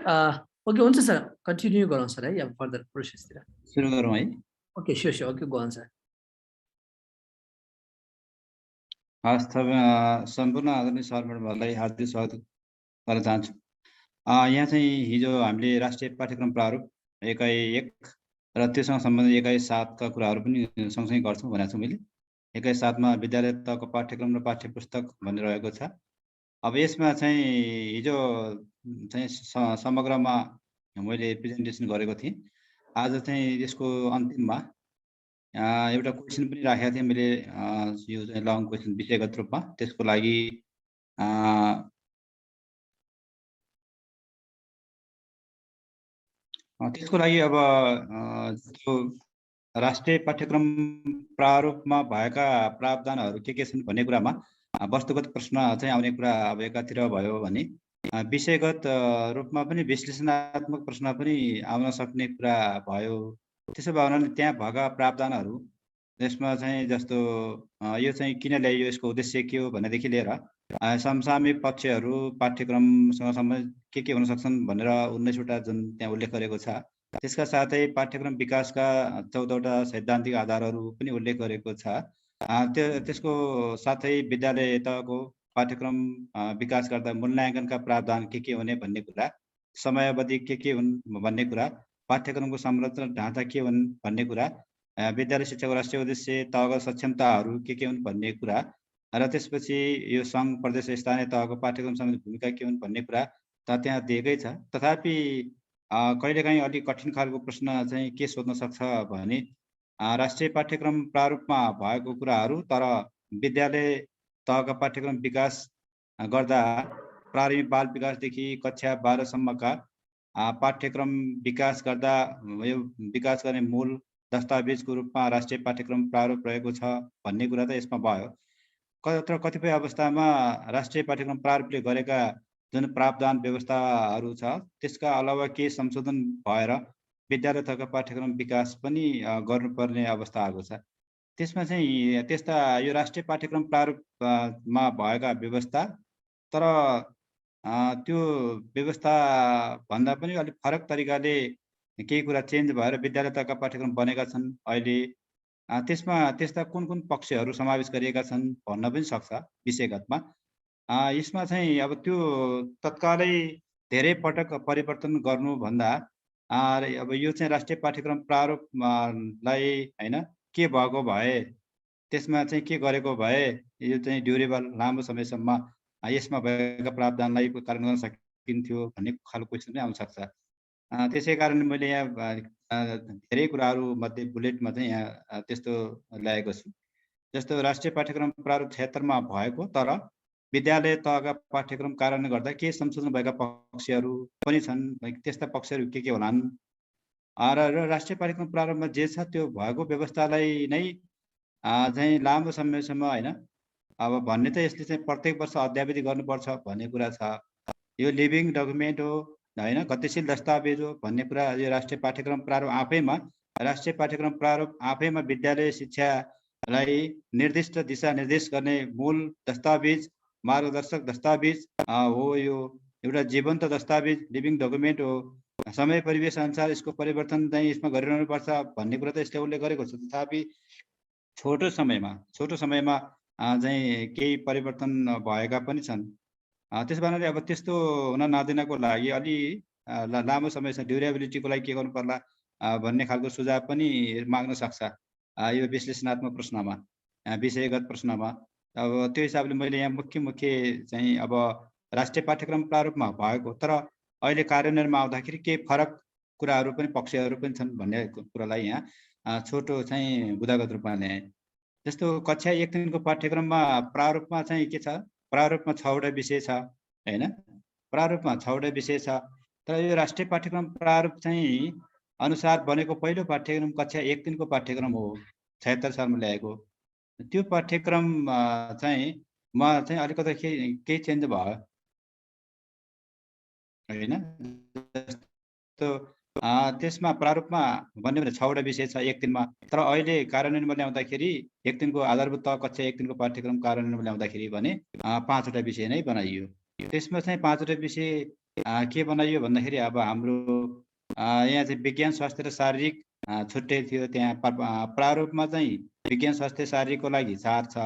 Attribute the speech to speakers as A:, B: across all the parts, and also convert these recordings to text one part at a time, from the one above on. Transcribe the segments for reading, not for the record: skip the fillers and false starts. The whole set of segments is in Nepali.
A: ओके हुन्छ सर, कन्टिन्यू गरौँ सर है, अब फर्दर प्रोसेसतिर
B: सुरु गरौँ है।
A: Okay sure okay go on sir.
B: हस्, सम्पूर्ण आदरणीय सर म्याडमहरूलाई हार्दिक स्वागत गर्न चाहन्छु। यहाँ चाहिँ हिजो हामीले राष्ट्रिय पाठ्यक्रम प्रारूप एकाइ 1 र त्योसँग सम्बन्धित एकाइ 7 का कुराहरू पनि सँगसँगै गर्छौँ भनेको छु मैले। एकाइ 7 मा विद्यालय तहको पाठ्यक्रम र पाठ्य पुस्तक भन्ने रहेको छ। अब यसमा चाहिँ हिजो चाहिँ समग्रमा मैले प्रेजेन्टेसन गरेको थिएँ। आज चाहिँ यसको अन्तिममा एउटा क्वेसन पनि राखेको थिएँ मैले, यो चाहिँ लङ क्वेसन विषयगत रूपमा। त्यसको लागि अब जस्तो राष्ट्रिय पाठ्यक्रम प्रारूपमा भएका प्रावधानहरू के छन् भन्ने कुरामा वस्तुगत प्रश्न चाहिँ आउने कुरा अब एकातिर भयो भने विषयगत रूपमा पनि विश्लेषणात्मक प्रश्न पनि आउन सक्ने कुरा भयो। त्यसो भए हुनाले त्यहाँ भएका प्रावधानहरू यसमा चाहिँ जस्तो यो चाहिँ किन ल्याइयो, यसको उद्देश्य के हो भन्नेदेखि लिएर समसामयिक पक्षहरू पाठ्यक्रमसँग सम्बन्धित के हुन सक्छन् भनेर 19वटा जुन त्यहाँ उल्लेख गरेको छ। त्यसका साथै पाठ्यक्रम विकासका 14वटा सैद्धान्तिक आधारहरू पनि उल्लेख गरेको छ। त्यसको साथै विद्यालय तहको पाठ्यक्रम विकास गर्दा मूल्याङ्कनका प्रावधान के हुने भन्ने कुरा, समयावधि के हुन् भन्ने कुरा, पाठ्यक्रमको संरचना ढाँचा के हुन् भन्ने कुरा, विद्यालय शिक्षाको राष्ट्रिय उद्देश्य तहगत सक्षमताहरू के हुन् भन्ने कुरा, र त्यसपछि यो सङ्घ प्रदेश स्थानीय तहको पाठ्यक्रम सम्बन्धी भूमिका के हुन् भन्ने कुरा त त्यहाँ दिएकै छ। तथापि कहिलेकाहीँ अलिक कठिन खालको प्रश्न चाहिँ के सोध्न सक्छ भने राष्ट्रिय पाठ्यक्रम प्रारूपमा भएको कुराहरू तर विद्यालय तहका पाठ्यक्रम विकास गर्दा प्रारम्भिक बाल विकासदेखि कक्षा 12सम्मका पाठ्यक्रम विकास गर्दा यो विकास गर्ने मूल दस्तावेजको रूपमा राष्ट्रिय पाठ्यक्रम प्रारूप रहेको छ भन्ने कुरा त यसमा भयो। कतिपय अवस्थामा राष्ट्रिय पाठ्यक्रम प्रारूपले गरेका जुन प्रावधान व्यवस्थाहरू छ त्यसका अलावा के संशोधन भएर विद्यालय तहका पाठ्यक्रम विकास पनि गर्नुपर्ने अवस्था आएको छ। त्यसमा चाहिँ त्यस्ता यो राष्ट्रिय पाठ्यक्रम प्रारूपमा भएका व्यवस्था तर त्यो व्यवस्था भन्दा पनि अलिक फरक तरिकाले केही कुरा चेन्ज भएर विद्यालय तहका पाठ्यक्रम बनेका छन् अहिले। त्यसमा त्यस्ता कुन पक्षहरू समावेश गरिएका छन् भन्न पनि सक्छ विषयगतमा। यसमा चाहिँ अब त्यो तत्कालै धेरै पटक परिवर्तन गर्नुभन्दा अब यो चाहिँ राष्ट्रिय पाठ्यक्रम प्रारूपलाई हैन के भएको भए, त्यसमा चाहिँ के गरेको भए यो चाहिँ ड्युरेबल लामो समयसम्म यसमा भएका प्रावधानलाई कार्यान्वयन गर्न सकिन्थ्यो भन्ने खालको क्वेसन पनि आउन सक्छ। त्यसै कारण मैले यहाँ धेरै कुराहरू मध्ये बुलेटमा चाहिँ यहाँ त्यस्तो ल्याएको छु। जस्तो राष्ट्रिय पाठ्यक्रम प्रारूप 76 मा भएको तर विद्यालय तहका पाठ्यक्रम कार्यान्वयन गर्दा के संशोधन भएका पक्षहरू पनि छन्, त्यस्ता पक्षहरू के होलान् र राष्ट्रिय पाठ्यक्रम प्रारूपमा जे छ त्यो भएको व्यवस्थालाई नै चाहिँ लामो समयसम्म हैन अब भन्ने त यसले चाहिँ प्रत्येक वर्ष अध्यावधि गर्नुपर्छ भन्ने कुरा छ। यो लिभिङ डकुमेन्ट हो हैन, गतिशील दस्तावेज हो भन्ने कुरा यो राष्ट्रिय पाठ्यक्रम प्रारूप आफैमा, राष्ट्रिय पाठ्यक्रम प्रारूप आफैमा विद्यालय शिक्षालाई निर्दिष्ट दिशा निर्देश गर्ने मूल दस्तावेज, मार्गदर्शक दस्तावेज हो। यो एउटा जीवन्त दस्तावेज लिभिङ डकुमेन्ट हो। समय परिवेश अनुसार यसको परिवर्तन चाहिँ यसमा गरिरहनु पर्छ भन्ने कुरा त यसले उल्लेख गरेको छ। तथापि छोटो समयमा चाहिँ केही परिवर्तन भएका पनि छन्। त्यस कारणले अब त्यस्तो हुन नदिनको लागि अलि लामो समयसम्म ड्युरेबिलिटीको लागि के गर्नु पर्ला भन्ने खालको सुझाव पनि माग्न सक्छ यो विश्लेषणात्मक प्रश्नमा, विषयगत प्रश्नमा। अब त्यो हिसाबले मैले यहाँ मुख्य चाहिँ अब राष्ट्रिय पाठ्यक्रम प्रारूपमा भएको तर अहिले कार्यान्वयनमा आउँदाखेरि केही फरक कुराहरू पनि पक्षहरू पनि छन् भन्ने कुरालाई यहाँ छोटो चाहिँ बुदागत रूपमा ल्याएँ। जस्तो कक्षा 1 को पाठ्यक्रममा प्रारूपमा चाहिँ के छ, प्रारूपमा 6वटा विषय छ हैन, प्रारूपमा 6वटा विषय छ। तर यो राष्ट्रिय पाठ्यक्रम प्रारूप चाहिँ अनुसार बनेको पहिलो पाठ्यक्रम कक्षा 1 को पाठ्यक्रम हो 76 सालमा ल्याएको। त्यो पाठ्यक्रम चाहिँ अलिकति केही चेन्ज भयो हैन। त्यसमा प्रारूपमा भन्ने भने 6वटा विषय छ 1 दिनमा, तर अहिले कार्यान्वयनमा ल्याउँदाखेरि 1 दिनको आधारभूत तह कक्षा 1 को पाठ्यक्रम कार्यान्वयनमा ल्याउँदाखेरि भने 5वटा विषय नै बनाइयो। त्यसमा चाहिँ 5वटा विषय के बनाइयो भन्दाखेरि अब हाम्रो यहाँ चाहिँ विज्ञान स्वास्थ्य र शारीरिक छुट्टै थियो। त्यहाँ प्रारूपमा चाहिँ विज्ञान स्वास्थ्य शारीरिकको लागि 4 छ।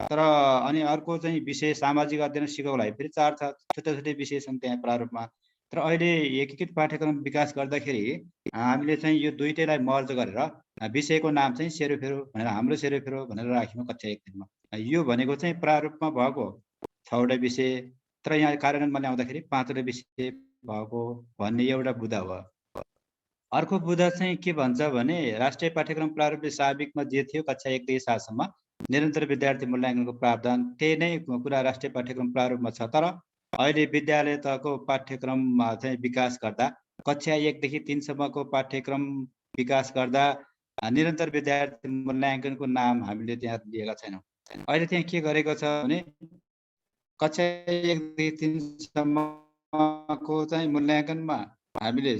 B: तर अनि अर्को चाहिँ विषय सामाजिक अध्ययन सिकाउको लागि फेरि 4 छ। छुट्टै विषय छन् त्यहाँ प्रारूपमा। तर अहिले एकीकृत पाठ्यक्रम विकास गर्दाखेरि हामीले चाहिँ यो दुईटैलाई मर्ज गरेर विषयको नाम चाहिँ सेरोफेरो भनेर हाम्रो सेरोफेरो भनेर राख्यौँ कक्षा 1 3 मा। यो भनेको चाहिँ प्रारूपमा भएको 6 वटा विषय, तर यहाँ कार्यान्वयनमा ल्याउँदाखेरि 5 वटा विषय भएको भन्ने एउटा बुँदा हो। अर्को बुँदा चाहिँ के भन्छ भने राष्ट्रिय पाठ्यक्रम प्रारूपले साबिकमा जे थियो कक्षा 1 देखि 7 सम्म निरन्तर विद्यार्थी मूल्याङ्कनको प्रावधान त्यही नै कुरा राष्ट्रिय पाठ्यक्रम प्रारूपमा छ। तर अहिले विद्यालय तहको पाठ्यक्रममा चाहिँ विकास गर्दा कक्षा 1 देखि 3 सम्मको पाठ्यक्रम विकास गर्दा निरन्तर विद्यार्थी मूल्याङ्कनको नाम हामीले त्यहाँ लिएका छैनौँ। अहिले त्यहाँ के गरेको छ भने कक्षा 1 देखि 3 सम्मको चाहिँ मूल्याङ्कनमा हामीले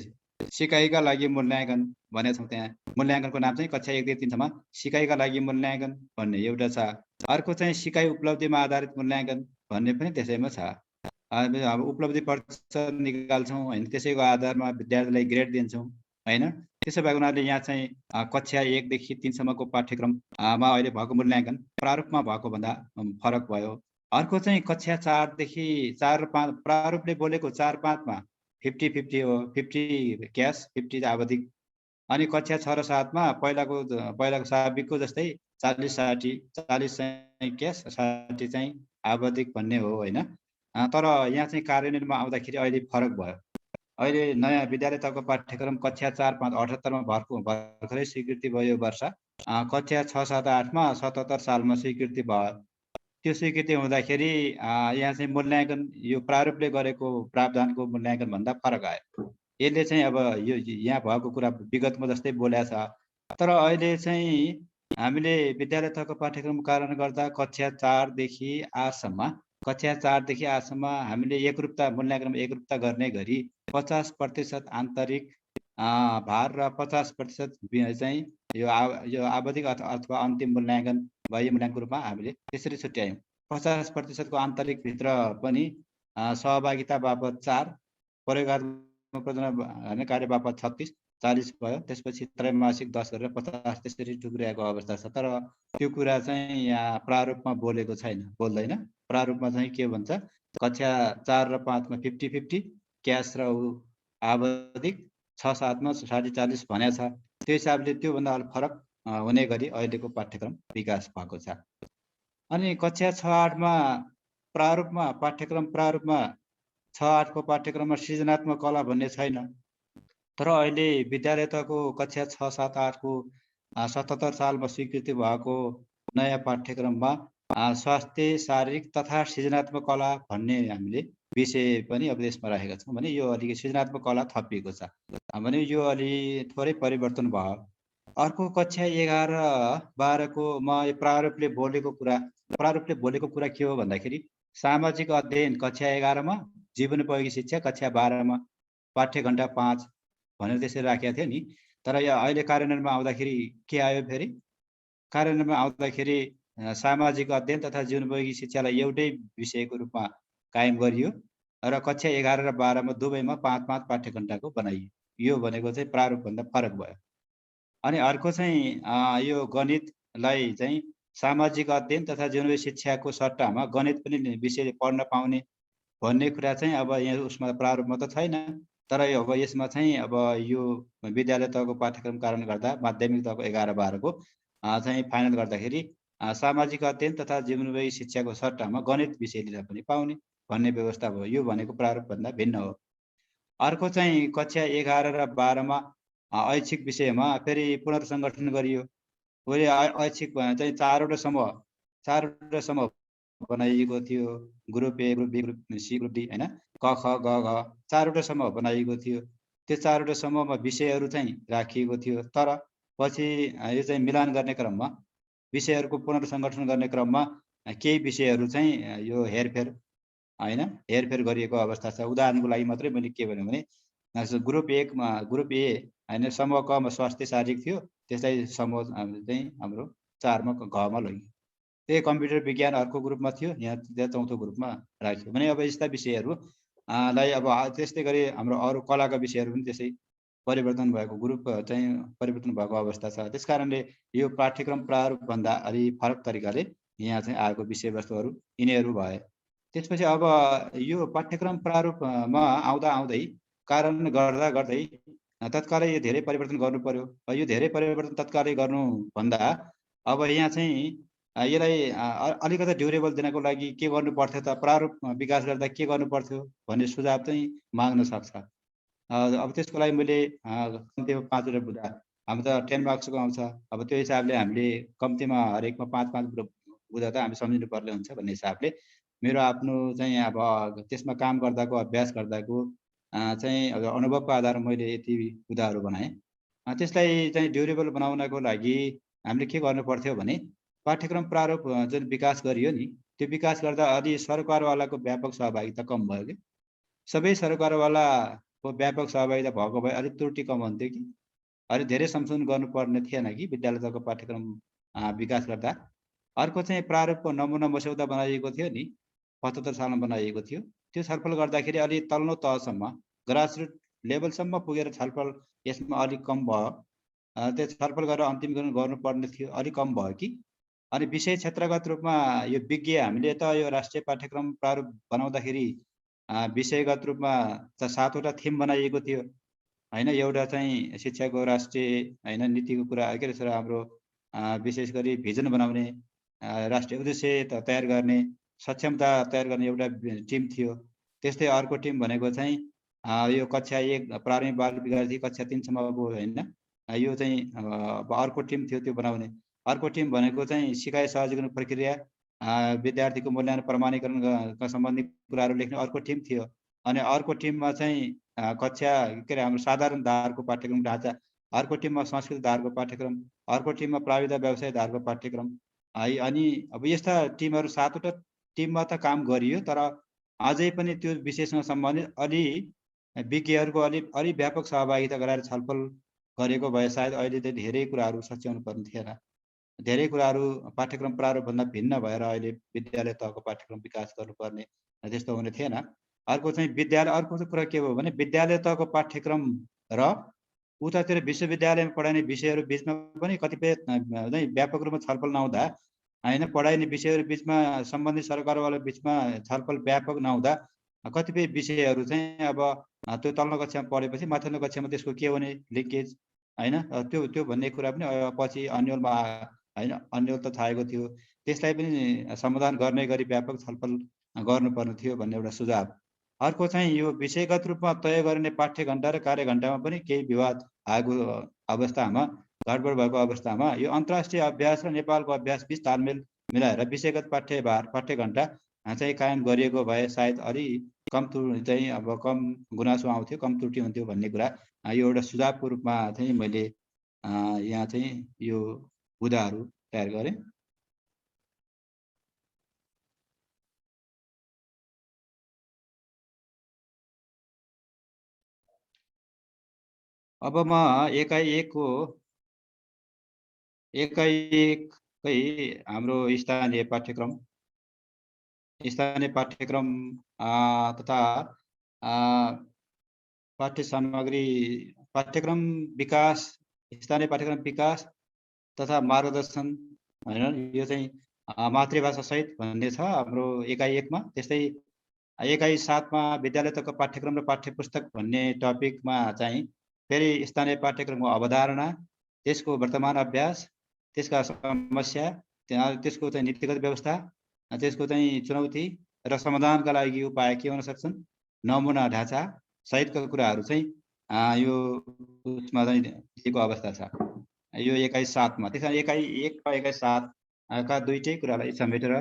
B: सिकाइका लागि मूल्याङ्कन भनेका छौँ। त्यहाँ मूल्याङ्कनको नाम चाहिँ कक्षा 1 देखि 3 सम्म सिकाइका लागि मूल्याङ्कन भन्ने एउटा छ। अर्को चाहिँ सिकाइ उपलब्धिमा आधारित मूल्याङ्कन भन्ने पनि त्यसैमा छ। अब उपलब्धि प्रतिशत निकाल्छौँ होइन, त्यसैको आधारमा विद्यार्थीलाई ग्रेड दिन्छौँ होइन। त्यसो भएको हुनाले यहाँ चाहिँ कक्षा 1 देखि 3 सम्मको पाठ्यक्रममा अहिले भएको मूल्याङ्कन प्रारूपमा भएको भन्दा फरक भयो। अर्को चाहिँ कक्षा 4 देखि 4 र 5 प्रारूपले बोलेको 4 5 मा 50-50 हो। 50 क्यास 50 आवधिक। अनि कक्षा 6 र 7 मा पहिलाको साबिकको जस्तै 40-60 40 चाहिँ क्यास 60 चाहिँ आवधिक भन्ने हो होइन। तर यहाँ चाहिँ कार्यान्वयनमा आउँदाखेरि अहिले फरक भयो। अहिले नयाँ विद्यालय तहको पाठ्यक्रम कक्षा 4 5 78 मा भर्खरै स्वीकृति भयो यो वर्ष। कक्षा 6 7 8 मा 77 सालमा स्वीकृति भयो। त्यो स्वीकृति हुँदाखेरि यहाँ चाहिँ मूल्याङ्कन यो प्रारूपले गरेको प्रावधानको मूल्याङ्कन भन्दा फरक आयो। यसले चाहिँ अब यो यहाँ भएको कुरा विगतमा जस्तै बोलेको छ। तर अहिले चाहिँ हामीले विद्यालय तहको पाठ्यक्रम कार्यान्वयन गर्दा कक्षा 4 देखि 8 सम्म हामीले एकरूपता मूल्याङ्कनमा एकरूपता गर्ने गरी 50% आन्तरिक भार र 50% चाहिँ यो आवधिक अथवा अन्तिम मूल्याङ्कन बाह्य मूल्याङ्कनको रूपमा हामीले त्यसरी छुट्यायौँ। 50% को आन्तरिक भित्र पनि सहभागिता बापत 4, प्रयोगात्मक प्रयोजन कार्य बापत 36, 40 भयो। त्यसपछि त्रैमासिक 10 गरेर 50 त्यसरी टुक्रिएको अवस्था छ। तर त्यो कुरा चाहिँ यहाँ प्रारूपमा बोलेको छैन, बोल्दैन। प्रारूपमा चाहिँ के भन्छ कक्षा 4 र 5 मा 50-50 क्यास र आवधिक, 6 7 मा 60-40 भनेको छ। त्यो हिसाबले त्योभन्दा अलिक फरक हुने गरी अहिलेको पाठ्यक्रम विकास भएको छ। अनि कक्षा 6 8 मा पाठ्यक्रम प्रारूपमा 6 8 को पाठ्यक्रममा सृजनात्मक कला भन्ने छैन। तर अहिले विद्यालय तहको कक्षा 6 7 8 को 77 सालमा स्वीकृति भएको नयाँ पाठ्यक्रममा स्वास्थ्य शारीरिक तथा सृजनात्मक कला भन्ने हामीले विषय पनि अब यसमा राखेका छौँ। भने यो अलिकति सृजनात्मक कला थपिएको छ भने यो अलि थोरै परिवर्तन भयो। अर्को कक्षा 11 12 को प्रारूपले बोलेको कुरा के हो भन्दाखेरि सामाजिक अध्ययन कक्षा 11 मा, जीवनोपयोगी शिक्षा कक्षा 12 मा, पाठ्य घण्टा 5 भनेर त्यसरी राखेको थियो नि। तर यो अहिले कार्यान्वयनमा आउँदाखेरि के आयो फेरि कार्यान्वयनमा आउँदाखेरि सामाजिक अध्ययन तथा जीवनोपयोगी शिक्षालाई एउटै विषयको रूपमा कायम गरियो र कक्षा 11 र 12 मा दुवैमा 5-5 पाठ्य घण्टाको बनाइयो। यो भनेको चाहिँ प्रारूपभन्दा फरक भयो। अनि अर्को चाहिँ यो गणितलाई चाहिँ सामाजिक अध्ययन तथा जीवनोपयोगी शिक्षाको सट्टामा गणित पनि विषय पढ्न पाउने भन्ने कुरा चाहिँ अब यहाँ उसमा प्रारूपमा त छैन। तर अब यसमा चाहिँ अब यो विद्यालय तहको पाठ्यक्रम कार्यान्वयन गर्दा माध्यमिक तहको 11 12 को चाहिँ फाइनल गर्दाखेरि सामाजिक अध्ययन तथा जीवनोपयोगी शिक्षाको सट्टामा गणित विषय लिँदा पनि पाउने भन्ने व्यवस्था भयो। यो भनेको प्रारूपभन्दा भिन्न हो। अर्को चाहिँ कक्षा 11 र 12 मा ऐच्छिक विषयमा फेरि पुनर्सङ्गठन गरियो। अहिले ऐच्छिक चाहिँ 4वटा समूह बनाइएको थियो। Group A, group B, group C, group D होइन, क ख ग घ 4वटा समूह बनाइएको थियो। त्यो 4वटा समूहमा विषयहरू चाहिँ राखिएको थियो। तर पछि यो चाहिँ मिलान गर्ने क्रममा विषयहरूको पुनर्सङ्गठन गर्ने क्रममा केही विषयहरू चाहिँ यो हेरफेर गरिएको अवस्था छ। उदाहरणको लागि मात्रै मैले के भन्यो भने ग्रुप ए होइन समूह क मा स्वास्थ्य शारीरिक थियो, त्यसलाई समूह चाहिँ हाम्रो 4 मा घ मा लग्यो। त्यही कम्प्युटर विज्ञान अर्को ग्रुपमा थियो, यहाँ 4औं ग्रुपमा राख्यो। भने अब यस्ता विषयहरू लाई अब त्यस्तै गरी हाम्रो अरू कलाका विषयहरू पनि त्यसै परिवर्तन भएको ग्रुप चाहिँ परिवर्तन भएको अवस्था छ। त्यसकारणले यो पाठ्यक्रम प्रारूपभन्दा अलि फरक तरिकाले यहाँ चाहिँ आएको विषयवस्तुहरू यिनीहरू भए। त्यसपछि अब यो पाठ्यक्रम प्रारूपमा आउँदै कार्यान्वयन गर्दा गर्दै तत्कालै यो धेरै परिवर्तन गर्नु पर्यो। यो धेरै परिवर्तन तत्कालै गर्नुभन्दा अब यहाँ चाहिँ यसलाई अलिकति ड्युरेबल दिनको लागि के गर्नु पर्थ्यो त, प्रारूप विकास गर्दा के गर्नु पर्थ्यो भन्ने सुझाव चाहिँ माग्न सक्छ। अब त्यसको लागि मैले कम्तीमा 5 वटा बुँदा, हाम्रो त 10 मार्क्सको आउँछ। अब त्यो हिसाबले हामीले कम्तीमा हरेकमा 5-5 बुँदा त हामी सम्झिनु पर्ने हुन्छ भन्ने हिसाबले मेरो आफ्नो चाहिँ अब त्यसमा काम गर्दाको अभ्यास गर्दाको चाहिँ अब अनुभवको आधारमा मैले यति बुँदाहरू बनाएँ। त्यसलाई चाहिँ ड्युरेबल बनाउनको लागि हामीले के गर्नु पर्थ्यो भने पाठ्यक्रम प्रारूप जुन विकास गरियो नि, त्यो विकास गर्दा अलि सरकारवालाको व्यापक सहभागिता कम भयो कि। सबै सरकारवालाको व्यापक सहभागिता भएको भए अलिक त्रुटि कम हुन्थ्यो कि। अलिक धेरै संशोधन गर्नुपर्ने थिएन कि विद्यालय तहको पाठ्यक्रम विकास गर्दा। अर्को चाहिँ प्रारूपको नमुना मस्यौदा बनाइएको थियो नि, 75 सालमा बनाइएको थियो। त्यो छलफल गर्दाखेरि अलि तल्लो तहसम्म ग्रासरुट लेभलसम्म पुगेर छलफल यसमा अलिक कम भयो। त्यो छलफल गरेर अन्तिमकरण गर्नुपर्ने थियो, अलिक कम भयो कि। अनि विषय क्षेत्रगत रूपमा यो विज्ञ हामीले त यो राष्ट्रिय पाठ्यक्रम प्रारूप बनाउँदाखेरि विषयगत रूपमा त 7 वटा थिम बनाइएको थियो हैन। एउटा चाहिँ शिक्षाको राष्ट्रिय हैन नीतिको कुरा के अरे हाम्रो विशेष गरी भिजन बनाउने, राष्ट्रिय उद्देश्य तयार गर्ने, सक्षमता तयार गर्ने एउटा टिम थियो। त्यस्तै अर्को टिम भनेको चाहिँ यो कक्षा 1 प्रारम्भिक बाल विद्यार्थी कक्षा 3 सम्मको हैन, यो चाहिँ अर्को टिम थियो त्यो बनाउने। अर्को टिम भनेको चाहिँ सिकाइ सहजीकरण प्रक्रिया, विद्यार्थीको मूल्याङ्कन प्रमाणीकरणका सम्बन्धी कुराहरू लेख्ने अर्को टिम थियो। अनि अर्को टिममा चाहिँ कक्षा के अरे हाम्रो साधारण धारको पाठ्यक्रम ढाँचा, अर्को टिममा संस्कृत धारको पाठ्यक्रम, अर्को टिममा प्राविधिक व्यवसाय धारको पाठ्यक्रम है। अनि अब यस्ता टिमहरू 7 वटा टिममा त काम गरियो, तर अझै पनि त्यो विषयसँग सम्बन्धित अलि विज्ञहरूको अलि व्यापक सहभागिता गराएर छलफल गरेको भए सायद अहिले त धेरै कुराहरू सच्याउनु पर्ने थिएन। धेरै कुराहरू पाठ्यक्रम प्रारूपभन्दा भिन्न भएर अहिले विद्यालय तहको पाठ्यक्रम विकास गर्नुपर्ने त्यस्तो हुने थिएन। अर्को चाहिँ अर्को कुरा के हो भने विद्यालय तहको पाठ्यक्रम र उतातिर विश्वविद्यालयमा पढाइने विषयहरू बिचमा पनि कतिपय चाहिँ व्यापक रूपमा छलफल नहुँदा हैन, पढाइने विषयहरू बिचमा सम्बन्धित सरकारवाला बिचमा छलफल व्यापक नहुँदा कतिपय विषयहरू चाहिँ अब त्यो तल्लो कक्षामा पढेपछि माथिल्लो कक्षामा त्यसको के हुने लिङ्केज हैन, त्यो भन्ने कुरा पनि पछि अन्यलमा हैन, अन्यल त थाहेको थियो। त्यसलाई पनि समाधान गर्ने गरी व्यापक छलफल गर्नुपर्ने थियो भन्ने एउटा सुझाव। अर्को चाहिँ यो विषयगत रूपमा तय गरिने पाठ्यघण्टा र कार्यघण्टामा पनि केही विवाद आएको अवस्थामा, गडबड भएको अवस्थामा यो अन्तर्राष्ट्रिय अभ्यास र नेपालको अभ्यास बिच तालमेल मिलाएर विषयगत पाठ्यघण्टा चाहिँ कायम गरिएको भए सायद अलि कम चाहिँ अब कम गुनासो आउँथ्यो, कम त्रुटि हुन्थ्यो भन्ने कुरा यो एउटा सुझावको रूपमा चाहिँ मैले यहाँ चाहिँ यो बुँदाहरू तयार गरेँ। अब म एकाएकै हाम्रो स्थानीय पाठ्यक्रम तथा पाठ्य सामग्री पाठ्यक्रम विकास, स्थानीय पाठ्यक्रम विकास तथा मार्गदर्शन हैन, यो चाहिँ मातृभाषा सहित भन्ने छ हाम्रो एकाइ 1 मा। त्यस्तै एकाइ 7 मा विद्यालय तहको पाठ्यक्रम र पाठ्यपुस्तक भन्ने टपिकमा चाहिँ फेरि स्थानीय पाठ्यक्रमको अवधारणा, त्यसको वर्तमान अभ्यास, त्यसका समस्या, त्यसको चाहिँ नीतिगत व्यवस्था, त्यसको चाहिँ चुनौती र समाधानका लागि उपाय के हुन सक्छन्, नमुना ढाँचा सहितका कुराहरू चाहिँ यो उसमा चाहिँ दिएको अवस्था छ यो एकाइ 7 मा। त्यसैले एकाइ 1 र एकाइ 7 का दुईटै कुरालाई समेटेर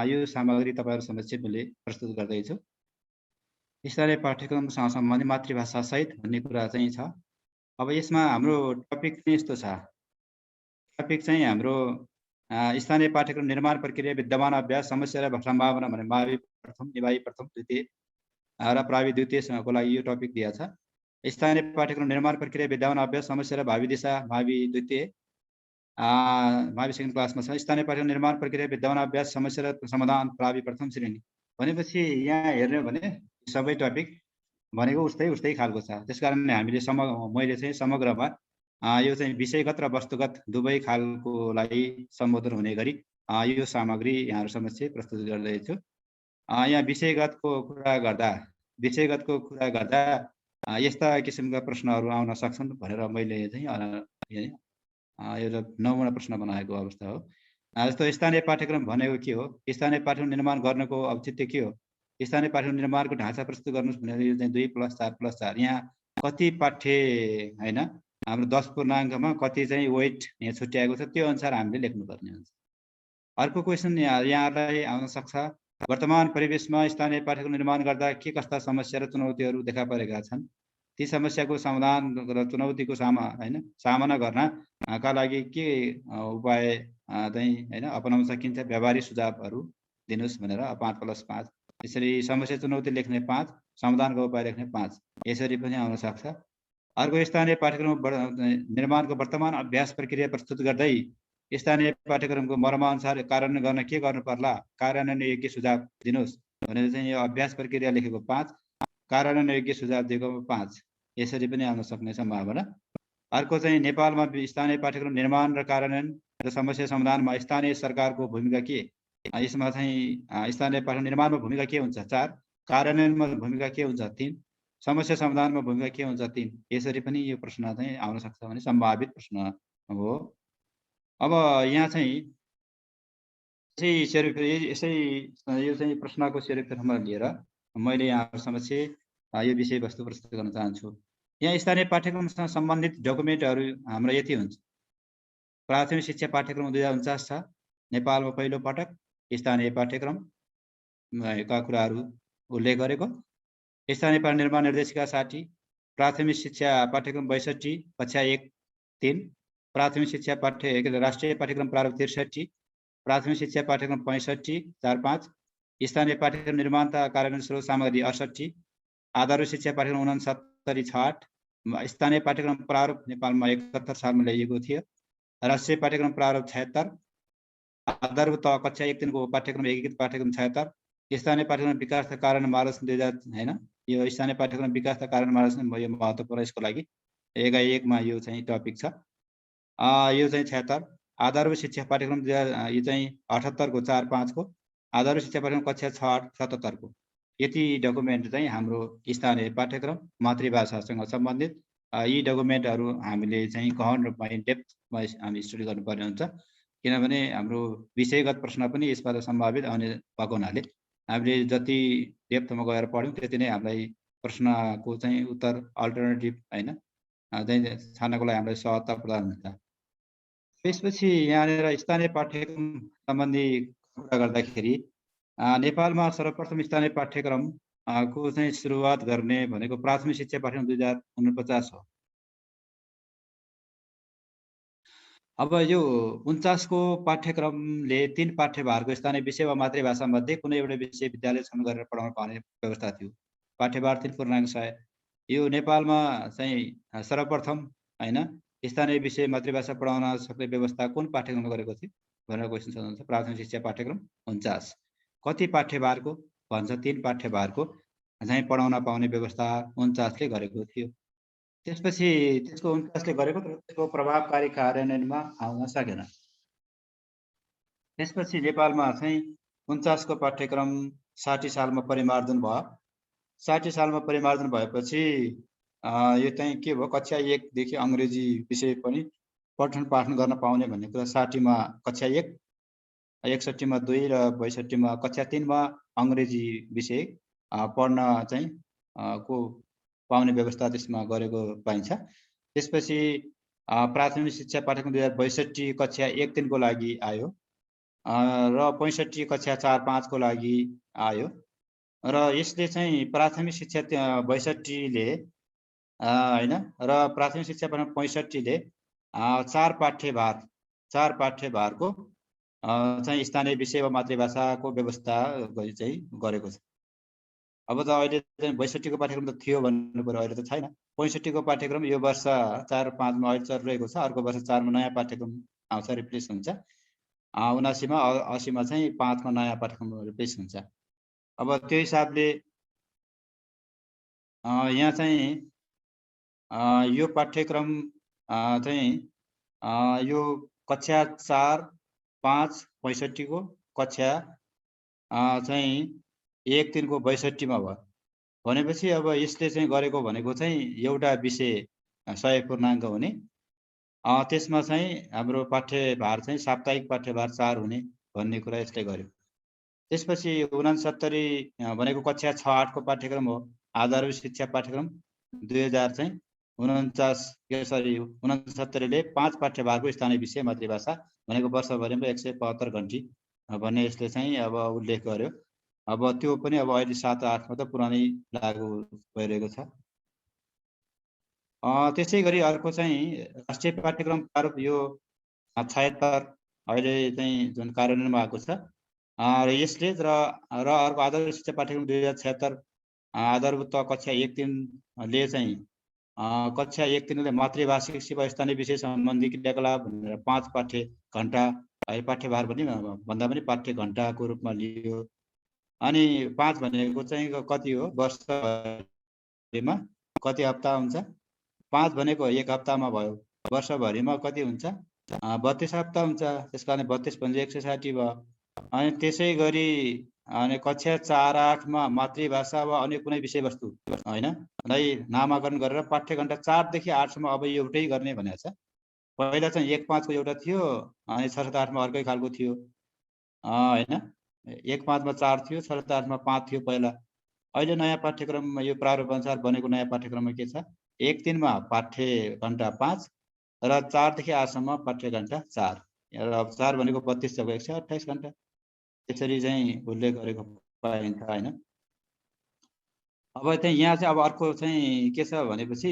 B: यो सामग्री तपाईहरु समक्ष मैले प्रस्तुत गर्दैछु। स्थानीय पाठ्यक्रमसँग सम्बन्धित मातृभाषा सहित भन्ने कुरा चाहिँ छ। अब यसमा हाम्रो टपिक चाहिँ यस्तो छ। टपिक चाहिँ हाम्रो स्थानीय पाठ्यक्रम निर्माण प्रक्रिया, विद्यमान अभ्यास, समस्या र सम्भावना भने मावि प्रथम, निभाइ प्रथम, द्वितीय र प्रावि द्वितीयसँगको लागि यो टपिक दिया छ। स्थानीय पाठ्यक्रम निर्माण प्रक्रिया, विद्यमान अभ्यास, समस्या र भावी दिशा मावि द्वितीय, मावि सेकेन्ड क्लासमा छ। स्थानीय पाठ्यक्रम निर्माण प्रक्रिया, विद्यमान अभ्यास, समस्या र समाधान प्रावि प्रथम श्रेणी भनेपछि यहाँ हेर्ने भने सबै टपिक भनेको उस्तै उस्तै खालको छ। त्यसकारणले हामीले मैले चाहिँ समग्रमा यो चाहिँ विषयगत र वस्तुगत दुवै खालकोलाई सम्बोधन हुने गरी यो सामग्री यहाँहरू समक्ष प्रस्तुत गर्दैछु। यहाँ विषयगतको कुरा गर्दा यस्ता किसिमका प्रश्नहरू आउन सक्छन् भनेर मैले चाहिँ एउटा 9वटा प्रश्न बनाएको अवस्था हो। जस्तो स्थानीय पाठ्यक्रम भनेको के हो, स्थानीय पाठ्यक्रम निर्माण गर्नको औचित्य के हो, स्थानीय पाठ्यक्रम निर्माणको ढाँचा प्रस्तुत गर्नुहोस् भनेर यो चाहिँ 2+4+4 यहाँ कति पाठ्य हैन हाम्रो 10 पूर्णाङ्कमा कति चाहिँ वेट यहाँ छुट्याएको छ त्यो अनुसार हामीले लेख्नुपर्ने हुन्छ। अर्को क्वेसन यहाँलाई आउन सक्छ, वर्तमान परिवेशमा स्थानीय पाठ्यक्रम निर्माण गर्दा के कस्ता समस्या र चुनौतीहरू देखा परेका छन्, ती समस्याको समाधान र चुनौतीको सामना गर्नका लागि के उपाय चाहिँ अपनाउन सकिन्छ, व्यवहारिक सुझावहरू दिनुहोस् भनेर 5+5 यसरी समस्या चुनौती लेख्ने 5, समाधानको उपाय लेख्ने 5 यसरी पनि आउन सक्छ। अर्को स्थानीय पाठ्यक्रम निर्माणको वर्तमान अभ्यास प्रक्रिया प्रस्तुत गर्दै स्थानीय पाठ्यक्रमको मर्मानुसार कार्यान्वयन गर्न के गर्नु पर्ला, कार्यान्वयन योग्य सुझाव दिनुहोस् भनेर चाहिँ यो अभ्यास प्रक्रिया लेखेको 5, कार्यान्वयन योग्य सुझाव दिएको 5 यसरी पनि आउन सक्ने सम्भावना। अर्को चाहिँ नेपालमा स्थानीय पाठ्यक्रम निर्माण र कार्यान्वयन र समस्या समाधानमा स्थानीय सरकारको भूमिका के, यसमा चाहिँ स्थानीय पाठ्यक्रम निर्माणमा भूमिका के हुन्छ 4, कार्यान्वयनमा भूमिका के हुन्छ 3, समस्या समाधानमा भूमिका के हुन्छ 3 यसरी पनि यो प्रश्न चाहिँ आउन सक्छ भने सम्भावित प्रश्न हो। अब यहाँ चाहिँ यसै यो चाहिँ प्रश्नको सेरोफेरमा लिएर मैले यहाँ समक्ष यो विषयवस्तु प्रस्तुत गर्न चाहन्छु। यहाँ स्थानीय पाठ्यक्रमसँग सम्बन्धित डकुमेन्टहरू हाम्रो यति हुन्छ। प्राथमिक शिक्षा पाठ्यक्रम 2049 छ, नेपालमा पहिलो पटक स्थानीय पाठ्यक्रमका कुराहरू उल्लेख गरेको। स्थानीय पाठ्यक्रम निर्माण निर्देशिका 60, प्राथमिक शिक्षा पाठ्यक्रम 62 कक्षा 1-3, प्राथमिक शिक्षा राष्ट्रिय पाठ्यक्रम प्रारूप 63, प्राथमिक शिक्षा पाठ्यक्रम 65-4-5, स्थानीय पाठ्यक्रम निर्माण तथा कार्यान्वयन स्रोत सामग्री 68, आधारभूत शिक्षा पाठ्यक्रम 69-68, स्थानीय पाठ्यक्रम प्रारूप नेपालमा 71 सालमा ल्याइएको थियो, राष्ट्रिय पाठ्यक्रम प्रारूप 76, आधारभूत कक्षा 1-3 को पाठ्यक्रम एकीकृत पाठ्यक्रम 76, स्थानीय पाठ्यक्रम विकास तथा कार्यान्वयन मार्गदर्शन 2000 यो स्थानीय पाठ्यक्रम विकास तथा कार्यान्वयन मार्गदर्शन यो महत्त्वपूर्ण यसको लागि 1 यो चाहिँ टपिक छ। यो चाहिँ 76, आधारभूत शिक्षा पाठ्यक्रम यो चाहिँ 78 को 4-5 को, आधारभूत शिक्षा पाठ्यक्रम कक्षा 6-77 को यति डकुमेन्ट चाहिँ हाम्रो स्थानीय पाठ्यक्रम मातृभाषासँग सम्बन्धित यी डकुमेन्टहरू हामीले चाहिँ गहन रूपमा इनडेप्थमा हामी स्टडी गर्नुपर्ने हुन्छ, किनभने हाम्रो विषयगत प्रश्न पनि यसबाट सम्भावित आउने भएको हुनाले हामीले जति डेप्थमा गएर पढ्यौँ त्यति नै हामीलाई प्रश्नको चाहिँ उत्तर अल्टरनेटिभ चाहिँ छान्नको लागि हामीलाई सहजता प्रदान हुन्छ। त्यसपछि यहाँनिर स्थानीय पाठ्यक्रम सम्बन्धी कुरा गर्दाखेरि नेपालमा सर्वप्रथम स्थानीय पाठ्यक्रम को चाहिँ सुरुवात गर्ने भनेको प्राथमिक शिक्षा पाठ्यक्रम 2049 हो। अब यो 49 को पाठ्यक्रमले 3 पाठ्यभारको स्थानीय विषय वा मातृभाषा मध्ये कुनै एउटा विषय विद्यालय छन् गरेर पढाउन पाउने व्यवस्था थियो। पाठ्यभार 3.6 यो नेपालमा चाहिँ सर्वप्रथम स्थानीय विषय मातृभाषा पढाउन सक्ने व्यवस्था कुन पाठ्यक्रममा गरेको थियो भनेर क्वेसन सोध्नुहुन्छ। प्राथमिक शिक्षा पाठ्यक्रम 49 कति पाठ्यभारको भन्छ 3 पाठ्यभारको चाहिँ पढाउन पाउने व्यवस्था 49 ले गरेको थियो। त्यसपछि त्यसको 49 ले गरेको तर त्यसको प्रभावकारी कार्यान्वयनमा आउन सकेन। त्यसपछि नेपालमा चाहिँ 49 को पाठ्यक्रम 60 सालमा परिमार्जन भयो। 60 सालमा परिमार्जन भएपछि यो चाहिँ के भयो, कक्षा 1 देखि अंग्रेजी विषय पनि पठन पाठन गर्न पाउने भन्ने कुरा 60 मा कक्षा 1, 61 मा 2 र 62 मा कक्षा 3 मा अंग्रेजी विषय पढ्न चाहिँ को पाउने व्यवस्था त्यसमा गरेको पाइन्छ। त्यसपछि प्राथमिक शिक्षा पाठ्यक्रम 2062 कक्षा 1-3 को लागि आयो र 65 कक्षा 4-5 को लागि आयो र यसले चाहिँ प्राथमिक शिक्षा 62 ले र प्राथमिक शिक्षा पाठ्यक्रम 65 ले 4 पाठ्यभारको चाहिँ स्थानीय विषय वा मातृभाषाको व्यवस्था चाहिँ गरेको छ। अब त अहिले चाहिँ 62 को पाठ्यक्रम त थियो भन्नु पर्यो, अहिले त छैन। 65 को पाठ्यक्रम यो वर्ष 4-5 मा अहिले चलिरहेको छ, अर्को वर्ष 4 मा नयाँ पाठ्यक्रम आउँछ, रिप्लेस हुन्छ। 79 मा 80 मा चाहिँ 5 मा नयाँ पाठ्यक्रम रिप्लेस हुन्छ। अब त्यो हिसाबले यहाँ चाहिँ यो पाठ्यक्रम चाहिँ यो कक्षा 4, 5, 65 को, कक्षा चाहिँ 1, 3 को 62 मा भयो। भनेपछि अब यसले चाहिँ गरेको भनेको चाहिँ एउटा विषय 100 पूर्णाङ्क हुने, त्यसमा चाहिँ हाम्रो पाठ्यभार चाहिँ साप्ताहिक पाठ्यभार 4 हुने भन्ने कुरा यसले गर्यो। त्यसपछि 69 भनेको कक्षा 6, 8 को पाठ्यक्रम हो। आधारभूत शिक्षा पाठ्यक्रम 69 ले 5 पाठ्यभारको स्थानीय विषय मातृभाषा भनेको वर्षभरिमा 175 घन्टी भन्ने यसले चाहिँ अब उल्लेख गर्यो। अब त्यो पनि अब अहिले 7, 8 मा त पुरानै लागू भइरहेको छ। त्यसै गरी अर्को चाहिँ राष्ट्रिय पाठ्यक्रम प्रारूप यो 76 अहिले चाहिँ जुन कार्यान्वयनमा आएको छ, र यसले र अर्को आधारभूत शिक्षा पाठ्यक्रम 2076 आधारभूत कक्षा 1, 3 ले चाहिँ कक्षा 1, 3 ले मातृभाषिक सेवा स्थानीय विषय सम्बन्धी क्रियाकलाप भनेर 5 पाठ्य घण्टा पाठ्यभार पनि भन्दा पनि पाठ्य घण्टाको रूपमा लियो। अनि 5 भनेको चाहिँ कति हो, वर्षभरिमा कति हप्ता हुन्छ? 5 भनेको 1 हप्तामा भयो। वर्षभरिमा कति हुन्छ? 32 हप्ता हुन्छ। त्यसकारण 32 × 160 भयो। अनि त्यसै गरी अनि कक्षा 4, 8 मा मातृभाषा वा अन्य कुनै विषयवस्तु हैन नै नामाकरण गरेर पाठ्य घण्टा 4 देखि 8 सम्म अब एउटै गर्ने भनेको छ। पहिला चाहिँ 1, 5 को एउटा थियो, अनि 6, 7, 8 मा अर्कै खालको थियो हैन। 1, 5 मा 4 थियो, 6, 7, 8 मा 5 थियो पहिला। अहिले नयाँ पाठ्यक्रममा यो प्रारूप अनुसार बनेको नयाँ पाठ्यक्रममा के छ? 1, 3 मा पाठ्य घण्टा 5 र 4 देखि 8 सम्म पाठ्य घण्टा 4। र 4 भनेको 32 जग्गा 128 घण्टा। त्यसरी चाहिँ उल्लेख गरेको पाइन्छ हैन। अब चाहिँ यहाँ चाहिँ अब अर्को चाहिँ के छ भनेपछि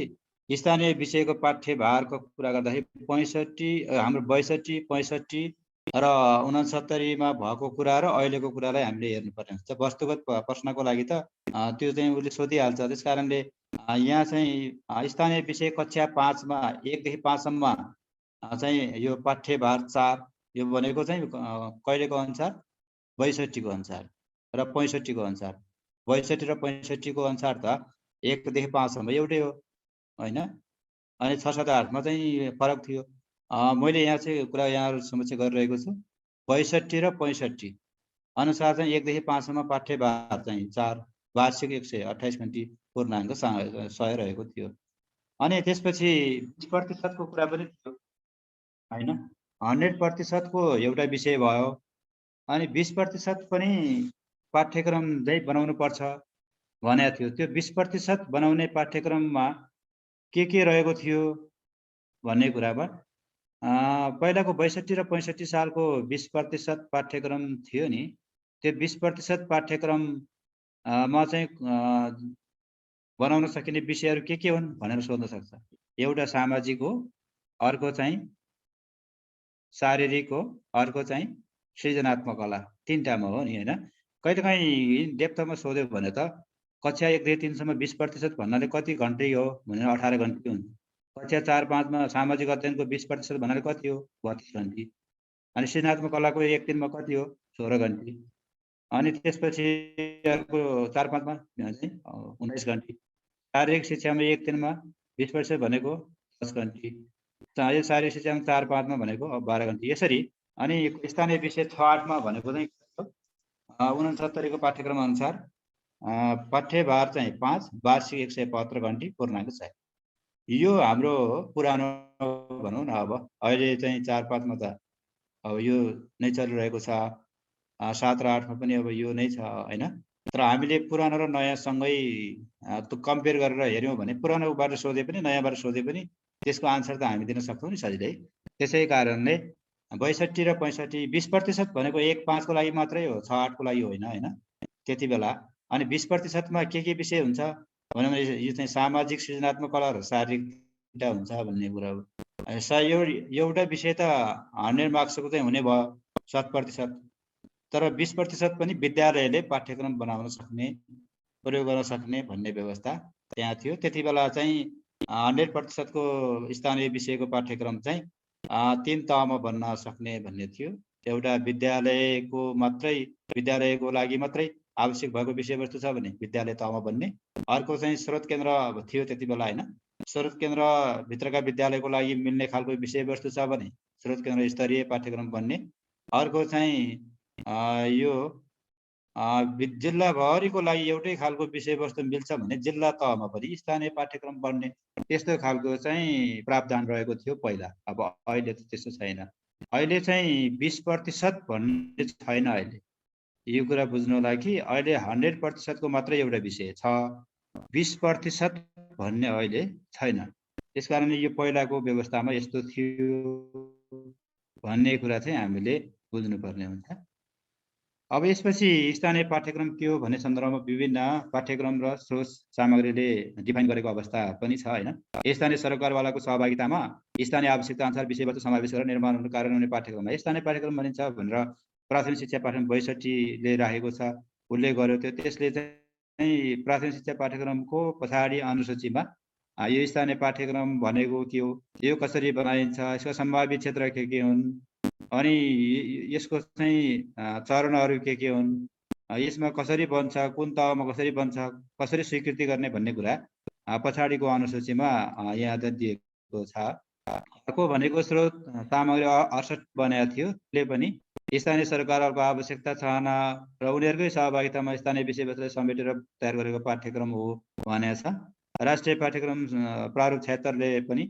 B: स्थानीय विषयको पाठ्यभारको कुरा गर्दाखेरि 65 हाम्रो 62, 65 र 69 मा भएको कुरा र अहिलेको कुरालाई हामीले हेर्नुपर्ने हुन्छ। वस्तुगत प्रश्नको लागि त त्यो चाहिँ उसले सोधिहाल्छ। त्यसकारणले यहाँ चाहिँ स्थानीय विषय कक्षा 5 मा 1 देखि 5 सम्म चाहिँ यो पाठ्यभार 4 यो भनेको चाहिँ कहिलेको अनुसार? 62 को अनुसार र 65 को अनुसार। 62 र 65 को अनुसार त 1 देखि 5 सम्म एउटै हो हैन। अनि 6, 7, 8 मा चाहिँ फरक थियो। मैले यहाँ चाहिँ कुरा यहाँहरु समक्ष गरिरहेको छु। 62 र 65 अनुसार चाहिँ 1 देखि 5 सम्म पाठ्यभार चाहिँ 4 वार्षिक 128 घन्टी पूर्णाङ्क 100 रहेको थियो। अनि त्यसपछि 20% को कुरा पनि थियो हैन। 100% को एउटा विषय भयो। अनि 20% पनि पाठ्यक्रम चाहिँ बनाउनु पर्छ भनेको थियो। त्यो 20% बनाउने पाठ्यक्रममा के रहेको थियो भन्ने कुरामा पहिलाको 62 र 65 सालको 20% पाठ्यक्रम थियो नि, त्यो 20% पाठ्यक्रम मा चाहिँ बनाउन सकिने विषयहरू के हुन् भनेर सोध्न सक्छ। एउटा सामाजिक हो, अर्को चाहिँ शारीरिक हो, अर्को चाहिँ सृजनात्मक कला, 3टामा हो नि हैन। कहिलेकाहीँ डेप्थमा सोध्यो भने त कक्षा 1 देखि 3 सम्म 20% भन्नाले कति घन्टे हो भनेर 18 घन्टे हुन्छ। कक्षा 4, 5 मा सामाजिक अध्ययनको 20% भन्नाले कति हो? 32 घन्टे। अनि सृजनात्मक कलाको 1, 3 मा कति हो? 16 घन्टे। अनि त्यसपछि अर्को 4, 5 मा चाहिँ 19 घन्टे। शारीरिक शिक्षामा 1, 3 मा 20% भनेको 10 घन्टे। शारीरिक शिक्षामा 4, 5 मा भनेको 12 घन्टे। यसरी अनि स्थानीय विषय 6, 8 मा भनेको चाहिँ 69 को पाठ्यक्रम अनुसार पाठ्यभार चाहिँ 5 वार्षिक 175 घन्टी पूर्णाङ्क 6। यो हाम्रो पुरानो भनौँ न। अब अहिले चाहिँ 4, 5 मा त अब यो नै चलिरहेको छ। 7 र 8 मा पनि अब यो नै छ हैन। तर हामीले पुरानो र नयाँ सँगै कम्पेयर गरेर हेर्यौं भने पुरानोबाट सोधे पनि नयाँबाट सोधे पनि त्यसको आन्सर त हामी दिन सक्छौं नि सजिलै। त्यसै कारणले 62 र 65 20% भनेको 1, 5 को लागि मात्रै हो, 6, 8 को लागि होइन हैन त्यति बेला। अनि 20% मा के विषय हुन्छ भने यो चाहिँ सामाजिक, सृजनात्मक कला र शारीरिक हुन्छ भन्ने कुरा हो। एउटा विषय त 100 मार्क्सको चाहिँ हुने भयो 7%। तर 20% पनि विद्यालयले पाठ्यक्रम बनाउन सक्ने, प्रयोग गर्न सक्ने भन्ने व्यवस्था त्यहाँ थियो। त्यति बेला चाहिँ 100% को स्थानीय विषयको पाठ्यक्रम चाहिँ 3 तहमा बन्न सक्ने भन्ने थियो। एउटा विद्यालयको लागि मात्रै आवश्यक भएको विषयवस्तु छ भने विद्यालय तहमा बन्ने, अर्को चाहिँ स्रोत केन्द्र थियो त्यति बेला होइन, स्रोत केन्द्रभित्रका विद्यालयको लागि मिल्ने खालको विषयवस्तु छ भने स्रोत केन्द्र स्तरीय पाठ्यक्रम बन्ने, अर्को चाहिँ यो जिल्लाभरिको लागि एउटै खालको विषयवस्तु मिल्छ भने जिल्ला तहमा पनि स्थानीय पाठ्यक्रम बन्ने, त्यस्तो खालको चाहिँ प्रावधान रहेको थियो पहिला। अब अहिले त त्यस्तो छैन। अहिले चाहिँ 20% भन्ने छैन। अहिले यो कुरा बुझ्नुलाई कि अहिले 100% को मात्रै एउटा विषय छ, 20% भन्ने अहिले छैन। त्यसकारणले यो पहिलाको व्यवस्थामा यस्तो थियो भन्ने कुरा चाहिँ हामीले बुझ्नुपर्ने हुन्छ। अब यसपछि स्थानीय पाठ्यक्रम के हो भन्ने सन्दर्भमा विभिन्न पाठ्यक्रम र स्रोत सामग्रीले डिफाइन गरेको अवस्था पनि छ होइन। स्थानीय सरकारवालाको सहभागितामा स्थानीय आवश्यकता अनुसार विषयवस्तु समावेश गरेर निर्माण हुने कार्यान्वयन हुने पाठ्यक्रममा स्थानीय पाठ्यक्रम भनिन्छ भनेर प्राथमिक शिक्षा पाठ्यक्रम 62ले राखेको छ, उल्लेख गर्यो थियो। त्यसले चाहिँ प्राथमिक शिक्षा पाठ्यक्रमको पछाडि अनुसूचीमा यो स्थानीय पाठ्यक्रम भनेको के हो, यो कसरी बनाइन्छ, यसको सम्भावित क्षेत्र के हुन्, अनि यसको चाहिँ चरणहरू के हुन्, यसमा कसरी बन्छ, कुन तहमा कसरी बन्छ, कसरी स्वीकृति गर्ने भन्ने कुरा पछाडिको अनुसूचीमा यहाँ त दिएको छ। अर्को भनेको स्रोत सामग्री 68 बनाएको थियो, त्यसले पनि स्थानीय सरकारहरूको आवश्यकता चाहना र उनीहरूकै सहभागितामा स्थानीय विषयवस्तुलाई समेटेर तयार गरेको पाठ्यक्रम हो भनेको छ। राष्ट्रिय पाठ्यक्रम प्रारूप 76ले पनि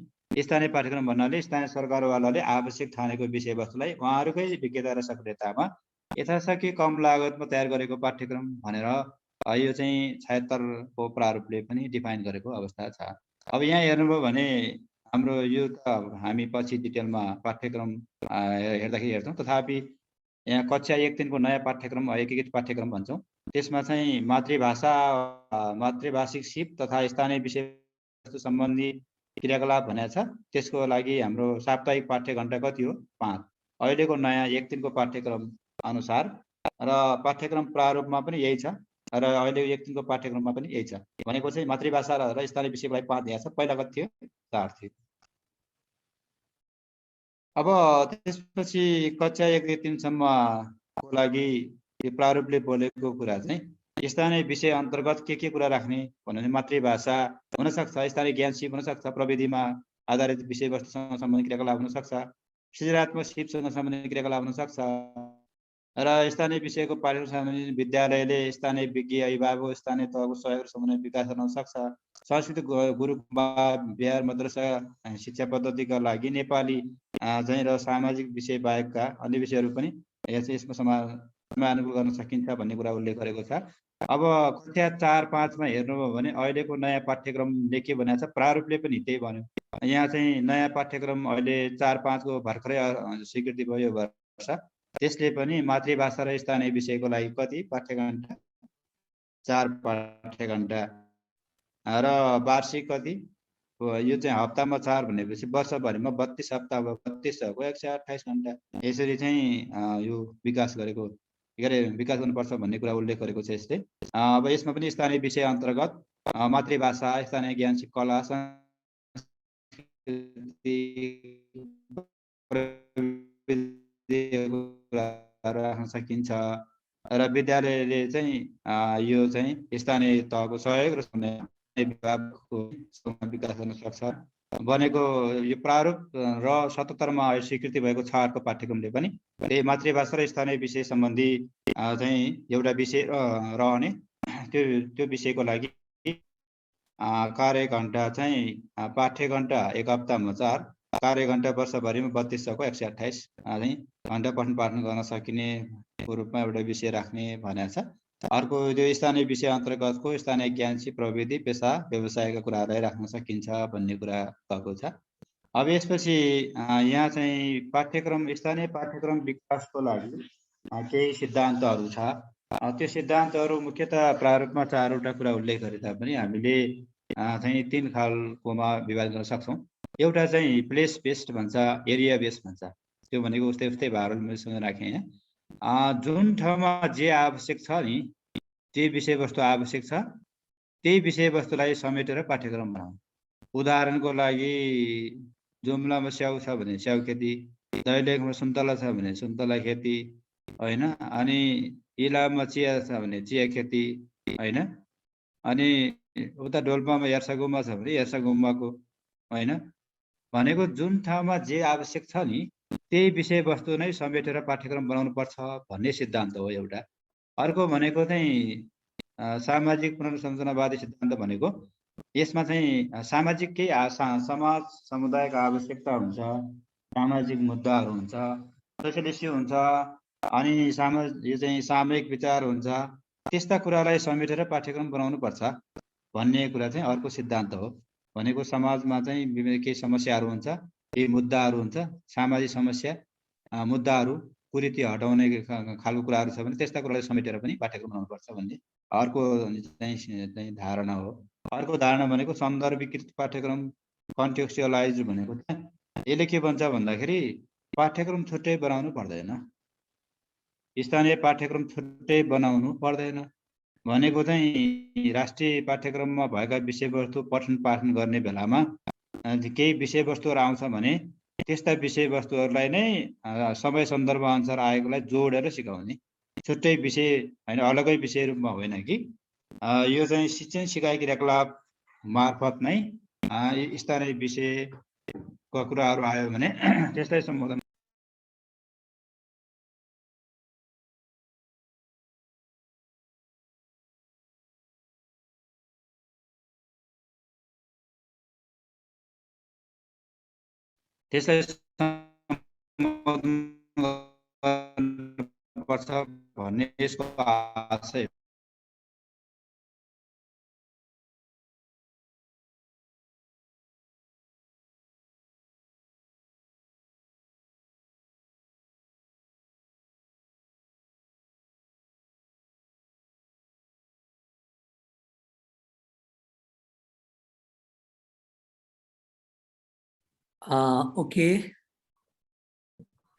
B: स्थानीय पाठ्यक्रम भन्नाले स्थानीय सरकारवालाले आवश्यक ठानेको विषयवस्तुलाई उहाँहरूकै विज्ञता र सक्रियतामा यथाशक्य कम लागतमा तयार गरेको पाठ्यक्रम भनेर यो चाहिँ 76को प्रारूपले पनि डिफाइन गरेको अवस्था छ। अब यहाँ हेर्नुभयो भने हाम्रो यो त हामी पछि डिटेलमा पाठ्यक्रम हेर्दाखेरि हेर्छौँ, तथापि यहाँ कक्षा 1-3 को नयाँ पाठ्यक्रम एकीकृत पाठ्यक्रम भन्छौँ, त्यसमा चाहिँ मातृभाषा, मातृभाषिक सिप तथा स्थानीय विषयवस्तु सम्बन्धी क्रियाकलाप भनेको छ। त्यसको लागि हाम्रो साप्ताहिक पाठ्यघण्टा कति हो? 5। अहिलेको नयाँ 1-3 को पाठ्यक्रम अनुसार र पाठ्यक्रम प्रारूपमा पनि यही छ र अहिले 1-3 को पाठ्यक्रममा पनि यही छ। भनेको चाहिँ मातृभाषा र स्थानीय विषयको लागि 5 दिएको छ, पहिला कति थियो? 4 थियो। अब त्यसपछि कक्षा 1-3 सम्मको लागि यो प्रारूपले बोलेको कुरा चाहिँ स्थानीय विषय अन्तर्गत के कुरा राख्ने भन्ने मातृभाषा हुनसक्छ, स्थानीय ज्ञान सिप हुनसक्छ, प्रविधिमा आधारित विषयवस्तुसँग सम्बन्धित क्रियाकलाप हुनसक्छ, सृजनात्मक सिपसँग सम्बन्धित क्रियाकलाप हुनसक्छ र स्थानीय विषयको पाठ्यक्रम सम्बन्धी विद्यालयले स्थानीय विज्ञ अभिभावक स्थानीय तहको सहयोग समन्वय विकास गर्न सक्छ। सांस्कृतिक गुरु बिहार मद्रसा शिक्षा पद्धतिका लागि नेपाली चाहिँ र सामाजिक विषय बाहेकका अन्य विषयहरू पनि यसमा समानुकूल गर्न सकिन्छ भन्ने कुरा उल्लेख गरेको छ। अब कक्षा 4-5मा हेर्नुभयो भने अहिलेको नयाँ पाठ्यक्रमले के भनेको छ, प्रारूपले पनि त्यही भन्यो। यहाँ चाहिँ नयाँ पाठ्यक्रम अहिले 4-5को भर्खरै स्वीकृति भयो वर्ष, त्यसले पनि मातृभाषा र स्थानीय विषयको लागि कति पाठ्यघण्टा? 4 पाठ्यघण्टा र वार्षिक कति? यो चाहिँ हप्तामा 4 भनेपछि वर्षभरिमा 32 हप्ता भयो, 32 को 128 घण्टा। यसरी चाहिँ यो विकास गरेको विकास गर्नुपर्छ भन्ने कुरा उल्लेख गरेको छ यसले। अब यसमा पनि स्थानीय विषय अन्तर्गत मातृभाषा, स्थानीय ज्ञान सिप, कला, राख्न सकिन्छ र विद्यालयले चाहिँ यो चाहिँ स्थानीय तहको सहयोग र विभागको विकास गर्न सक्छ भनेको यो प्रारूप र 77मा स्वीकृति भएको 6 अर्को पाठ्यक्रमले पनि मातृभाषा र स्थानीय विषय सम्बन्धी चाहिँ एउटा विषय रहने, त्यो विषयको लागि कार्यघण्टा चाहिँ पाठ्यघण्टा 1 हप्तामा 4, कार्यघण्टा वर्षभरिमा 32 को 128 चाहिँ घण्टा पठन पाठन गर्न सकिने रूपमा एउटा विषय राख्ने भनेको छ। अर्को त्यो स्थानीय विषय अन्तर्गतको स्थानीय ज्ञान सिप, प्रविधि, पेसा, व्यवसायका कुराहरूलाई राख्न सकिन्छ भन्ने कुरा भएको छ। अब यसपछि यहाँ चाहिँ पाठ्यक्रम स्थानीय पाठ्यक्रम विकासको लागि केही सिद्धान्तहरू छ। त्यो सिद्धान्तहरू मुख्यतः प्रारूपमा 4वटा कुरा उल्लेख गरे तापनि हामीले चाहिँ 3 खालकोमा विभाजन गर्न सक्छौँ। एउटा चाहिँ प्लेस बेस्ड भन्छ, एरिया बेस्ड भन्छ। त्यो भनेको उस्तै भारतसँग राखेँ होइन, जुन ठाउँमा जे आवश्यक छ नि, जे विषयवस्तु आवश्यक छ त्यही विषयवस्तुलाई समेटेर पाठ्यक्रम बनाउँ। उदाहरणको लागि जुम्लामा स्याउ छ भने स्याउ खेती, दैलेखमा सुन्तला छ भने सुन्तला खेती, होइन, अनि इलाममा चिया छ भने चिया खेती होइन, अनि उता डोल्पामा एर्सागुम्बा छ भने एर्सागुम्बाको होइन, भनेको जुन ठाउँमा जे आवश्यक छ नि त्यही विषयवस्तु नै समेटेर पाठ्यक्रम बनाउनु पर्छ भन्ने सिद्धान्त हो एउटा। अर्को भनेको चाहिँ सामाजिक पुनर्संरचनावादी सिद्धान्त भनेको यसमा चाहिँ सामाजिक केही समाज समुदायको आवश्यकता हुन्छ, सामाजिक मुद्दाहरू हुन्छ, सोसियल इस्यु हुन्छ, अनि यो चाहिँ सामूहिक विचार हुन्छ, त्यस्ता कुरालाई समेटेर पाठ्यक्रम बनाउनु पर्छ भन्ने कुरा चाहिँ अर्को सिद्धान्त हो। भनेको समाजमा चाहिँ विभिन्न केही समस्याहरू हुन्छ, केही मुद्दाहरू हुन्छ, सामाजिक समस्या मुद्दाहरू कुरीति हटाउने खालको कुराहरू छ भने त्यस्ता कुरालाई समेटेर पनि पाठ्यक्रम बनाउनुपर्छ भन्ने अर्को चाहिँ धारणा हो। अर्को धारणा भनेको सन्दर्भीकृत पाठ्यक्रम, कन्टेक्स्चुअलाइज भनेको यसले के भन्छ भन्दाखेरि पाठ्यक्रम छुट्टै बनाउनु पर्दैन, स्थानीय पाठ्यक्रम छुट्टै बनाउनु पर्दैन, भनेको चाहिँ राष्ट्रिय पाठ्यक्रममा भएका विषयवस्तु पठन पाठन गर्ने बेलामा केही विषयवस्तुहरू आउँछ भने त्यस्ता विषयवस्तुहरूलाई नै समय सन्दर्भ अनुसार आएकोलाई जोडेर सिकाउने, छुट्टै विषय होइन, अलगै विषय रूपमा होइन कि यो चाहिँ शिक्षण सिकाइ क्रियाकलाप मार्फत नै स्थानीय विषयका कुराहरू आयो भने त्यसलाई सम्बोधन त्यसलाई पर्छ भन्ने यसको आशय।
A: ओके,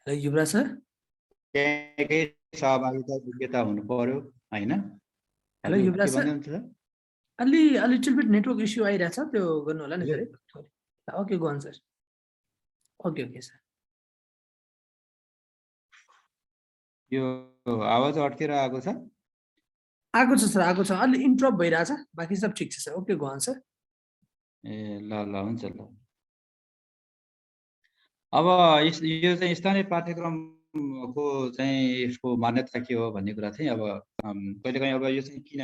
A: युवराज सर,
B: त्यहाँकै सहभागिता योग्यता हुनु पर्यो होइन।
A: Hello Yuvraj sir, little bit network issue आइरहेछ, त्यो गर्नु होला नि फेरि। Okay go on sir. Okay okay sir.
B: यो आवाज अड्केर आएको छ?
A: आएको छ सर, आएको छ, अलि इन्टरप्ट भइरहेछ, बाँकी सब ठिक छ sir. Okay go on sir.
B: ए ल ल हुन्छ ल। अब यो चाहिँ स्थानीय पाठ्यक्रमको चाहिँ यसको मान्यता के हो भन्ने कुरा चाहिँ अब कहिलेकाहीँ अब यो चाहिँ किन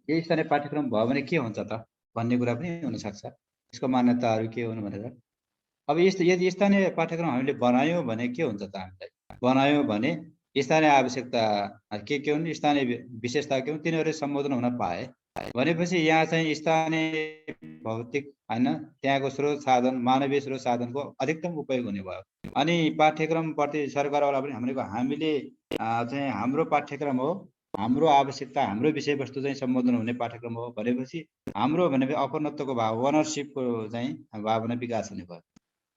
B: यो स्थानीय पाठ्यक्रम भयो भने के हुन्छ त भन्ने कुरा पनि हुनसक्छ, यसको मान्यताहरू के हुन् भनेर। अब यदि स्थानीय पाठ्यक्रम हामीले बनायौँ भने के हुन्छ त, हामीलाई बनायौँ भने स्थानीय आवश्यकता के हुन्, स्थानीय विशेषता के हुन्, तिनीहरू सम्बोधन हुन पाए भनेपछि यहाँ चाहिँ स्थानीय भौतिक होइन, त्यहाँको स्रोत साधन, मानवीय स्रोत साधनको अधिकतम उपयोग हुने भयो। अनि पाठ्यक्रमप्रति सरकारवाला पनि हामीले चाहिँ हाम्रो पाठ्यक्रम हो, हाम्रो आवश्यकता, हाम्रो विषयवस्तु चाहिँ सम्बोधन हुने पाठ्यक्रम हो भनेपछि हाम्रो भनेपछि अपनत्वको भाव, ओनरसिपको चाहिँ भावना विकास हुने भयो।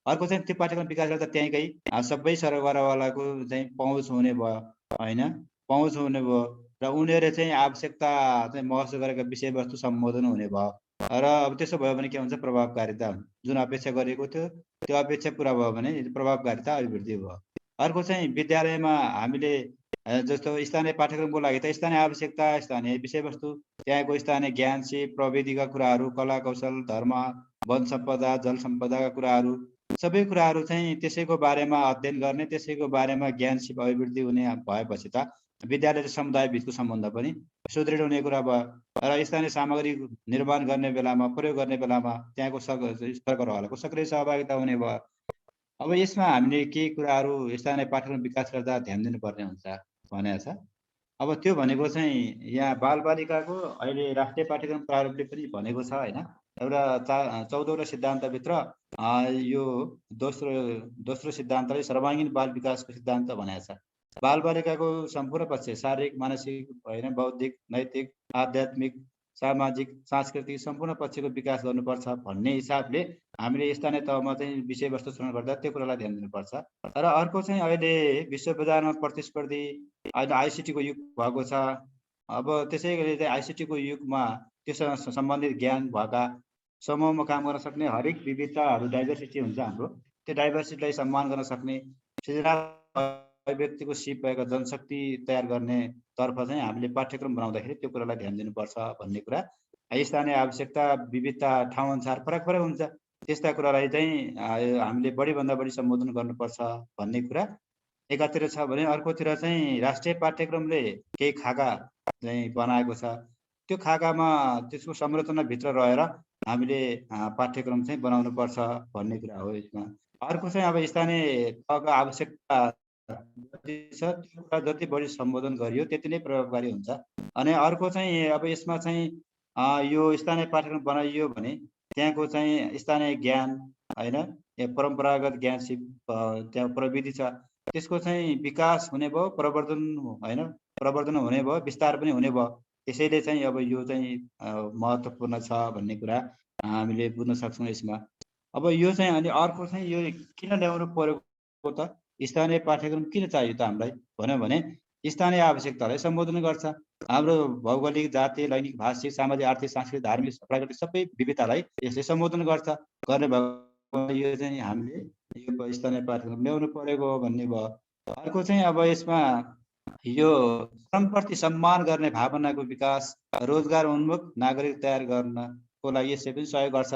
B: अर्को चाहिँ त्यो पाठ्यक्रम विकास गर्दा त्यहीँकै सबै सरकारवालाको चाहिँ पहुँच हुने भयो होइन, पहुँच हुने भयो र उनीहरूले चाहिँ आवश्यकता चाहिँ महसुस गरेका विषयवस्तु सम्बोधन हुने भयो र अब त्यसो भयो भने के हुन्छ, प्रभावकारिता हुन्छ। जुन अपेक्षा गरिएको थियो त्यो अपेक्षा पुरा भयो भने प्रभावकारिता अभिवृद्धि भयो। अर्को चाहिँ विद्यालयमा हामीले जस्तो स्थानीय पाठ्यक्रमको लागि त स्थानीय आवश्यकता, स्थानीय विषयवस्तु, त्यहाँको स्थानीय ज्ञान सिप प्रविधिका कुराहरू, कला कौशल, धर्म, वन सम्पदा, जल सम्पदाका कुराहरू, सबै कुराहरू चाहिँ त्यसैको बारेमा अध्ययन गर्ने, त्यसैको बारेमा ज्ञान सिप अभिवृद्धि हुने भएपछि त विद्यालय र समुदाय बिचको सम्बन्ध पनि सुदृढ हुने कुरा भयो र स्थानीय सामग्री निर्माण गर्ने बेलामा, प्रयोग गर्ने बेलामा त्यहाँको सरकारवालाको सक्रिय सहभागिता हुने भयो। अब यसमा हामीले के कुराहरू स्थानीय पाठ्यक्रम विकास गर्दा ध्यान दिनुपर्ने हुन्छ भनेको छ। अब त्यो भनेको चाहिँ यहाँ बालबालिकाको अहिले राष्ट्रिय पाठ्यक्रम प्रारूपले पनि भनेको छ होइन, एउटा 14वटा सिद्धान्तभित्र यो दोस्रो सिद्धान्तले सर्वाङ्गीन बाल विकासको सिद्धान्त भनेको छ। बालबालिकाको सम्पूर्ण पक्ष, शारीरिक, मानसिक होइन, बौद्धिक, नैतिक, आध्यात्मिक, सामाजिक, सांस्कृतिक सम्पूर्ण पक्षको विकास गर्नुपर्छ भन्ने हिसाबले हामीले स्थानीय तहमा चाहिँ विषयवस्तु चयन गर्दा त्यो कुरालाई ध्यान दिनुपर्छ। र अर्को चाहिँ अहिले विश्व बजारमा प्रतिस्पर्धी अहिले आइसिटीको युग भएको छ। अब त्यसै गरी चाहिँ आइसिटीको युगमा त्योसँग सम्बन्धित ज्ञान भएका समूहमा काम गर्न सक्ने, हरेक विविधताहरू डाइभर्सिटी हुन्छ हाम्रो, त्यो डाइभर्सिटीलाई सम्मान गर्न सक्ने, व्यक्तिको सिप भएको जनशक्ति तयार गर्ने तर्फ चाहिँ हामीले पाठ्यक्रम बनाउँदाखेरि त्यो कुरालाई ध्यान दिनुपर्छ भन्ने कुरा। स्थानीय आवश्यकता विविधता ठाउँ अनुसार फरक फरक हुन्छ, त्यस्ता कुरालाई चाहिँ हामीले बढीभन्दा बढी सम्बोधन गर्नुपर्छ भन्ने कुरा एकातिर छ भने अर्कोतिर चाहिँ राष्ट्रिय पाठ्यक्रमले केही खाका चाहिँ बनाएको छ, त्यो खाकामा त्यसको संरचनाभित्र रहेर हामीले पाठ्यक्रम चाहिँ बनाउनु पर्छ भन्ने कुरा हो यसमा। अर्को चाहिँ अब स्थानीय तहको आवश्यकता छ, त्यो कुरा जति बढी सम्बोधन गरियो त्यति नै प्रभावकारी हुन्छ। अनि अर्को चाहिँ अब यसमा चाहिँ यो स्थानीय पाठ्यक्रम बनाइयो भने त्यहाँको चाहिँ स्थानीय ज्ञान हैन, परम्परागत ज्ञान सिप त्यहाँ प्रविधि छ, त्यसको चाहिँ विकास हुने भयो, प्रवर्धन हैन, प्रवर्धन हुने भयो, विस्तार पनि हुने भयो। त्यसैले चाहिँ अब यो चाहिँ महत्त्वपूर्ण छ भन्ने कुरा हामीले बुझ्न सक्छौँ यसमा। अब यो चाहिँ अनि अर्को चाहिँ यो किन ल्याउनु परेको त, स्थानीय पाठ्यक्रम किन चाहियो त हामीलाई भन्यो भने स्थानीय आवश्यकतालाई सम्बोधन गर्छ। हाम्रो भौगोलिक, जातीय, लैङ्गिक, भाषिक, सामाजिक, आर्थिक, सांस्कृतिक, धार्मिक, प्राकृतिक सबै विविधतालाई यसले सम्बोधन गर्छ। गर्ने भएको यो चाहिँ हामीले यो स्थानीय पाठ्यक्रम ल्याउनु परेको भन्ने भयो। अर्को चाहिँ अब यसमा यो श्रमप्रति सम्मान गर्ने भावनाको विकास, रोजगार उन्मुख नागरिक तयार गर्नको लागि यसले पनि सहयोग गर्छ।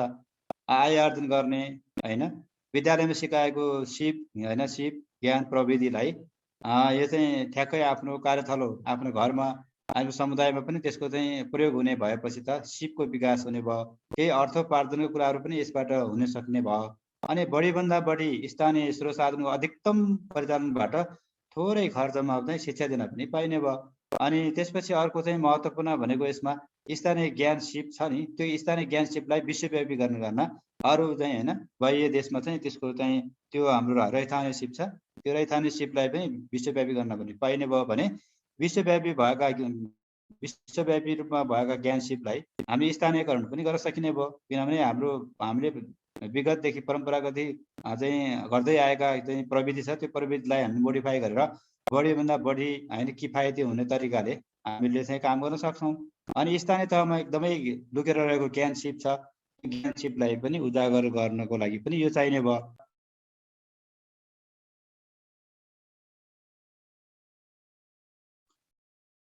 B: आय आर्जन गर्ने हैन, विद्यालयमा सिकाएको सिप हैन, सिप ज्ञान प्रविधिलाई यो चाहिँ ठ्याक्कै आफ्नो कार्यस्थल हो, आफ्नो घरमा, आफ्नो समुदायमा पनि त्यसको चाहिँ प्रयोग हुने भएपछि त सिपको विकास हुने भयो, केही अर्थोपार्जनको कुराहरू पनि यसबाट हुन सक्ने भयो। अनि बढीभन्दा बढी स्थानीय स्रोत साधनको अधिकतम परिचालनबाट थोरै खर्चमा चाहिँ शिक्षा दिन पनि पाइने भयो। अनि त्यसपछि अर्को चाहिँ महत्त्वपूर्ण भनेको यसमा स्थानीय ज्ञान सिप छ नि, त्यो स्थानीय ज्ञान सिपलाई विश्वव्यापी गर्न अरू चाहिँ हैन बाह्य देशमा चाहिँ त्यसको चाहिँ त्यो हाम्रो रैथाने सिप छ, त्यो रैथाने सिपलाई पनि विश्वव्यापी गर्न पनि पाइने भयो भने विश्वव्यापी रूपमा भएका ज्ञान सिपलाई हामी स्थानीयकरण पनि गर्न सकिने भयो। किनभने हामीले विगतदेखि परम्परागत चाहिँ गर्दै आएका चाहिँ प्रविधि छ, त्यो प्रविधिलाई हामी मोडिफाई गरेर बढीभन्दा बढी हैन किफायती हुने तरिकाले हामीले चाहिँ काम गर्न सक्छौँ। अनि स्थानीय तहमा एकदमै लुकेर रहेको ज्ञान सिप छ, ज्ञान सिपलाई पनि उजागर गर्नको लागि पनि यो चाहिने भयो।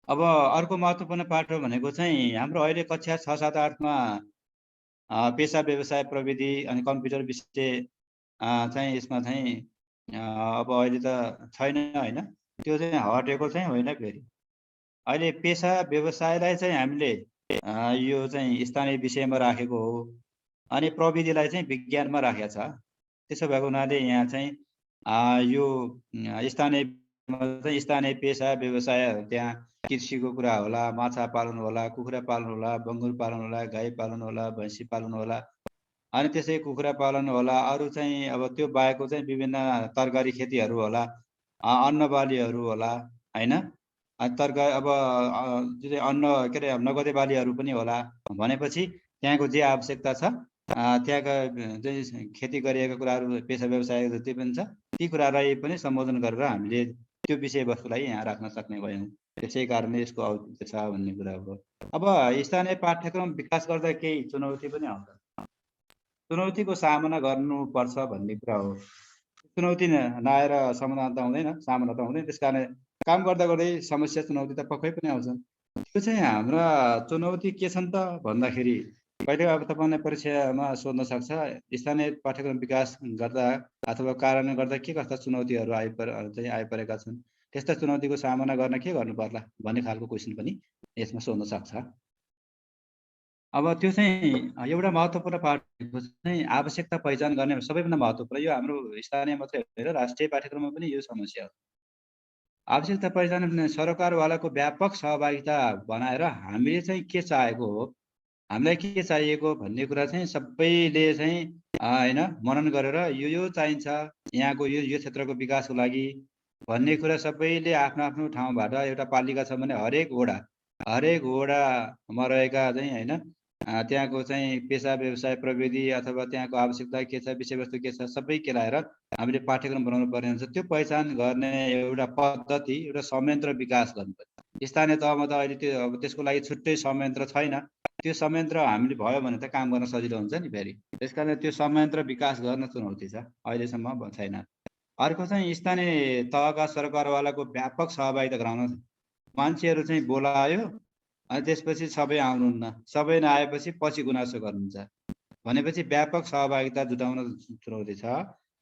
B: अब अर्को महत्त्वपूर्ण पाठो भनेको चाहिँ हाम्रो अहिले कक्षा 6, 7, 8मा पेसा व्यवसाय प्रविधि अनि कम्प्युटर विषय चाहिँ यसमा चाहिँ अब अहिले त छैन हैन, त्यो चाहिँ हटेको चाहिँ होइन। फेरि अहिले पेसा व्यवसायलाई चाहिँ हामीले यो चाहिँ स्थानीय विषयमा राखेको हो, अनि प्रविधिलाई चाहिँ विज्ञानमा राखेको छ। त्यसो भएको हुनाले यहाँ चाहिँ यो स्थानीय पेसा व्यवसाय त्यहाँ कृषिको कुरा होला, माछा पालन होला, कुखुरा पालन होला, बङ्गुर पालन होला, गाई पालन होला, भैँसी पालन होला, अनि त्यसै कुखुरा पालन होला, अरू चाहिँ अब त्यो बाहेकको चाहिँ विभिन्न तरकारी खेतीहरू होला, अन्न बालीहरू होला हैन, तरकारी अब जुन चाहिँ अन्न के अरे नगदे बालीहरू पनि होला भनेपछि त्यहाँको जे आवश्यकता छ त्यहाँका चाहिँ खेती गरिएका कुराहरू पेसा व्यवसाय जति पनि छ ती कुरालाई पनि सम्बोधन गरेर हामीले त्यो विषयवस्तुलाई यहाँ राख्न सक्ने भयौँ। त्यसै कारणले यसको औचित्य छ भन्ने कुरा हो। अब स्थानीय पाठ्यक्रम विकास गर्दा केही चुनौती पनि आउँछ, चुनौतीको सामना गर्नुपर्छ भन्ने कुरा हो। चुनौती नआएर समाधान त हुँदैन, सामना त हुँदैन, त्यस कारण काम गर्दा गर्दै समस्या चुनौती त पक्कै पनि आउँछ। त्यो चाहिँ हाम्रा चुनौती के छन् त भन्दाखेरि कहिले अब तपाईँले परीक्षामा सोध्न सक्छ स्थानीय पाठ्यक्रम विकास गर्दा अथवा कार्यान्वयन गर्दा के कस्ता चुनौतीहरू आइपरेका छन्, त्यस्ता चुनौतीको सामना गर्न के गर्नु पर्ला भन्ने खालको क्वेसन पनि यसमा सोध्न सक्छ। अब त्यो चाहिँ एउटा महत्त्वपूर्ण पाठ चाहिँ आवश्यकता पहिचान गर्ने सबैभन्दा महत्त्वपूर्ण, यो हाम्रो स्थानीय मात्रै होइन राष्ट्रिय पाठ्यक्रममा पनि यो समस्या हो। आवश्यकता पहिचान सरकारवालाको व्यापक सहभागिता बनाएर हामीले चाहिँ के चाहेको हो, हामीलाई के चाहिएको भन्ने कुरा चाहिँ सबैले चाहिँ हैन मनन गरेर यो चाहिन्छ यहाँको यो क्षेत्रको विकासको लागि भन्ने कुरा सबैले आफ्नो आफ्नो ठाउँबाट, एउटा पालिका छ भने हरेक वडामा रहेका चाहिँ हैन त्यहाँको चाहिँ पेसा व्यवसाय प्रविधि अथवा त्यहाँको आवश्यकता के छ, विषयवस्तु के छ, सबै केलाएर हामीले पाठ्यक्रम बनाउनु पर्ने हुन्छ। त्यो पहिचान गर्ने एउटा पद्धति, एउटा संयन्त्र विकास गर्नुपर्छ। स्थानीय तहमा त अहिले त्यो अब त्यसको लागि छुट्टै संयन्त्र छैन, त्यो संयन्त्र हामीले भयो भने त काम गर्न सजिलो हुन्छ नि फेरि। त्यसकारण त्यो संयन्त्र विकास गर्न चुनौती छ, अहिलेसम्म छैन। अर्को चाहिँ स्थानीय तहका सरकारवालाको व्यापक सहभागिता गराउन। मान्छेहरू चाहिँ बोलायो अनि त्यसपछि सबै आउनुहुन्न, सबै नआएपछि पछि गुनासो गर्नुहुन्छ भनेपछि व्यापक सहभागिता जुटाउन चुनौती छ।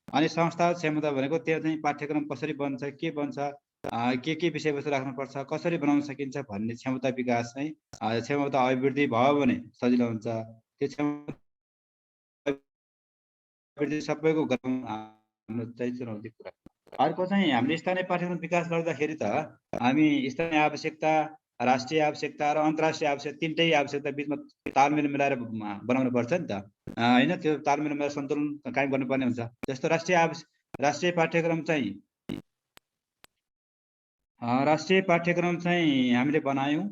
B: अनि संस्थागत क्षमता भनेको त्यो चाहिँ पाठ्यक्रम कसरी बन्छ, के बन्छ, के विषयवस्तु राख्नुपर्छ, कसरी बनाउन सकिन्छ भन्ने क्षमता विकास चाहिँ क्षमता अभिवृद्धि भयो भने सजिलो हुन्छ। त्यो क्षमता अभिवृद्धि सबैको गराउनु चाहिँ चुनौती कुरा। अर्को चाहिँ हामीले स्थानीय पाठ्यक्रम विकास गर्दाखेरि त हामी स्थानीय आवश्यकता, राष्ट्रिय आवश्यकता र अन्तर्राष्ट्रिय आवश्यकता तीनटै आवश्यकता बिचमा तालमेल मिलाएर बनाउनु पर्छ नि त हैन। त्यो तालमेल मिलाएर सन्तुलन कायम गर्नुपर्ने हुन्छ। जस्तो राष्ट्रिय पाठ्यक्रम चाहिँ हामीले बनायौँ।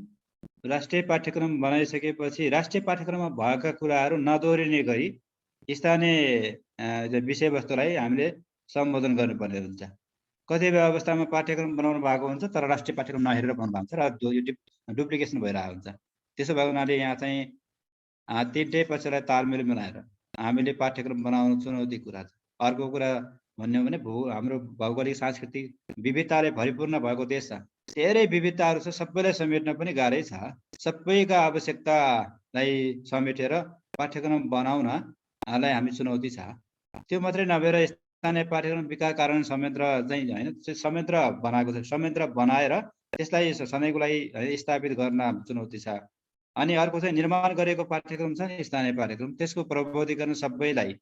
B: राष्ट्रिय पाठ्यक्रम बनाइसकेपछि राष्ट्रिय पाठ्यक्रममा भएका कुराहरू नदोहोरिने गरी स्थानीय विषयवस्तुलाई हामीले सम्बोधन गर्नुपर्ने हुन्छ। कतिपय अवस्थामा पाठ्यक्रम बनाउनु भएको हुन्छ तर राष्ट्रिय पाठ्यक्रम नहेरेर बनाउनु भएको हुन्छ र डुप्लिकेसन भइरहेको हुन्छ। त्यसो भएको हुनाले यहाँ चाहिँ तीनटै पक्षलाई तालमेल मिलाएर हामीले पाठ्यक्रम बनाउनु चुनौती कुरा छ। अर्को कुरा भन्ने हो भने हाम्रो भौगोलिक सांस्कृतिक विविधताले भरिपूर्ण भएको देश छ। धेरै विविधताहरू छ, सबैलाई समेट्न पनि गाह्रै छ। सबैका आवश्यकतालाई समेटेर पाठ्यक्रम बनाउनलाई हामी चुनौती छ। त्यो मात्रै नभएर स्थानीय पाठ्यक्रम विकास कार्यान्वयन संयन्त्र चाहिँ हैन, संयन्त्र बनाएको छ। संयन्त्र बनाएर त्यसलाई सधैँको लागि स्थापित गर्न चुनौती छ। अनि अर्को चाहिँ निर्माण गरेको पाठ्यक्रम छ नि स्थानीय पाठ्यक्रम, त्यसको प्रबोधीकरण सबैलाई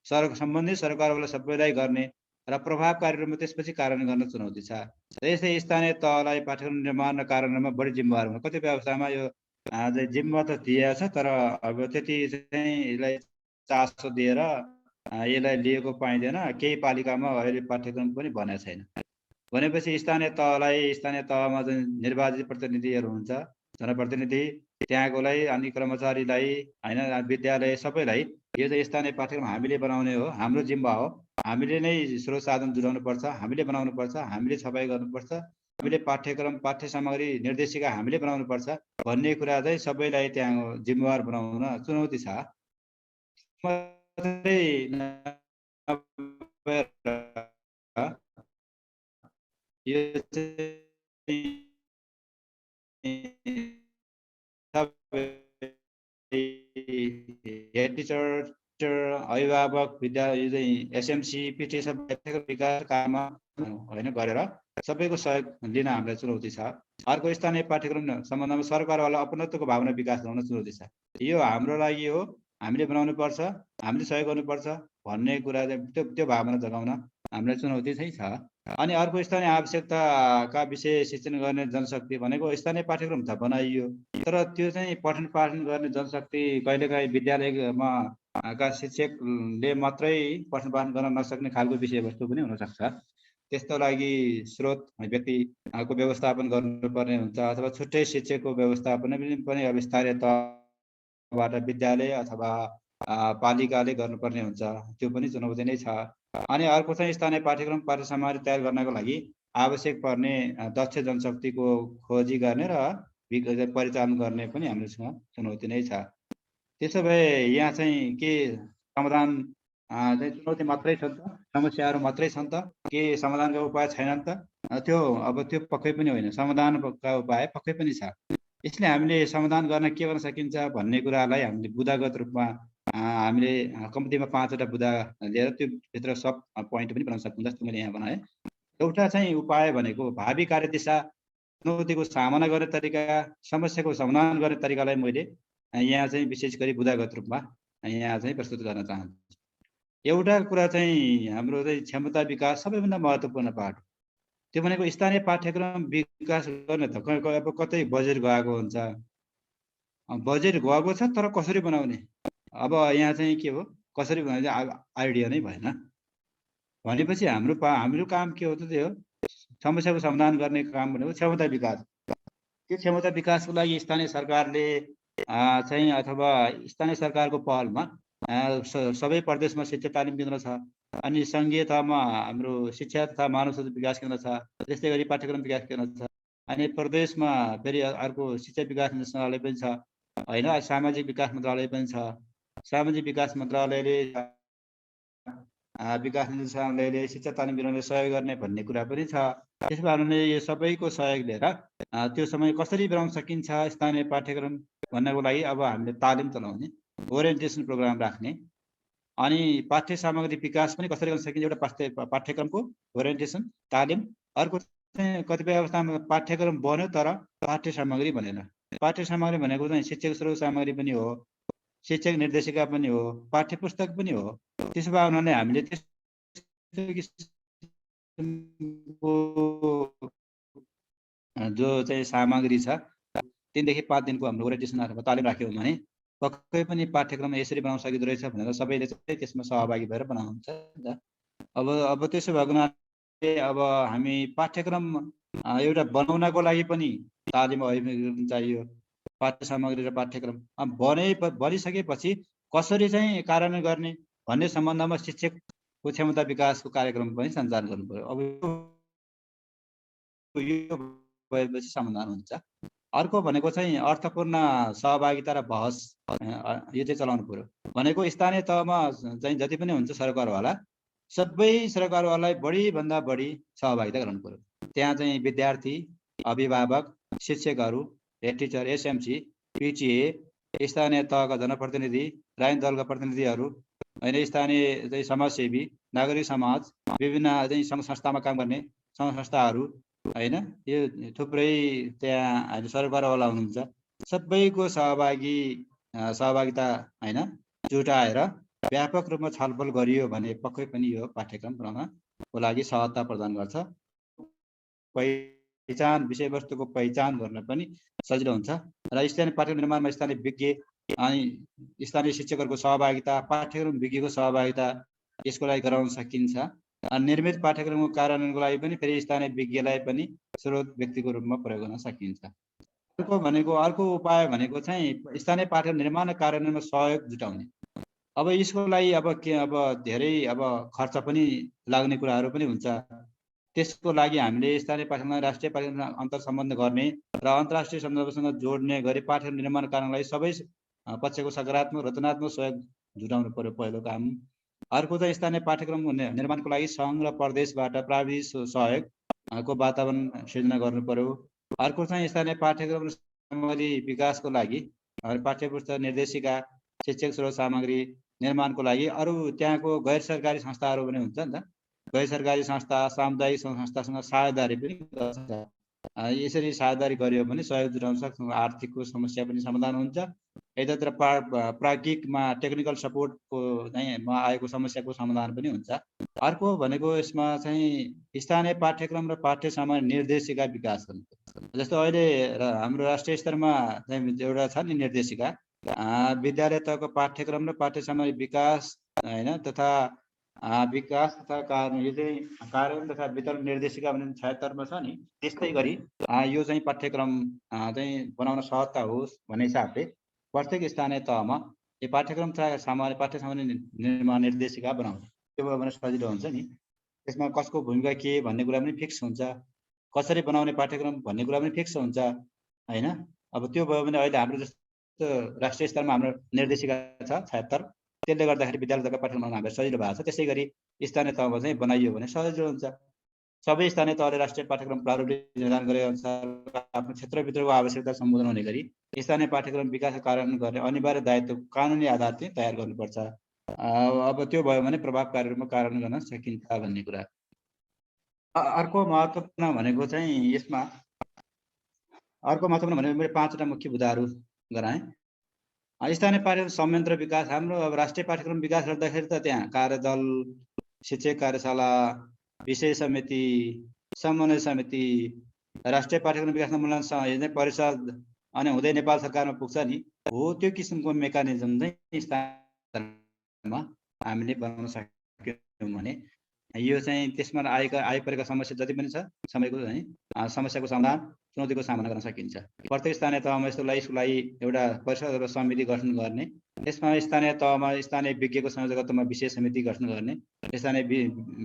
B: सम्बन्धित सरकारवाला सबैलाई गर्ने र प्रभावकारी रूपमा त्यसपछि कार्यान्वयन गर्न चुनौती छ। यसै स्थानीय तहलाई पाठ्यक्रम निर्माण र कार्यान्वयनमा बढी जिम्मेवार हुन्छ। कतिपय अवस्थामा यो जिम्मा त दिएको छ तर अब त्यति चाहिँ यसलाई चासो दिएर यसलाई लिएको पाइँदैन। केही पालिकामा अहिले पाठ्यक्रम पनि बनेको छैन भनेपछि स्थानीय तहमा चाहिँ निर्वाचित प्रतिनिधिहरू हुन्छ, जनप्रतिनिधि, त्यहाँकोलाई अनि कर्मचारीलाई हैन, विद्यालय सबैलाई यो चाहिँ स्थानीय पाठ्यक्रम हामीले बनाउने हो, हाम्रो जिम्मा हो। हामीले नै स्रोत साधन जुटाउनु पर्छ, हामीले बनाउनु पर्छ, हामीले छपाई गर्नुपर्छ, हामीले पाठ्यक्रम पाठ्य सामग्री निर्देशिका हामीले बनाउनु पर्छ भन्ने कुरा चाहिँ सबैलाई त्यहाँ जिम्मेवार बनाउन चुनौती छ। यो हेड टिचर, अभिभावक, विद्यालय चाहिँ एसएमसी, पिटी सब विकास काममा हैन गरेर सबैको सहयोग लिन हामीलाई चुनौती छ। अर्को स्थानीय पाठ्यक्रम सम्बन्धमा सरकारवाला अपनत्वको भावना विकास गराउन चुनौती छ। यो हाम्रो लागि हो, हामीले बनाउनु पर्छ, हामीले सहयोग गर्नुपर्छ भन्ने कुरा चाहिँ त्यो भावना जगाउन हामीलाई चुनौती चाहिँ छ। अनि अर्को स्थानीय आवश्यकताका विषय शिक्षण गर्ने जनशक्ति भनेको स्थानीय पाठ्यक्रम त बनाइयो तर त्यो चाहिँ पठन पाठन गर्ने जनशक्ति कहिलेकाहीँ विद्यालयमा का शिक्षकले मात्रै पठन पाठन गर्न नसक्ने खालको विषयवस्तु पनि हुनसक्छ। त्यसको लागि स्रोत व्यक्तिको व्यवस्थापन गर्नुपर्ने हुन्छ अथवा छुट्टै शिक्षकको व्यवस्थापन पनि अब स्थानीय तहबाट विद्यालय अथवा पालिकाले गर्नुपर्ने हुन्छ। त्यो पनि चुनौती नै छ। अनि अर्को चाहिँ स्थानीय पाठ्यक्रम पाठ्य सामग्री तयार गर्नको लागि आवश्यक पर्ने दक्ष जनशक्तिको खोजी गर्ने र परिचालन गर्ने पनि हामीसँग चुनौती नै छ। त्यसो भए यहाँ चाहिँ के समाधान चाहिँ चुनौती मात्रै छन् त, समस्याहरू मात्रै छन् त, के समाधानका उपाय छैनन् त? त्यो पक्कै पनि होइन, समाधानका उपाय पक्कै पनि छ। यसले हामीले समाधान गर्न के गर्न सकिन्छ भन्ने कुरालाई हामीले बुदागत रूपमा हामीले कम्तीमा 5वटा बुदा लिएर त्यो भित्र सब पोइन्ट पनि बनाउन सक्छौँ। जस्तो मैले यहाँ बनाएँ, एउटा चाहिँ उपाय भनेको भावी कार्यदिशा, चुनौतीको सामना गर्ने तरिका, समस्याको समाधान गर्ने तरिकालाई मैले यहाँ चाहिँ विशेष गरी बुदागत रूपमा यहाँ चाहिँ प्रस्तुत गर्न चाहन्छु। एउटा कुरा चाहिँ हाम्रो चाहिँ क्षमता विकास सबैभन्दा महत्त्वपूर्ण पाठ हो। त्यो भनेको स्थानीय पाठ्यक्रम विकास गर्न त अब कतै बजेट गएको हुन्छ, बजेट गएको छ तर कसरी बनाउने, अब यहाँ चाहिँ के हो, कसरी बनाउने आइडिया नै भएन भनेपछि हाम्रो काम के हो त? त्यो समस्याको समाधान गर्ने काम भनेको क्षमता विकास। त्यो क्षमता विकासको लागि स्थानीय सरकारले चाहिँ अथवा स्थानीय सरकारको पहलमा सबै प्रदेशमा शिक्षा तालिम केन्द्र छ, अनि सङ्घीय तहमा हाम्रो शिक्षा तथा मानव संसाधन विकास केन्द्र छ, त्यस्तै गरी पाठ्यक्रम विकास केन्द्र छ, अनि प्रदेशमा फेरि अर्को शिक्षा विकास मन्त्रालय पनि छ हैन, सामाजिक विकास मन्त्रालय पनि छ। सामाजिक विकास मन्त्रालयले विकास निर्देशालयले शिक्षा तालिम दिनले सहयोग गर्ने भन्ने कुरा पनि छ। त्यस कारणले यो सबैको सहयोग लिएर त्यो समय कसरी बनाउन सकिन्छ स्थानीय पाठ्यक्रम भन्नको लागि अब हामीले तालिम चलाउने, ओरिएन्टेसन प्रोग्राम राख्ने, अनि पाठ्य सामग्री विकास पनि कसरी गर्न सकिन्छ, एउटा पाठ्यक्रमको ओरिएन्टेसन तालिम। अर्को चाहिँ कतिपय अवस्थामा पाठ्यक्रम बन्यो तर पाठ्य सामग्री बनेन। पाठ्य सामग्री भनेको चाहिँ शिक्षक स्रोत सामग्री पनि हो, शिक्षक निर्देशिका पनि हो, पाठ्य पुस्तक पनि हो। त्यसो भए हुनाले हामीले जो चाहिँ सामग्री छ 3 देखि 5 दिनको हाम्रो ओरिएन्टेसन अथवा तालिम राख्यौँ भने पक्कै पनि पाठ्यक्रम यसरी बनाउन सकिँदो रहेछ भनेर सबैले चाहिँ त्यसमा सहभागी भएर बनाउनुहुन्छ। अब त्यसो भएको हुनाले अब हामी पाठ्यक्रम एउटा बनाउनको लागि पनि तालिम चाहियो, पाठ्य सामग्री र पाठ्यक्रम बनिसकेपछि कसरी चाहिँ कार्यान्वयन गर्ने भन्ने सम्बन्धमा शिक्षकको क्षमता विकासको कार्यक्रम पनि सञ्चालन गर्नु पर्यो। अब यो भएपछि समाधान हुन्छ। अर्को भनेको चाहिँ अर्थपूर्ण सहभागिता र बहस, यो चाहिँ चलाउनु पर्यो। भनेको स्थानीय तहमा चाहिँ जति पनि हुन्छ सरकारवाला, सबै सरकारवालालाई बढीभन्दा बढी सहभागिता गराउनु पर्यो। त्यहाँ चाहिँ विद्यार्थी, अभिभावक, शिक्षकहरू, हेड टिचर, एसएमसी, पिटिए, स्थानीय तहका जनप्रतिनिधि, राजनीतिक दलका प्रतिनिधिहरू, होइन, स्थानीय चाहिँ समाजसेवी, नागरिक समाज, विभिन्न चाहिँ सङ्घ संस्थामा काम गर्ने सङ्घ संस्थाहरू, होइन, यो थुप्रै त्यहाँ सरकारवाला हुनुहुन्छ, सबैको सहभागिता होइन जुटाएर व्यापक रूपमा छलफल गरियो भने पक्कै पनि यो पाठ्यक्रम बनाउनको लागि सहजता प्रदान गर्छ। पहिचान, विषयवस्तुको पहिचान गर्न पनि सजिलो हुन्छ र स्थानीय पाठ्यक्रम निर्माणमा स्थानीय विज्ञ अनि स्थानीय शिक्षकहरूको सहभागिता, पाठ्यक्रम विज्ञको सहभागिता यसको लागि गराउन सकिन्छ। निर्मित पाठ्यक्रमको कार्यान्वयनको लागि पनि फेरि स्थानीय विज्ञलाई पनि स्रोत व्यक्तिको रूपमा प्रयोग गर्न सकिन्छ। अर्को उपाय भनेको चाहिँ स्थानीय पाठ्यक्रम निर्माण र कार्यान्वयनमा सहयोग जुटाउने। अब यसको लागि अब धेरै खर्च पनि लाग्ने कुराहरू पनि हुन्छ। त्यसको लागि हामीले स्थानीय पाठ्यक्रम राष्ट्रिय पाठ्यक्रम अन्तर सम्बन्ध गर्ने र अन्तर्राष्ट्रिय सन्दर्भसँग जोड्ने गरी पाठ्यक्रम निर्माण गर्नका लागि सबै पक्षको सकारात्मक रचनात्मक सहयोग जुटाउनु पर्यो, पहिलो काम। अर्को चाहिँ स्थानीय पाठ्यक्रम निर्माणको लागि सङ्घ र प्रदेशबाट प्राविधिक सहयोगको वातावरण सृजना गर्नु पर्यो। अर्को चाहिँ स्थानीय पाठ्यक्रम सामग्री विकासको लागि पाठ्यपुस्तक, निर्देशिका, शिक्षक स्रोत सामग्री निर्माणको लागि अरू त्यहाँको गैर सरकारी संस्थाहरू पनि हुन्छ नि त, गैर सरकारी संस्था, सामुदायिक संस्थासँग साझेदारी पनि गर्छ। यसरी साझेदारी गरियो भने सहयोग जुटाउन सक्छ, आर्थिकको समस्या पनि समाधान हुन्छ। यतातिर प्राज्ञिकमा टेक्निकल सपोर्टको चाहिँ आएको समस्याको समाधान पनि हुन्छ। अर्को भनेको यसमा चाहिँ स्थानीय पाठ्यक्रम र पाठ्य सामग्री निर्देशिका विकास गर्नु। जस्तो अहिले हाम्रो राष्ट्रिय स्तरमा चाहिँ एउटा छ नि निर्देशिका, विद्यालय तहको पाठ्यक्रम र पाठ्य सामग्री विकास, होइन, तथा विकास तथा कार्यान्वयन तथा वितरण निर्देशिका भन्ने 76 छ नि। त्यस्तै गरी यो चाहिँ पाठ्यक्रम चाहिँ बनाउन सहजता होस् भन्ने हिसाबले प्रत्येक स्थानीय तहमा यो पाठ्यक्रम पाठ्य सामग्री निर्माण निर्देशिका बनाउँछ। त्यो भयो भने सजिलो हुन्छ नि। त्यसमा कसको भूमिका के भन्ने कुरा पनि फिक्स हुन्छ, कसरी बनाउने पाठ्यक्रम भन्ने कुरा पनि फिक्स हुन्छ, होइन। अब त्यो भयो भने अहिले हाम्रो जस्तो राष्ट्रिय स्तरमा हाम्रो निर्देशिका छ 76, त्यसले गर्दाखेरि विद्यालय तहका पाठ्यक्रम बनाउन हामीलाई सजिलो भएको छ। त्यसै गरी स्थानीय तहमा चाहिँ बनाइयो भने सजिलो हुन्छ। सबै स्थानीय तहले राष्ट्रिय पाठ्यक्रम प्रारूप निर्धारण गरे अनुसार आफ्नो क्षेत्रभित्रको आवश्यकता सम्बोधन हुने गरी स्थानीय पाठ्यक्रम विकास कार्यान्वयन गर्ने अनिवार्य दायित्व कानुनी आधार चाहिँ तयार गर्नुपर्छ। अब त्यो भयो भने प्रभावकारी रूपमा कार्यान्वयन गर्न सकिन्छ भन्ने कुरा। अर्को महत्त्वपूर्ण भनेको चाहिँ यसमा मैले 5वटा मुख्य बुदाहरू गराएँ। स्थानीय पाठ्यक्रम संयन्त्र विकास, हाम्रो अब राष्ट्रिय पाठ्यक्रम विकास गर्दाखेरि त त्यहाँ कार्यदल, शिक्षक कार्यशाला, विषय समिति, समन्वय समिति, राष्ट्रिय पाठ्यक्रम विकास मूल्याङ्कन परिषद अनि हुँदै नेपाल सरकारमा पुग्छ नि, हो त्यो किसिमको मेकानिजम चाहिँ स्थानमा हामीले बनाउन सक्यौँ भने यो चाहिँ त्यसमा आइपरेका समस्या जति पनि छ समस्याको समाधान, चुनौतीको सामना गर्न सकिन्छ। प्रत्येक स्थानीय तहमा यसको लागि एउटा परिषद र समिति गठन गर्ने, त्यसमा स्थानीय तहमा स्थानीय विज्ञको संयोजकत्वमा विषय समिति गठन गर्ने, स्थानीय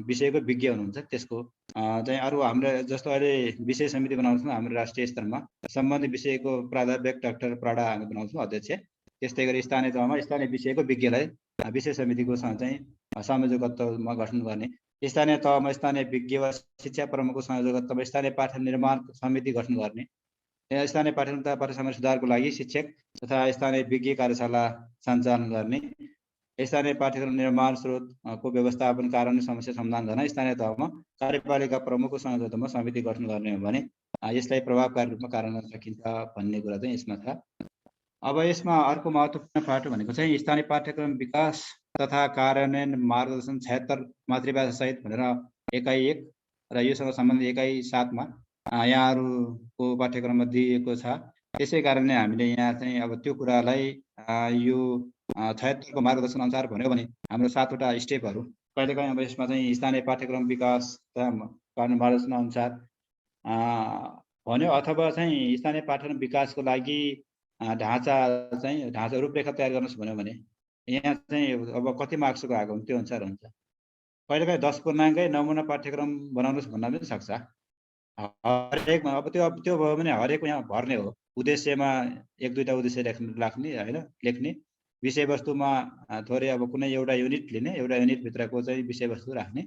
B: विषयको विज्ञ हुनुहुन्छ त्यसको चाहिँ अरू हाम्रो जस्तो अहिले विषय समिति बनाउँछौँ हाम्रो राष्ट्रिय स्तरमा, सम्बन्धित विषयको प्राध्यापक डाक्टर प्राडा हामी बनाउँछौँ अध्यक्ष। त्यस्तै गरी स्थानीय तहमा स्थानीय विषयको विज्ञलाई विशेष समितिको चाहिँ संयोजकत्वमा गठन गर्ने, स्थानीय तहमा स्थानीय विज्ञ वा शिक्षा प्रमुखको संयोजकत्वमा स्थानीय पाठ्यक्रम निर्माण समिति गठन गर्ने, स्थानीय पाठ्यक्रम तथा पाठ्यक्रम सुधारको लागि शिक्षक तथा स्थानीय विज्ञ कार्यशाला सञ्चालन गर्ने, स्थानीय पाठ्यक्रम निर्माण स्रोतको व्यवस्थापन कार्यान्वयन समस्या समाधान गर्न स्थानीय तहमा कार्यपालिका प्रमुखको संयोजकत्वमा समिति गठन गर्ने हो भने यसलाई प्रभावकारी रूपमा कार्यान्वयन सकिन्छ भन्ने कुरा चाहिँ यसमा छ। अब यसमा अर्को महत्त्वपूर्ण पाटो भनेको चाहिँ स्थानीय पाठ्यक्रम विकास तथा कार्यान्वयन मार्गदर्शन 76 मातृभाषा सहित भनेर एकाइ 1 र योसँग सम्बन्धित एकाइ 7 मा यहाँहरूको पाठ्यक्रममा दिएको छ। त्यसै कारणले हामीले यहाँ चाहिँ अब त्यो कुरालाई यो 76 को मार्गदर्शन अनुसार भन्यो भने हाम्रो 7 वटा स्टेपहरू कहिलेकाहीँ अब यसमा चाहिँ स्थानीय पाठ्यक्रम विकास कार्यान्वयन मार्गदर्शन अनुसार भन्यो, अथवा चाहिँ स्थानीय पाठ्यक्रम विकासको लागि ढाँचा रूपरेखा तयार गर्नुहोस् भन्यो भने यहाँ चाहिँ अब कति मार्क्सको आएको हुन्छ त्यो अनुसार हुन्छ। कहिलेकाहीँ 10 पूर्णाङ्कै नमुना पाठ्यक्रम बनाउनुहोस् भन्न पनि सक्छ। हरेकमा अब त्यो भयो भने हरेकको यहाँ भर्ने हो। उद्देश्यमा 1-2टा उद्देश्य राख्ने हैन, लेख्ने, विषयवस्तुमा थोरै अब कुनै एउटा युनिट लिने, एउटा युनिटभित्रको चाहिँ विषयवस्तु राख्ने।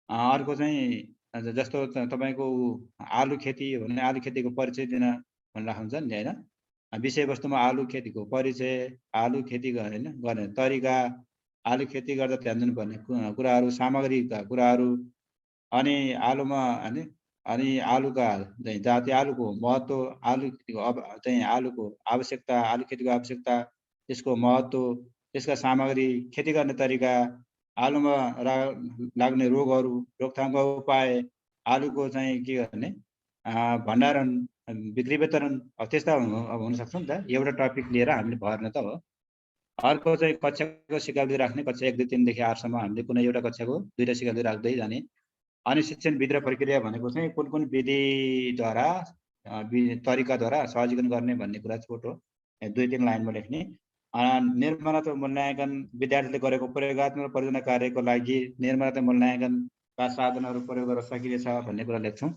B: अर्को चाहिँ जस्तो तपाईको आलु खेती हो भने आलु खेतीको परिचय दिन भनेर हुन्छ नि हैन, विषयवस्तुमा आलु खेतीको परिचय, आलु खेती गर्ने तरिका, आलु खेती गर्दा ध्यान दिनुपर्ने कुराहरू, सामग्रीका कुराहरू, अनि आलुमा हैन, अनि आलुका चाहिँ जाति, आलुको महत्त्व, आलु चाहिँ आलुको आवश्यकता, आलु खेतीको आवश्यकता, त्यसको महत्त्व, त्यसका सामग्री, खेती गर्ने तरिका, आलुमा लाग्ने रोगहरू, रोकथामका उपाय, आलुको चाहिँ के गर्ने भण्डारण, बिक्री वितरण, त्यस्ता अब हुन सक्छ नि त। एउटा टपिक लिएर हामीले भर्ने त हो। अर्को चाहिँ कक्षाको सिकाउली राख्ने, कक्षा 1, 2, 3 देखि 8 सम्म हामीले कुनै एउटा कक्षाको 2टा सिकाउली राख्दै जाने। अनि शिक्षण विधि र प्रक्रिया भनेको चाहिँ कुन विधिद्वारा तरिकाद्वारा सहजीकरण गर्ने भन्ने कुरा छोटो 2-3 लाइनमा लेख्ने। निर्माणात्मक मूल्याङ्कन, विद्यार्थीले गरेको प्रयोगात्मक परियोजना कार्यको लागि निर्माणात्मक मूल्याङ्कनका साधनहरू प्रयोग गर्न सकिनेछ भन्ने कुरा लेख्छौँ।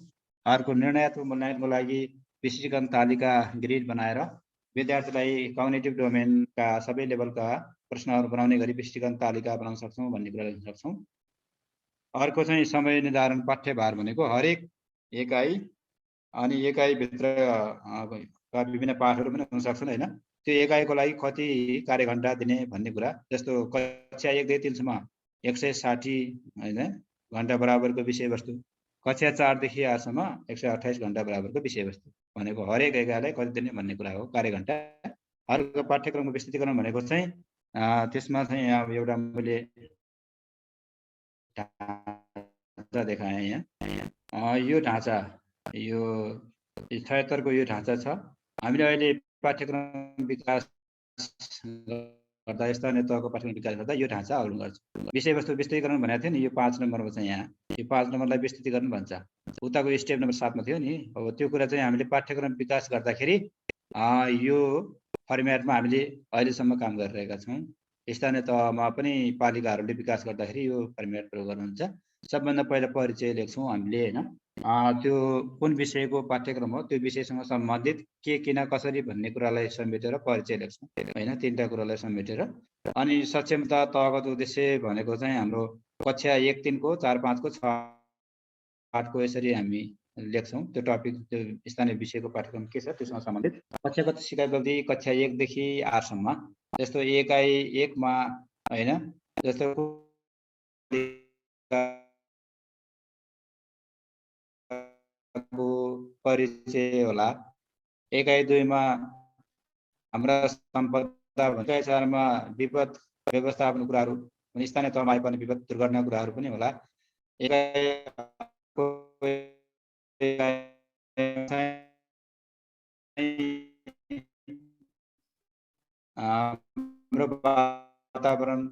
B: अर्को निर्णयात्मक मूल्याङ्कनको लागि विशिष्टीकरण तालिका ग्रिड बनाएर विद्यार्थीलाई कग्निटिभ डोमेनका सबै लेभलका प्रश्नहरू बनाउने गरी विशिष्टीकरण तालिका बनाउन सक्छौँ भन्ने कुरा लेख्न सक्छौँ। अर्को चाहिँ समय निर्धारण पाठ्यभार भनेको हरेक एकाइ अनि एकाइभित्रका विभिन्न पाठहरू पनि हुन सक्छन् हैन, त्यो एकाइको लागि कति कार्यघण्टा दिने भन्ने कुरा। जस्तो कक्षा 1 देखि 3 सम्म 160 हैन घण्टा बराबरको विषयवस्तु, कक्षा 4 देखि 8 सम्म 128 घण्टा बराबरको विषयवस्तु भनेको हरेक एकाइलाई कति दिने भन्ने कुरा हो, कार्यघण्टा। अर्को पाठ्यक्रमको विस्तृतीकरण भनेको चाहिँ त्यसमा चाहिँ अब एउटा मैले ढाँचा देखाएँ यहाँ। यो ढाँचा, यो 76 को यो ढाँचा छ। हामीले अहिले पाठ्यक्रम विकास गर्दा, स्थानीय तहको पाठ्यक्रम विकास गर्दा यो ढाँचा अवलम्बन गर्छ। विषयवस्तु विस्तृतीकरण भनेको थियो नि, यो 5 नम्बरमा चाहिँ यहाँ यो 5 नम्बरलाई विस्तृतीकरण भन्छ। उताको स्टेप नम्बर 7 मा थियो नि। अब त्यो कुरा चाहिँ हामीले पाठ्यक्रम विकास गर्दाखेरि यो फर्मेटमा हामीले अहिलेसम्म काम गरिरहेका छौँ। स्थानीय तहमा पनि पालिकाहरूले विकास गर्दाखेरि यो फर्मेट प्रयोग गर्नुहुन्छ। सबभन्दा पहिला परिचय लेख्छौँ हामीले हैन, त्यो कुन विषयको पाठ्यक्रम हो, त्यो विषयसँग सम्बन्धित के किन कसरी भन्ने कुरालाई समेटेर परिचय लेख्छौँ हैन, 3टा कुरालाई समेटेर। अनि सक्षमता तहगत उद्देश्य भनेको चाहिँ हाम्रो कक्षा 1, 3 को 4, 5 को 6, 8 को यसरी हामी लेख्छौँ। त्यो टपिक, त्यो स्थानीय विषयको पाठ्यक्रम के छ त्योसँग सम्बन्धित कक्षागत सिकाइ कक्षा 1 देखि 8 सम्म। जस्तो एकाइ 1 मा हैन, जस्तो परिचय होला, एकाइ 2 मा हाम्रा सम्पदा, एकाइ 4 मा विपद व्यवस्थापन कुराहरू, स्थानीय तहमा आइपर्ने विपद दुर्घटना कुराहरू पनि होला। हाम्रो वातावरण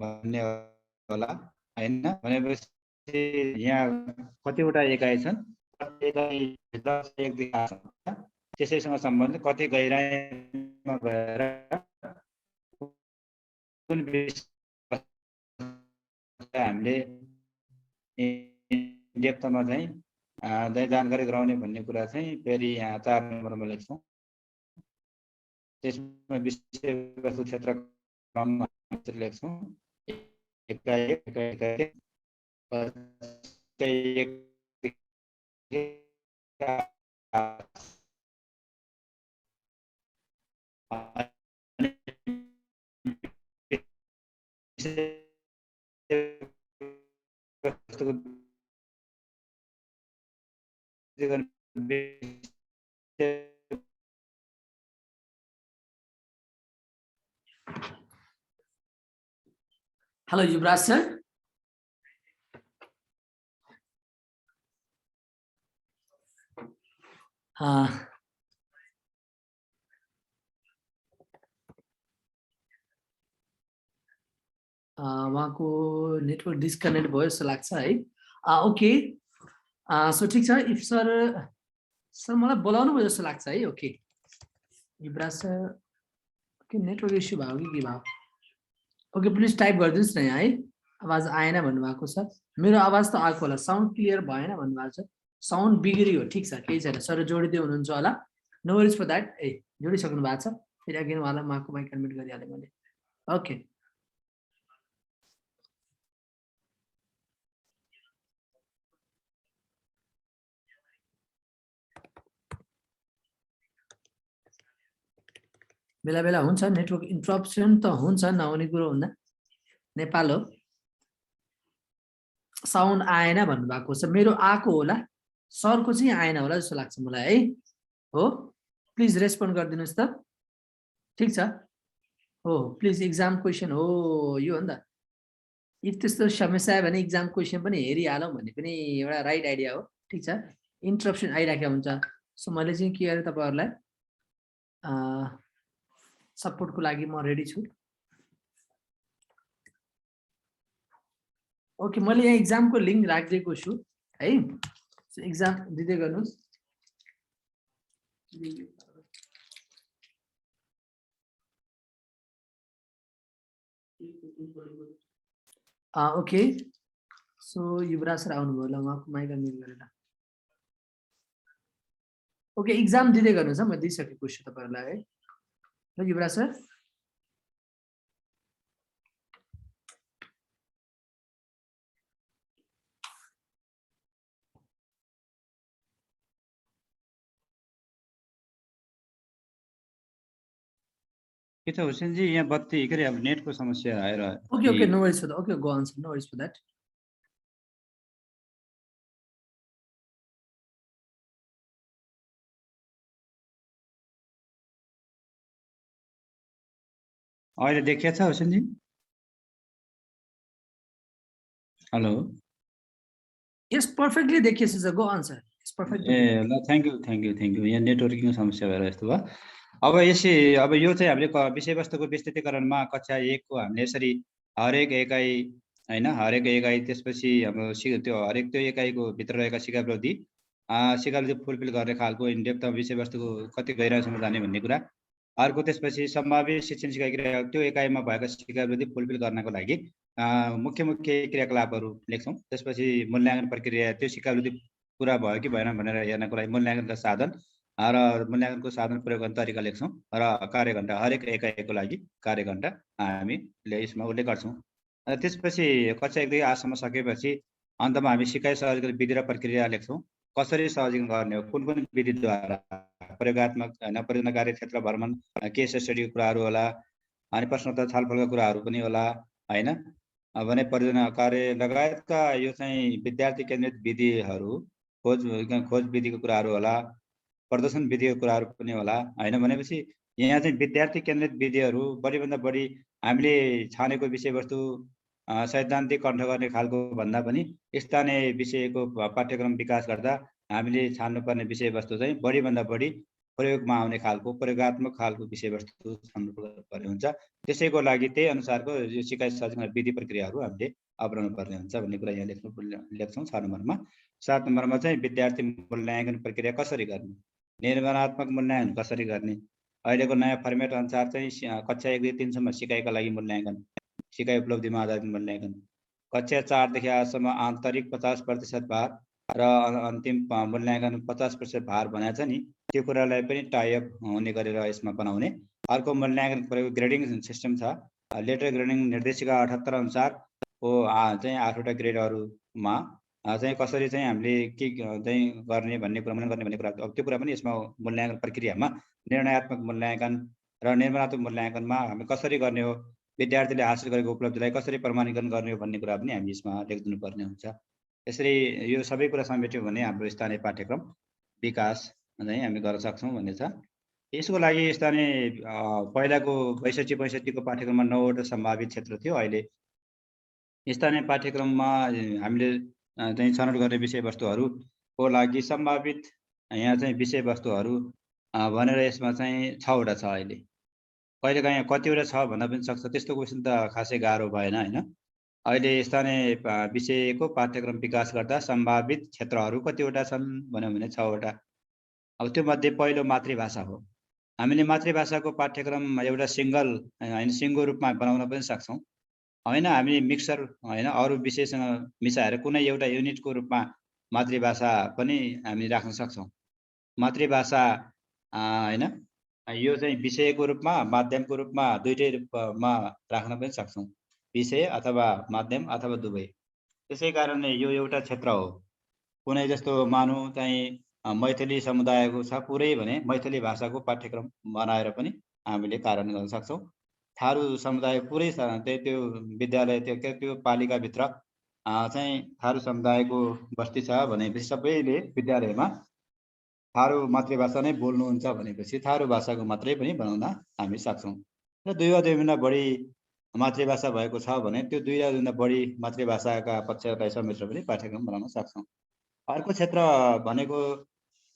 B: भन्ने होला हैन, भनेपछि यहाँ कतिवटा एकाइ छन्, एकाइ 10, 1 देखि 8 सम्म त्यसैसँग सम्बन्धित कति गहिराइमा गएर कुन विषय हामीले डेप्थमा चाहिँ जानकारी गराउने भन्ने कुरा चाहिँ फेरि यहाँ 4 नम्बरमा लेख्छौँ। त्यसमा विषयवस्तु क्षेत्र क्रम लेख्छौँ एकाएक
A: Hello, Yuvraj sir. उहाँको नेटवर्क डिस्कनेक्ट भयो जस्तो लाग्छ है। ओके, सो ठिक छ। इफ सर मलाई बोलाउनु भयो जस्तो लाग्छ है। ओके युवराज सर, के नेटवर्क इस्यु भयो कि के भयो? ओके, प्लिज टाइप गरिदिनुहोस् न यहाँ है। आवाज आएन भन्नुभएको छ। मेरो आवाज त आएको होला, साउन्ड क्लियर भएन भन्नुभएको छ। साउन्ड बिग्रियो, ठिक छ, केही छैन। सर जोडिदिनु हुनुहुन्छ होला, नो वरिज फर द्याट। जोडिसक्नु भएको छ। फेरि अगेन उहाँलाई उहाँको माइक अनम्युट गरिहालेँ मैले। ओके, बेला बेला हुन्छ नेटवर्क इन्टरप्सन त हुन्छ, नहुने कुरो हुन्न। नेपाल हो। साउन्ड आएन भन्नुभएको छ। मेरो आएको होला, सरको चाहिँ आएन होला जस्तो लाग्छ मलाई है। हो, प्लिज रेस्पोन्ड गरिदिनुहोस् त। ठिक छ। हो, प्लिज इक्जाम क्वेसन हो यो हो नि त। इफ त्यस्तो समस्या आयो भने इक्जाम क्वेसन पनि हेरिहालौँ भन्ने पनि एउटा राइट आइडिया हो। ठिक छ, इन्टरप्सन आइराखेको हुन्छ। सो मैले चाहिँ के गरेँ, तपाईँहरूलाई सपोर्टको लागि म रेडी छु। ओके, मैले यहाँ इक्जामको लिङ्क राखिदिएको छु है। इक्जाम दिँदै गर्नुहोस्। ओके, सो युवराज सर आउनुभयो होला, उहाँको माइक अनम्युट गरेर। ओके, इक्जाम दिँदै गर्नुहोस्। म दिइसकेको छु तपाईँहरूलाई है। ल युवराज सर,
B: के छ हुसेनजी, यहाँ बत्ती के अरे अब नेटको समस्या आएर।
A: Okay okay, no worries for that. Okay, go on sir, no worries for that.
B: अहिले देखिया छ हुसेनजी? हेलो,
A: यस, पर्फेक्टली देखिएछ सर, गो अन सर।
B: ए ल, थ्याङ्क यू। यहाँ नेटवर्किङ समस्या भएर यस्तो भयो। अब अब यो चाहिँ हामीले विषयवस्तुको विस्तृतीकरणमा कक्षा 1 को हामीले यसरी हरेक एकाइ होइन, हरेक एकाइ, त्यसपछि हाम्रो त्यो हरेक त्यो एकाइको भित्र रहेका सिकावृत्ति फुलफिल गर्ने खालको इनडेप्थ विषयवस्तुको कति गहिराइसम्म जाने भन्ने कुरा। अर्को त्यसपछि सम्भावित शिक्षण सिकाइ क्रिया, त्यो एकाइमा भएका सिकावृत्ति फुलफिल गर्नको लागि मुख्य क्रियाकलापहरू लेख्छौँ। त्यसपछि मूल्याङ्कन प्रक्रिया, त्यो सिकावृत्ति पुरा भयो कि भएन भनेर हेर्नको लागि मूल्याङ्कनका साधन र मूल्याङ्कनको साधन प्रयोग गर्ने तरिका लेख्छौँ। र कार्यघण्टा, हरेक एकाइको लागि कार्यघण्टा हामीले यसमा उल्लेख गर्छौँ। र त्यसपछि कक्षा 1 देखि 8 सम्म सकेपछि अन्तमा हामी सिकाइ सहयोगी विधि र प्रक्रिया लेख्छौँ। कसरी सहजीकरण गर्ने हो, कुन कुन विधिद्वारा, प्रयोगात्मक होइन, परियोजना कार्य क्षेत्र भ्रमण, केस स्टडीको कुराहरू होला, अनि प्रश्नोत्तर छलफलका कुराहरू पनि होला होइन। भने परियोजना कार्य लगायतका यो चाहिँ विद्यार्थी केन्द्रित विधिहरू, खोज विधिको कुराहरू होला, प्रदर्शन विधिको कुराहरू पनि होला होइन। भनेपछि यहाँ चाहिँ विद्यार्थी केन्द्रित विधिहरू बढीभन्दा बढी हामीले छानेको विषयवस्तु सैद्धान्तिक कण्ठ गर्ने खालको भन्दा पनि स्थानीय विषयको पाठ्यक्रम विकास गर्दा हामीले छान्नुपर्ने विषयवस्तु चाहिँ बढीभन्दा बढी प्रयोगमा आउने खालको, प्रयोगात्मक खालको विषयवस्तु छान्नुपर्ने हुन्छ। त्यसैको लागि त्यही अनुसारको यो सिकाइ सहजीकरण विधि प्रक्रियाहरू हामीले अपनाउनु पर्ने हुन्छ भन्ने कुरा यहाँ लेख्छौँ 6 नम्बरमा। 7 नम्बरमा चाहिँ विद्यार्थी मूल्याङ्कन प्रक्रिया कसरी गर्ने, निर्माणात्मक मूल्याङ्कन कसरी गर्ने। अहिलेको नयाँ फर्मेट अनुसार चाहिँ कक्षा 1 देखि 3 सम्म सिकाइका लागि मूल्याङ्कन, सिकाइ उपलब्धिमा आधारित मूल्याङ्कन, कक्षा 4 देखि 8 सम्म आन्तरिक 50% भार र अन्तिम मूल्याङ्कन 50% भार भनेको छ नि, त्यो कुरालाई पनि टाइअप हुने गरेर यसमा बनाउने। अर्को मूल्याङ्कन प्रयोग ग्रेडिङ सिस्टम छ, लेटर ग्रेडिङ निर्देशिका 78 अनुसारको चाहिँ 8वटा ग्रेडहरूमा चाहिँ कसरी चाहिँ हामीले के चाहिँ गर्ने भन्ने कुरा मूल्याङ्कन गर्ने भन्ने कुरा अब त्यो कुरा पनि यसमा मूल्याङ्कन प्रक्रियामा निर्णयात्मक मूल्याङ्कन र निर्माणात्मक मूल्याङ्कनमा हामी कसरी गर्ने हो, विद्यार्थीले हासिल गरेको उपलब्धिलाई कसरी प्रमाणीकरण गर्ने हो भन्ने कुरा पनि हामी यसमा लेखिदिनु पर्ने हुन्छ। यसरी यो सबै कुरा समेट्यो भने हाम्रो स्थानीय पाठ्यक्रम विकास चाहिँ हामी गर्न सक्छौँ भन्ने छ। यसको लागि स्थानीय पहिलाको 62-65 को पाठ्यक्रममा 9वटा सम्भावित क्षेत्र थियो। अहिले स्थानीय पाठ्यक्रममा हामीले चाहिँ छनौट गर्ने विषयवस्तुहरूको लागि सम्भावित यहाँ चाहिँ विषयवस्तुहरू भनेर यसमा चाहिँ 6वटा छ। अहिले कहिलेकाहीँ कतिवटा छ भन्न पनि सक्छ, त्यस्तो क्वेसन त खासै गाह्रो भएन होइन। अहिले स्थानीय विषयको पाठ्यक्रम विकास गर्दा सम्भावित क्षेत्रहरू कतिवटा छन् भन्यो भने 6वटा। अब त्यो मध्ये पहिलो मातृभाषा हो। हामीले मातृभाषाको पाठ्यक्रम एउटा सिङ्गल होइन सिङ्गो रूपमा बनाउन पनि सक्छौँ होइन। हामी मिक्सर होइन अरू विषयसँग मिसाएर कुनै एउटा युनिटको रूपमा मातृभाषा पनि हामी राख्न सक्छौँ। मातृभाषा होइन यो चाहिँ विषयको रूपमा माध्यमको रूपमा दुईटै रूपमा राख्न पनि सक्छौँ, विषय अथवा माध्यम अथवा दुवै। त्यसै कारणले यो एउटा क्षेत्र हो। कुनै जस्तो मानौँ चाहिँ मैथिली समुदायको छ पुरै भने मैथिली भाषाको पाठ्यक्रम बनाएर पनि हामीले कार्यान्वयन गर्न सक्छौँ। थारू समुदाय पुरै छ त्यो विद्यालय त्यो पालिकाभित्र चाहिँ थारू समुदायको बस्ती छ भनेपछि सबैले विद्यालयमा थारू मातृभाषा नै बोल्नुहुन्छ भनेपछि थारू भाषाको मात्रै पनि बनाउन हामी सक्छौँ। र 2 वा 2 भन्दा बढी मातृभाषा भएको छ भने त्यो 2 या 2 भन्दा बढी मातृभाषाका पक्षलाई समेटेर पनि पाठ्यक्रम बनाउन सक्छौँ। अर्को क्षेत्र भनेको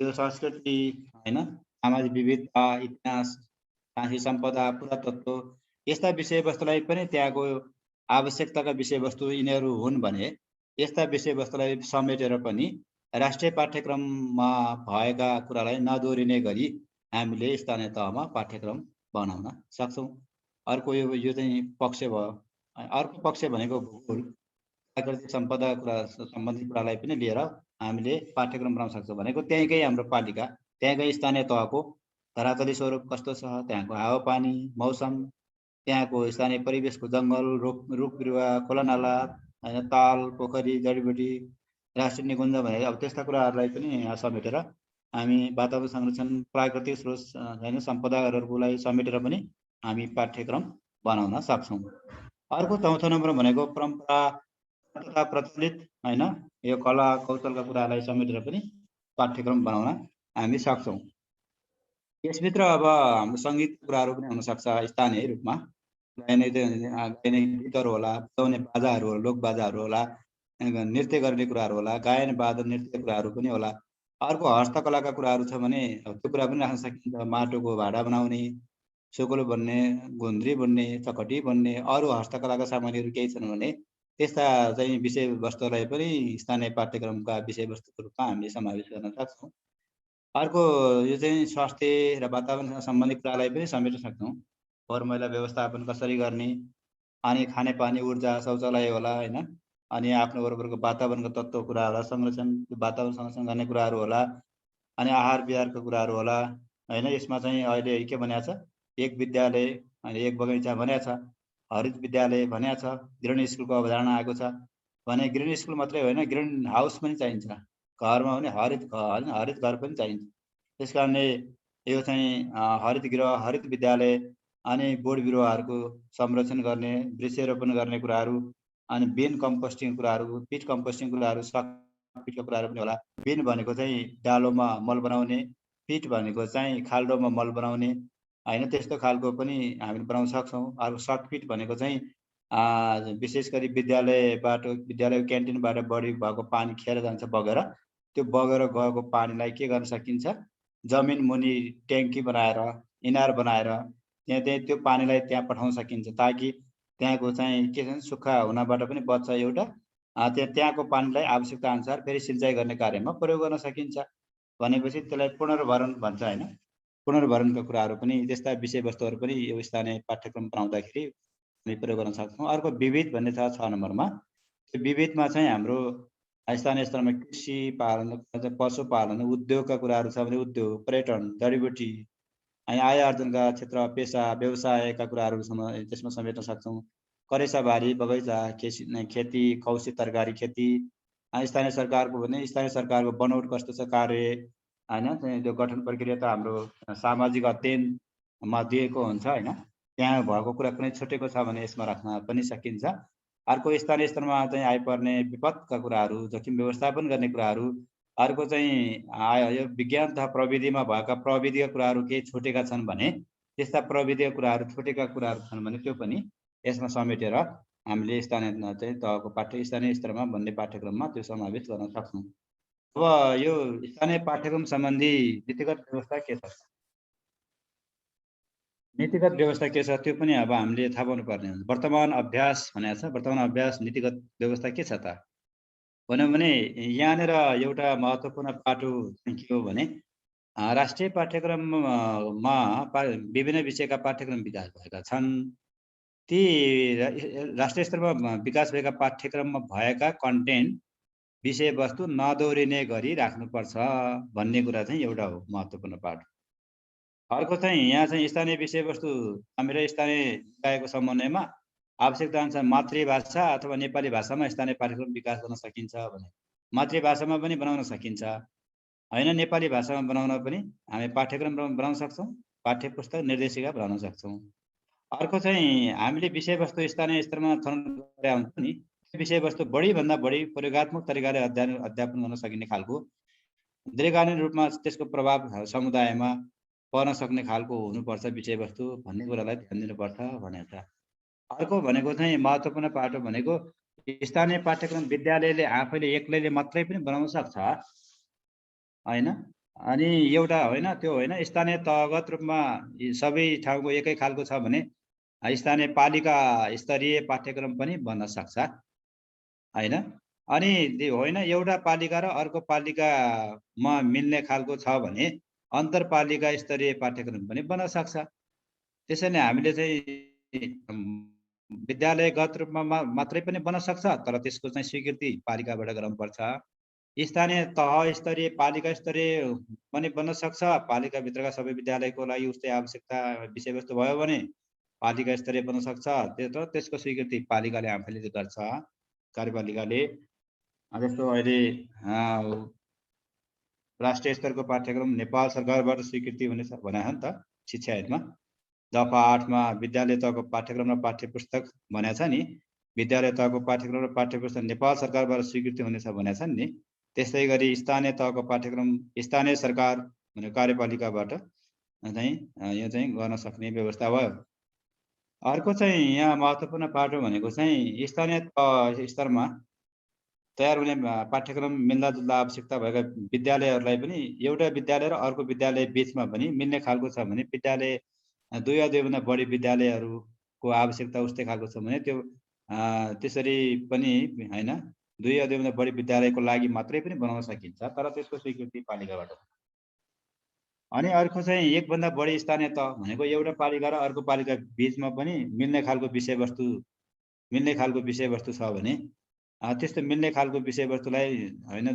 B: त्यो संस्कृति होइन, सामाजिक विविधता, इतिहास, सांस्कृतिक सम्पदा, पुरातत्व यस्ता विषयवस्तुलाई पनि त्यहाँको आवश्यकताका विषयवस्तु यिनीहरू हुन् भने यस्ता विषयवस्तुलाई समेटेर पनि राष्ट्रिय पाठ्यक्रममा भएका कुरालाई नदोहोरिने गरी हामीले स्थानीय तहमा पाठ्यक्रम बनाउन सक्छौँ। अर्को यो चाहिँ पक्ष भयो। अर्को पक्ष भनेको भूगोल, प्राकृतिक सम्पदा कुरा सम्बन्धी कुरालाई पनि लिएर हामीले पाठ्यक्रम बनाउन सक्छौँ। भनेको त्यहीँकै हाम्रो पालिका त्यहाँकै स्थानीय तहको धरातली स्वरूप कस्तो छ, त्यहाँको हावापानी, मौसम, त्यहाँको स्थानीय परिवेशको जङ्गल, रुख बिरुवा, खोलानाला होइन, ताल, पोखरी, जडीबुटी, राष्ट्रिय निकुञ्ज भनेर अब त्यस्ता कुराहरूलाई पनि समेटेर हामी वातावरण संरक्षण, प्राकृतिक स्रोत होइन सम्पदाहरूलाई समेटेर पनि हामी पाठ्यक्रम बनाउन सक्छौँ। अर्को चौथो नम्बर भनेको परम्परा तथा प्रचलित होइन यो कला कौशलका कुरालाई समेटेर पनि पाठ्यक्रम बनाउन हामी सक्छौँ। यसभित्र अब हाम्रो सङ्गीत कुराहरू पनि हुनसक्छ। स्थानीय रूपमा गाइने गीतहरू होला, बजाउने बाजाहरू होला, लोक बाजाहरू होला, नृत्य गर्ने कुराहरू होला, गायन वादन नृत्य कुराहरू पनि होला। अर्को हस्तकलाका कुराहरू छ भने त्यो कुरा पनि राख्न सकिन्छ। माटोको भाँडा बनाउने, सोकोलो बन्ने, गुन्द्री बुन्ने, चकटी बुन्ने, अरू हस्तकलाका सामग्रीहरू केही छन् भने त्यस्ता चाहिँ विषयवस्तुलाई पनि स्थानीय पाठ्यक्रमका विषयवस्तुको रूपमा हामीले समावेश गर्न सक्छौँ। अर्को यो चाहिँ स्वास्थ्य र वातावरणसँग सम्बन्धित कुरालाई पनि समेट्न सक्छौँ। फोहोर मैला व्यवस्थापन कसरी गर्ने, अनि खानेपानी, ऊर्जा, शौचालय होला होइन, अनि आफ्नो वरपरको वातावरणको तत्त्व कुराहरूलाई संरक्षण, वातावरण संरक्षण गर्ने कुराहरू होला, अनि आहार विहारको कुराहरू होला होइन। यसमा चाहिँ अहिले के भनेको छ, एक विद्यालय अनि एक बगैँचा भनेको छ, हरित विद्यालय भनेको छ, ग्रिन स्कुलको अवधारणा आएको छ भने ग्रिन स्कुल मात्रै होइन ग्रिन हाउस पनि चाहिन्छ। घरमा भने हरित घर पनि चाहिन्छ। त्यस कारणले यो चाहिँ हरित गृह, हरित विद्यालय अनि बोट बिरुवाहरूको संरक्षण गर्ने, वृक्षारोपण गर्ने कुराहरू, अनि बिन कम्पोस्टिङ कुराहरू, पिट कम्पोस्टिङ कुराहरू, पिटको कुराहरू पनि होला। बिन भनेको चाहिँ डालोमा मल बनाउने, पिट भनेको चाहिँ खाल्डोमा मल बनाउने होइन, त्यस्तो खालको पनि हामीले बनाउन सक्छौँ। अर्को सक पिट भनेको चाहिँ विशेष गरी विद्यालयको क्यान्टिनबाट बढी भएको पानी खेर जान्छ बगेर, त्यो बगेर गएको पानीलाई के गर्न सकिन्छ, जमिन मुनि ट्याङ्की बनाएर इनार बनाएर त्यो पानीलाई त्यहाँ पठाउन सकिन्छ, ताकि त्यहाँको चाहिँ के छ सुक्खा हुनबाट पनि बच्छ एउटा। त्यहाँको पानीलाई आवश्यकता अनुसार फेरि सिँचाइ गर्ने कार्यमा प्रयोग गर्न सकिन्छ भनेपछि त्यसलाई पुनर्भरण भन्छ होइन। पुनर्भरणका कुराहरू पनि त्यस्ता विषयवस्तुहरू पनि यो स्थानीय पाठ्यक्रम बनाउँदाखेरि हामी प्रयोग गर्न सक्छौँ। अर्को विविध भन्ने छ 6 नम्बरमा। त्यो विविधमा चाहिँ हाम्रो स्थानीय स्तरमा कृषि पालन, पशुपालन, उद्योगका कुराहरू छ भने उद्योग, पर्यटन, जडीबुटी हामी आय आर्जनका क्षेत्र, पेसा, व्यवसायका कुराहरू त्यसमा समेट्न सक्छौँ। करेसाबारी, बगैँचा, खेती, खौसी तरकारी खेती। स्थानीय सरकारको भने स्थानीय सरकारको बनौट कस्तो छ, कार्य होइन, त्यो गठन प्रक्रिया त हाम्रो सामाजिक अध्ययनमा दिएको हुन्छ होइन। त्यहाँ भएको कुरा कुनै छुटेको छ भने यसमा राख्न पनि सकिन्छ। अर्को स्थानीय स्तरमा चाहिँ आइपर्ने विपदका कुराहरू, जोखिम व्यवस्थापन गर्ने कुराहरू। अर्को चाहिँ यो विज्ञान तथा प्रविधिमा भएका प्रविधिका कुराहरू केही छुटेका छन् भने, त्यस्ता प्रविधिका कुराहरू छुटेका कुराहरू छन् भने त्यो पनि यसमा समेटेर हामीले स्थानीय चाहिँ तहको स्थानीय स्तरमा भन्ने पाठ्यक्रममा त्यो समावेश गर्न सक्छौँ। अब यो स्थानीय पाठ्यक्रम सम्बन्धी नीतिगत व्यवस्था के छ? नीतिगत व्यवस्था के छ त्यो पनि अब हामीले थाहा पाउनुपर्ने हुन्छ। वर्तमान अभ्यास भनेको छ, वर्तमान अभ्यास नीतिगत व्यवस्था के छ त भन्यो भने यहाँनिर एउटा महत्त्वपूर्ण पाटो के हो भने राष्ट्रिय पाठ्यक्रममा विभिन्न विषयका पाठ्यक्रम विकास भएका छन्। ती राष्ट्रिय स्तरमा विकास भएका पाठ्यक्रममा भएका कन्टेन्ट, विषयवस्तु नदोहोरिने गरी राख्नुपर्छ भन्ने कुरा चाहिँ एउटा हो महत्त्वपूर्ण पाठ। अर्को चाहिँ यहाँ चाहिँ स्थानीय विषयवस्तु हाम्रो स्थानीय निकायको समन्वयमा आवश्यकता अनुसार मातृभाषा अथवा नेपाली भाषामा स्थानीय पाठ्यक्रम विकास गर्न सकिन्छ भने मातृभाषामा पनि बनाउन सकिन्छ होइन। नेपाली भाषामा बनाउन पनि हामी पाठ्यक्रम बनाउन सक्छौँ, पाठ्य पुस्तक निर्देशिका बनाउन सक्छौँ। अर्को चाहिँ हामीले विषयवस्तु स्थानीय स्तरमा छनौट गरेका हुन्छ नि, विषयवस्तु बढीभन्दा बढी प्रयोगात्मक तरिकाले अध्यापन गर्न सकिने खालको, दीर्घकालीन रूपमा त्यसको प्रभाव समुदायमा पर्न सक्ने खालको हुनुपर्छ विषयवस्तु भन्ने कुरालाई ध्यान दिनुपर्छ भनेको छ। अर्को भनेको चाहिँ महत्त्वपूर्ण पाटो भनेको स्थानीय पाठ्यक्रम विद्यालयले आफैले एक्लैले मात्रै पनि बनाउन सक्छ होइन। अनि एउटा होइन त्यो होइन, स्थानीय तहगत रूपमा सबै ठाउँको एकै खालको छ भने स्थानीय पालिका स्तरीय पाठ्यक्रम पनि बन्न सक्छ होइन। अनि होइन एउटा पालिका र अर्को पालिकामा मिल्ने खालको छ भने अन्तरपालिका स्तरीय पाठ्यक्रम पनि बन्न सक्छ। त्यसैले हामीले चाहिँ विद्यालयगत रूपमा मात्रै पनि बन्न सक्छ, तर त्यसको चाहिँ स्वीकृति पालिकाबाट गराउनुपर्छ। स्थानीय तह स्तरीय पालिका स्तरीय पनि बन्न सक्छ। पालिकाभित्रका सबै विद्यालयको लागि उस्तै आवश्यकता विषयवस्तु भयो भने पालिका स्तरीय बन्न सक्छ। त्यो त्यसको स्वीकृति पालिकाले आफैले गर्छ, कार्यपालिकाले। जस्तो अहिले राष्ट्रिय स्तरको पाठ्यक्रम नेपाल सरकारबाट स्वीकृति हुनेछ भने हो नि त शिक्षा ऐनमा दफा 8मा विद्यालय तहको पाठ्यक्रम र पाठ्यपुस्तक भनेको छ नि, विद्यालय तहको पाठ्यक्रम र पाठ्यपुस्तक नेपाल सरकारबाट स्वीकृति हुनेछ भनेको छ नि। त्यस्तै गरी स्थानीय तहको पाठ्यक्रम स्थानीय सरकार भने कार्यपालिकाबाट चाहिँ यो चाहिँ गर्न सक्ने व्यवस्था भयो। अर्को चाहिँ यहाँ महत्त्वपूर्ण पाटो भनेको चाहिँ स्थानीय तह स्तरमा तयार हुने पाठ्यक्रम मिल्दाजुल्दा आवश्यकता भएका विद्यालयहरूलाई पनि एउटा विद्यालय र अर्को विद्यालय बिचमा पनि मिल्ने खालको छ भने विद्यालय 2 या 2 भन्दा बढी विद्यालयहरूको आवश्यकता उस्तै खालको छ भने त्यो त्यसरी पनि होइन 2 या 2 भन्दा बढी विद्यालयको लागि मात्रै पनि बनाउन सकिन्छ, तर त्यसको स्वीकृति पालिकाबाट। अनि अर्को चाहिँ एक भन्दा बढी स्थानीय तह भनेको एउटा पालिका र अर्को पालिका बिचमा पनि मिल्ने खालको विषयवस्तु छ भने त्यस्तो मिल्ने खालको विषयवस्तुलाई होइन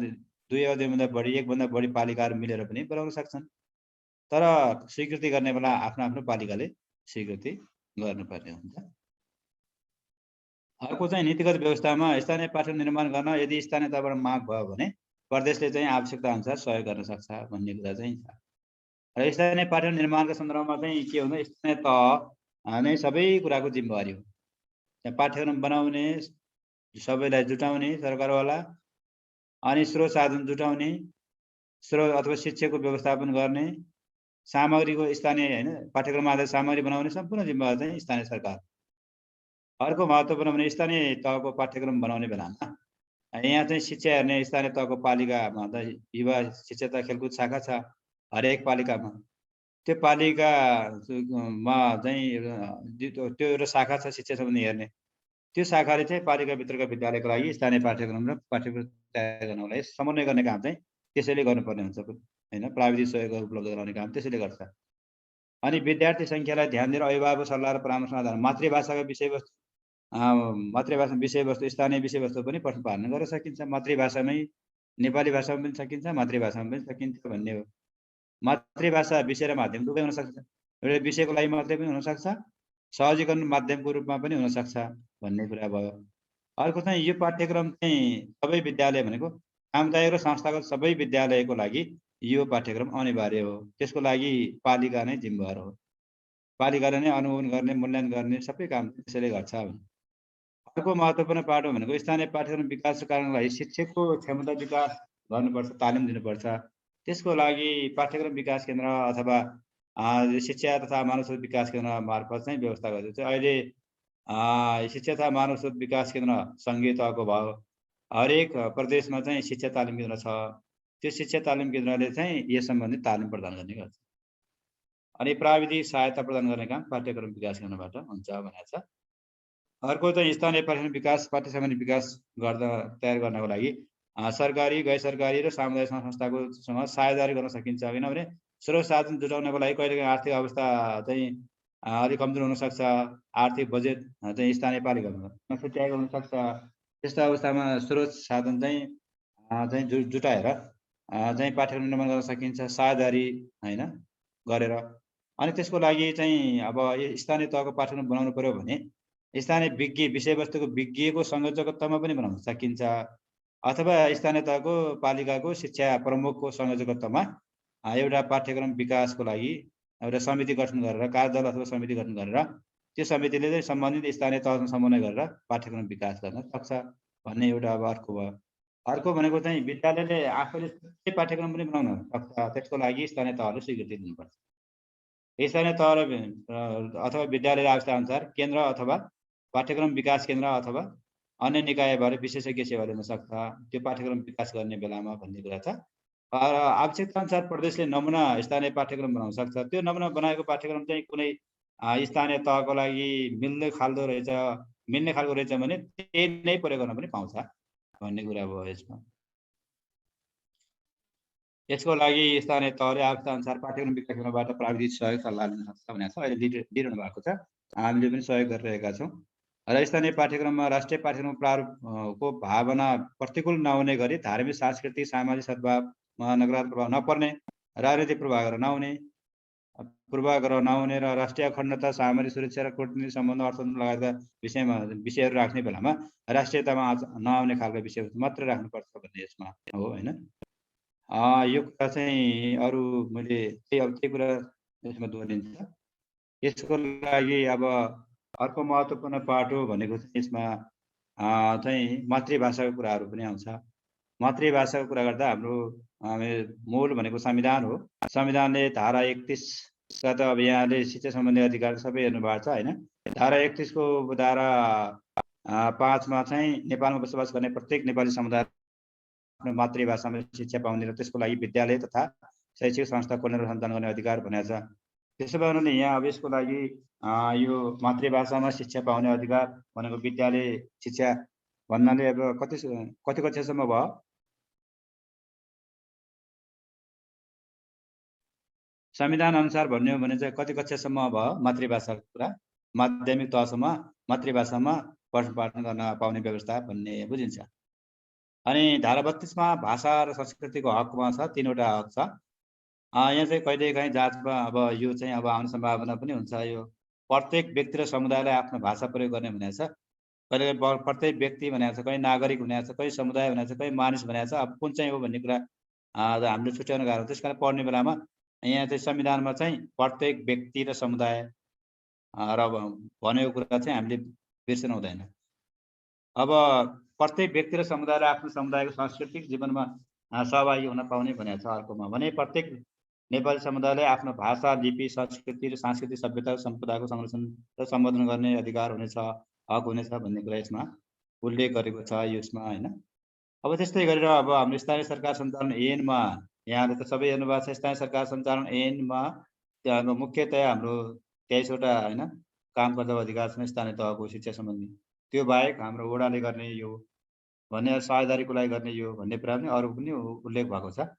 B: 2 या 2 भन्दा बढी एक भन्दा बढी पालिकाहरू मिलेर पनि बनाउन सक्छन्, तर स्वीकृति गर्ने बेला आफ्नो पालिकाले स्वीकृति गर्नुपर्ने हुन्छ। अर्को चाहिँ नीतिगत व्यवस्थामा स्थानीय पाठ्यक्रम निर्माण गर्न यदि स्थानीय तहबाट माग भयो भने प्रदेशले चाहिँ आवश्यकता अनुसार सहयोग गर्न सक्छ भन्ने कुरा चाहिँ छ। र स्थानीय पाठ्यक्रम निर्माणको सन्दर्भमा चाहिँ के हुन्छ, स्थानीय तह नै सबै कुराको जिम्मेवारी हो। त्यहाँ पाठ्यक्रम बनाउने, सबैलाई जुटाउने सरकारवाला, अनि स्रोत साधन जुटाउने, स्रोत अथवा शिक्षाको व्यवस्थापन गर्ने, सामग्रीको स्थानीय होइन पाठ्यक्रम आधारित सामग्री बनाउने सम्पूर्ण जिम्मेवारी चाहिँ स्थानीय सरकार। अर्को महत्त्वपूर्ण भने स्थानीय तहको पाठ्यक्रम बनाउने बेलामा यहाँ चाहिँ शिक्षा हेर्ने स्थानीय तहको पालिकामा त युवा शिक्षा तथा खेलकुद शाखा छ हरेक पालिकामा। त्यो पालिकामा चाहिँ त्यो एउटा शाखा छ शिक्षा सम्बन्धी हेर्ने, त्यो शाखाले चाहिँ पालिकाभित्रका विद्यालयको लागि स्थानीय पाठ्यक्रम र पाठ्यपुस्तक तयार गर्नलाई समन्वय गर्ने काम चाहिँ त्यसैले गर्नुपर्ने हुन्छ होइन। प्राविधिक सहयोग उपलब्ध गराउने काम त्यसैले गर्छ। अनि विद्यार्थी सङ्ख्यालाई ध्यान दिएर अभिभावक सल्लाह र परामर्शमा आधार मातृभाषाका विषयवस्तु स्थानीय विषयवस्तु पनि पालन गर्न सकिन्छ। मातृभाषामै नेपाली भाषामा पनि सकिन्छ, मातृभाषामा पनि सकिन्छ भन्ने हो। मातृभाषा विषय र माध्यम दुवै हुन सक्छ। एउटा विषयको लागि मात्रै पनि हुनसक्छ, सहजीकरण माध्यमको रूपमा पनि हुनसक्छ भन्ने कुरा भयो। अर्को चाहिँ यो पाठ्यक्रम चाहिँ सबै विद्यालय भनेको सामुदायिक र संस्थागत सबै विद्यालयको लागि यो पाठ्यक्रम अनिवार्य हो। त्यसको लागि पालिका नै जिम्मेवार हो। पालिकाले नै अनुगमन गर्ने, मूल्याङ्कन गर्ने सबै काम त्यसैले गर्छ। अर्को महत्त्वपूर्ण पाटो भनेको स्थानीय पाठ्यक्रम विकासको कारणको लागि शिक्षकको क्षमता विकास गर्नुपर्छ, तालिम दिनुपर्छ। त्यसको लागि पाठ्यक्रम विकास केन्द्र अथवा शिक्षा तथा मानव स्रोत विकास केन्द्र मार्फत चाहिँ व्यवस्था गर्दैछ। अहिले शिक्षा तथा मानव स्रोत विकास केन्द्र सङ्घीय तहको भयो, हरेक प्रदेशमा चाहिँ शिक्षा तालिम केन्द्र छ। त्यो शिक्षा तालिम केन्द्रले चाहिँ यस सम्बन्धी तालिम प्रदान गर्ने गर्छ। अनि प्राविधिक सहायता प्रदान गर्ने काम पाठ्यक्रम विकास केन्द्रबाट हुन्छ भनेको छ। अर्को चाहिँ स्थानीय पाठ्यक्रम विकास पाठ्य सामग्री विकास तयार गर्नको लागि सरकारी, गैर सरकारी र सामुदायिक संस्थाकोसँग साझेदारी गर्न सकिन्छ। किनभने स्रोत साधन जुटाउनको लागि कहिलेकाहीँ आर्थिक अवस्था चाहिँ अलिक कमजोर हुनसक्छ, आर्थिक बजेट चाहिँ स्थानीय पालिकामा नछुट्याएको हुनसक्छ। त्यस्तो अवस्थामा स्रोत साधन चाहिँ जुटाएर चाहिँ पाठ्यक्रम निर्माण गर्न सकिन्छ, साझेदारी होइन गरेर। अनि त्यसको लागि चाहिँ अब स्थानीय तहको पाठ्यक्रम बनाउनु पर्यो भने स्थानीय विज्ञ विषयवस्तुको विज्ञको संयोजकत्वमा पनि बनाउन सकिन्छ, अथवा स्थानीय तहको पालिकाको शिक्षा प्रमुखको संयोजकत्वमा एउटा पाठ्यक्रम विकासको लागि एउटा समिति गठन गरेर, कार्यदल अथवा समिति गठन गरेर त्यो समितिले चाहिँ सम्बन्धित स्थानीय तहसँग समन्वय गरेर पाठ्यक्रम विकास गर्न सक्छ भन्ने एउटा अब अर्को भयो। अर्को भनेको चाहिँ विद्यालयले आफैले पाठ्यक्रम पनि बनाउन सक्छ। त्यसको लागि स्थानीय तहले स्वीकृति दिनुपर्छ। स्थानीय तह अथवा विद्यालयको आवश्यकताअनुसार केन्द्र अथवा पाठ्यक्रम विकास केन्द्र अथवा अन्य निकायबाट विशेषज्ञ सेवा लिन सक्छ त्यो पाठ्यक्रम विकास गर्ने बेलामा भन्ने कुरा छ। र आवश्यकताअनुसार प्रदेशले नमुना स्थानीय पाठ्यक्रम बनाउन सक्छ। त्यो नमुना बनाएको पाठ्यक्रम चाहिँ कुनै स्थानीय तहको लागि मिल्ने खालको रहेछ भने त्यही नै प्रयोग गर्न पनि पाउँछ भन्ने कुरा भयो। यसको लागि स्थानीय तहले आवश्यकताअनुसार पाठ्यक्रम विकास केन्द्रबाट प्राविधिक सहयोग सल्लाह लिन सक्छ भनेको छ। अहिले दिइरहनु भएको छ, हामीले पनि सहयोग गरिरहेका छौँ। र स्थानीय पाठ्यक्रममा राष्ट्रिय पाठ्यक्रम प्रारूपको भावना प्रतिकूल नहुने गरी धार्मिक, सांस्कृतिक, सामाजिक सद्भावमा नकारात्मक प्रभाव नपर्ने, राजनीतिक पूर्वाग्रह नहुने र राष्ट्रिय अखण्डता, सामरिक सुरक्षा र कूटनीतिक सम्बन्ध, अर्थतन्त्र लगायतका विषयहरू राख्ने बेलामा राष्ट्रियतामा नआउने खालका विषयहरू मात्रै राख्नुपर्छ भन्ने यसमा हो होइन। यो कुरा चाहिँ अरू मैले त्यही कुरा यसमा दोहोरिन्छ। यसको लागि अब अर्को महत्त्वपूर्ण पाटो भनेको चाहिँ यसमा चाहिँ मातृभाषाको कुराहरू पनि आउँछ। मातृभाषाको कुरा गर्दा हाम्रो मूल भनेको संविधान हो। संविधानले धारा 31 गत अब यहाँले शिक्षा सम्बन्धी अधिकार सबै हेर्नु भएको छ होइन। धारा 31 को धारा 5 मा चाहिँ नेपालमा बसोबास गर्ने प्रत्येक नेपाली समुदाय आफ्नो मातृभाषामा शिक्षा पाउने र त्यसको लागि विद्यालय तथा शैक्षिक संस्था खोल्ने र सञ्चालन गर्ने अधिकार भनेको छ। त्यसो भए भने यहाँ अब यसको लागि यो मातृभाषामा शिक्षा पाउने अधिकार भनेको विद्यालय शिक्षा भन्नाले अब कति कक्षासम्म भयो? संविधान अनुसार भन्ने हो भने चाहिँ कति कक्षासम्म भयो मातृभाषाको कुरा? माध्यमिक तहसम्म मातृभाषामा पठन पाठन गर्न पाउने व्यवस्था भन्ने बुझिन्छ। अनि धारा 32 मा भाषा र संस्कृतिको हकमा छ, 3वटा हक छ। यहाँ चाहिँ कहिलेकाहीँ जाँचमा अब यो चाहिँ अब आउने सम्भावना पनि हुन्छ। यो प्रत्येक व्यक्ति र समुदायलाई आफ्नो भाषा प्रयोग गर्ने भनेको छ। कहिले प्रत्येक व्यक्ति भनेको छ, कहीँ नागरिक भनेको छ, कहीँ समुदाय भनेको छ, कहीँ मानिस भनेको छ। अब कुन चाहिँ हो भन्ने कुरा हामीले छुट्याउन गाह्रो। त्यस कारण पढ्ने बेलामा यहाँ चाहिँ संविधानमा चाहिँ प्रत्येक व्यक्ति र समुदाय र भनेको कुरा चाहिँ हामीले बिर्सन हुँदैन। अब प्रत्येक व्यक्ति र समुदायले आफ्नो समुदायको सांस्कृतिक जीवनमा सहभागी हुन पाउने भनेको छ। अर्कोमा भने प्रत्येक नेपाली समुदायले आफ्नो भाषा, लिपि, संस्कृति र सांस्कृतिक सभ्यता सम्पदाको संरक्षण र सम्वर्धन गर्ने अधिकार हुनेछ, हक हुनेछ भन्ने कुरा यसमा उल्लेख गरेको छ यसमा होइन। अब त्यस्तै गरेर अब हाम्रो स्थानीय सरकार सञ्चालन ऐनमा यहाँले त सबै हेर्नु भएको छ। स्थानीय सरकार सञ्चालन ऐनमा मुख्यतया हाम्रो 23वटा होइन काम कर्तव्य अधिकार छन् स्थानीय तहको शिक्षा सम्बन्धी। त्यो बाहेक हाम्रो वडाले गर्ने यो भन्ने साझेदारीको लागि गर्ने यो भन्ने कुरा पनि अरू पनि उल्लेख भएको छ।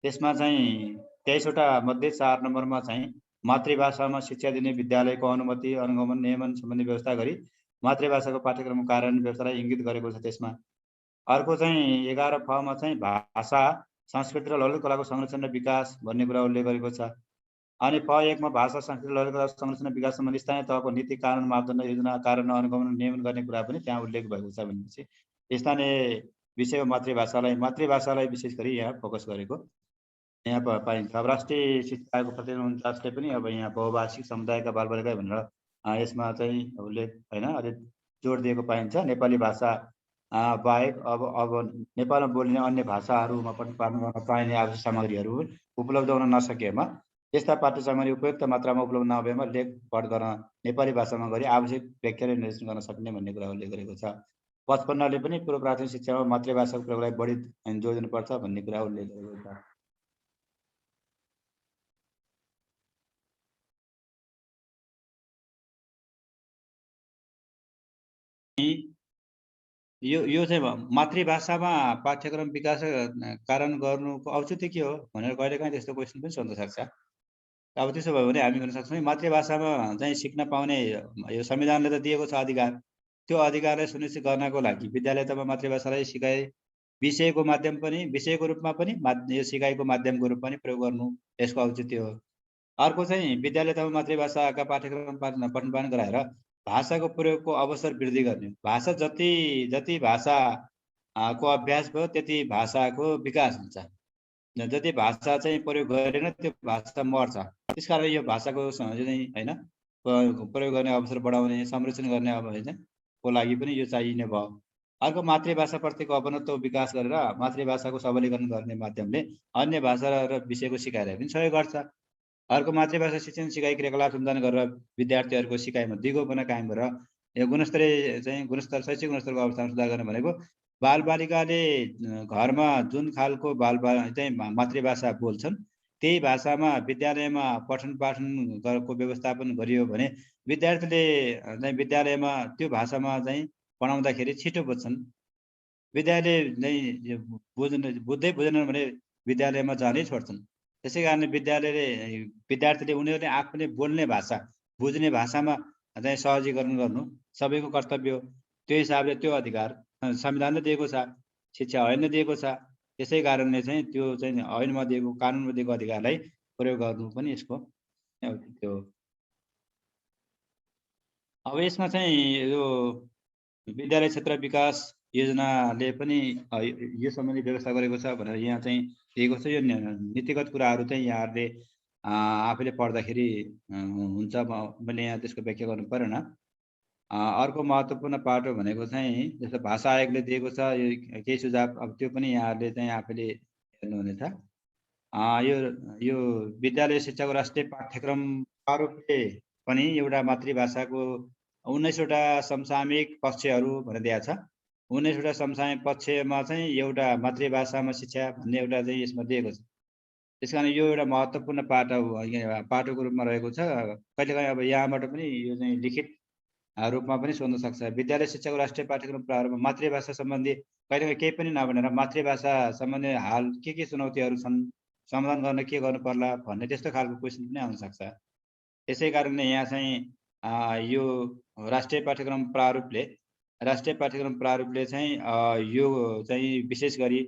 B: त्यसमा चाहिँ 23वटा मध्ये 4 नम्बरमा चाहिँ मातृभाषामा शिक्षा दिने विद्यालयको अनुमति, अनुगमन, नियमन सम्बन्धी व्यवस्था गरी मातृभाषाको पाठ्यक्रमको कार्यान्वयन व्यवस्थालाई इङ्गित गरेको छ। त्यसमा अर्को चाहिँ 11 फमा चाहिँ भाषा, संस्कृति र ललित कलाको संरक्षण र विकास भन्ने कुरा उल्लेख गरेको छ। अनि प1 मा भाषा संस्कृति ललितकला संरक्षण विकास सम्बन्धी स्थानीय तहको नीति कानुन मापदण्ड योजना कार्यान्वयन अनुगमन नियमन गर्ने कुरा पनि त्यहाँ उल्लेख भएको छ भनेपछि स्थानीय विषयमा मातृभाषालाई विशेष गरी यहाँ फोकस गरेको यहाँ पाइन्छ। अब राष्ट्रिय शिक्षा आयोगको प्रतिवेदन 49ले पनि अब यहाँ बहुभाषिक समुदायका बालबालिका भनेर यसमा चाहिँ उल्लेख होइन अलि जोड दिएको पाइन्छ। नेपाली भाषा बाहेक अब नेपालमा बोलिने अन्य भाषाहरूमा पनि पालन गर्न पाइने आवश्यक सामग्रीहरू उपलब्ध हुन नसकेमा यस्ता पाठ्य सामग्री उपयुक्त मात्रामा उपलब्ध नभएमा लेख पढ गर्न नेपाली भाषामा गरी आवश्यक व्याख्या र निर्देशन गर्न सक्ने भन्ने कुरा उल्लेख गरेको छ। 55ले पनि पूर्व प्राथमिक शिक्षामा मातृभाषाको प्रयोगलाई बढी जोड दिनुपर्छ भन्ने कुरा उल्लेख गरेको छ। यो चाहिँ मातृभाषामा पाठ्यक्रम विकास कार्यान्वयन गर्नुको औचित्य के हो भनेर कहिलेकाहीँ त्यस्तो क्वेसन पनि सोध्न सक्छ। अब त्यसो भयो भने हामी गर्न सक्छौँ मातृभाषामा चाहिँ सिक्न पाउने यो संविधानले त दिएको छ अधिकार, त्यो अधिकारलाई सुनिश्चित गर्नको लागि विद्यालय तब मातृभाषालाई सिकाए विषयको माध्यम पनि विषयको रूपमा पनि यो सिकाइको माध्यमको रूपमा पनि प्रयोग गर्नु यसको औचित्य हो। अर्को चाहिँ विद्यालय तब मातृभाषाका पाठ्यक्रम पठन पाठन गराएर भाषाको प्रयोगको अवसर वृद्धि गर्ने। भाषा जति भाषा को अभ्यास भयो त्यति भाषाको विकास हुन्छ। जति भाषा चाहिँ प्रयोग गरेन त्यो भाषा मर्छ। त्यसकारण यो भाषाको चाहिँ होइन प्रयोग गर्ने अवसर बढाउने संरक्षण गर्ने अब होइन को लागि पनि यो चाहिने भयो। अर्को मातृभाषाप्रतिको अपनत्व विकास गरेर मातृभाषाको सबलीकरण गर्ने माध्यमले अन्य भाषा र विषयको सिकाइलाई पनि सहयोग गर्छ। अर्को मातृभाषा शिक्षण सिकाइ क्रियाकलाप सञ्चालन गरेर विद्यार्थीहरूको सिकाइमा दिगोपना कायम गरेर यो गुणस्तर शैक्षिक गुणस्तरको अवस्थामा सुधार गर्ने भनेको बालबालिकाले घरमा जुन खालको चाहिँ मातृभाषा बोल्छन् त्यही भाषामा विद्यालयमा पठन पाठनको व्यवस्थापन गरियो भने विद्यार्थीले चाहिँ विद्यालयमा त्यो भाषामा चाहिँ पढाउँदाखेरि छिटो बुझ्छन्। विद्यालय चाहिँ बुझ्दै बुझेनन् भने विद्यालयमा जानै छोड्छन्। त्यसै कारणले विद्यार्थीले उनीहरूले आफूले बोल्ने भाषा बुझ्ने भाषामा चाहिँ सहजीकरण गर्नु सबैको कर्तव्य हो। त्यो हिसाबले त्यो अधिकार संविधानले दिएको छ, शिक्षा ऐनले दिएको छ। त्यसै कारणले चाहिँ त्यो चाहिँ ऐनमा दिएको कानुनमा दिएको अधिकारलाई प्रयोग गर्नु पनि यसको त्यो। अब यसमा चाहिँ यो विद्यालय क्षेत्र विकास योजनाले पनि यो सम्बन्धी व्यवस्था गरेको छ भनेर यहाँ चाहिँ दिएको छ। यो नीतिगत कुराहरू चाहिँ यहाँहरूले आफैले पढ्दाखेरि हुन्छ, मैले यहाँ त्यसको व्याख्या गर्नु परेन। अर्को महत्त्वपूर्ण पाटो भनेको चाहिँ जस्तो भाषा आयोगले दिएको छ यो केही सुझाव, अब त्यो पनि यहाँहरूले चाहिँ आफैले हेर्नुहुनेछ। यो विद्यालय शिक्षाको राष्ट्रिय पाठ्यक्रम प्रारूपले पनि एउटा मातृभाषाको 19वटा समसामयिक पक्षहरू भनेर दिएको छ। 19वटा समसामयिक पक्षमा चाहिँ एउटा मातृभाषामा शिक्षा भन्ने एउटा चाहिँ यसमा दिएको छ। त्यस कारण यो एउटा महत्त्वपूर्ण पाटोको रूपमा रहेको छ। कहिलेकाहीँ अब यहाँबाट पनि यो चाहिँ लिखित रूपमा पनि सोध्न सक्छ। विद्यालय शिक्षाको राष्ट्रिय पाठ्यक्रम प्रारूपमा मातृभाषा सम्बन्धी कहिलेकाहीँ केही पनि नभनेर मातृभाषा सम्बन्धी हाल के चुनौतीहरू छन्, समाधान गर्न के गर्नु पर्ला भन्ने त्यस्तो खालको क्वेसन पनि आउन सक्छ। त्यसै कारणले यहाँ चाहिँ यो राष्ट्रिय पाठ्यक्रम प्रारूपले चाहिँ यो चाहिँ विशेष गरी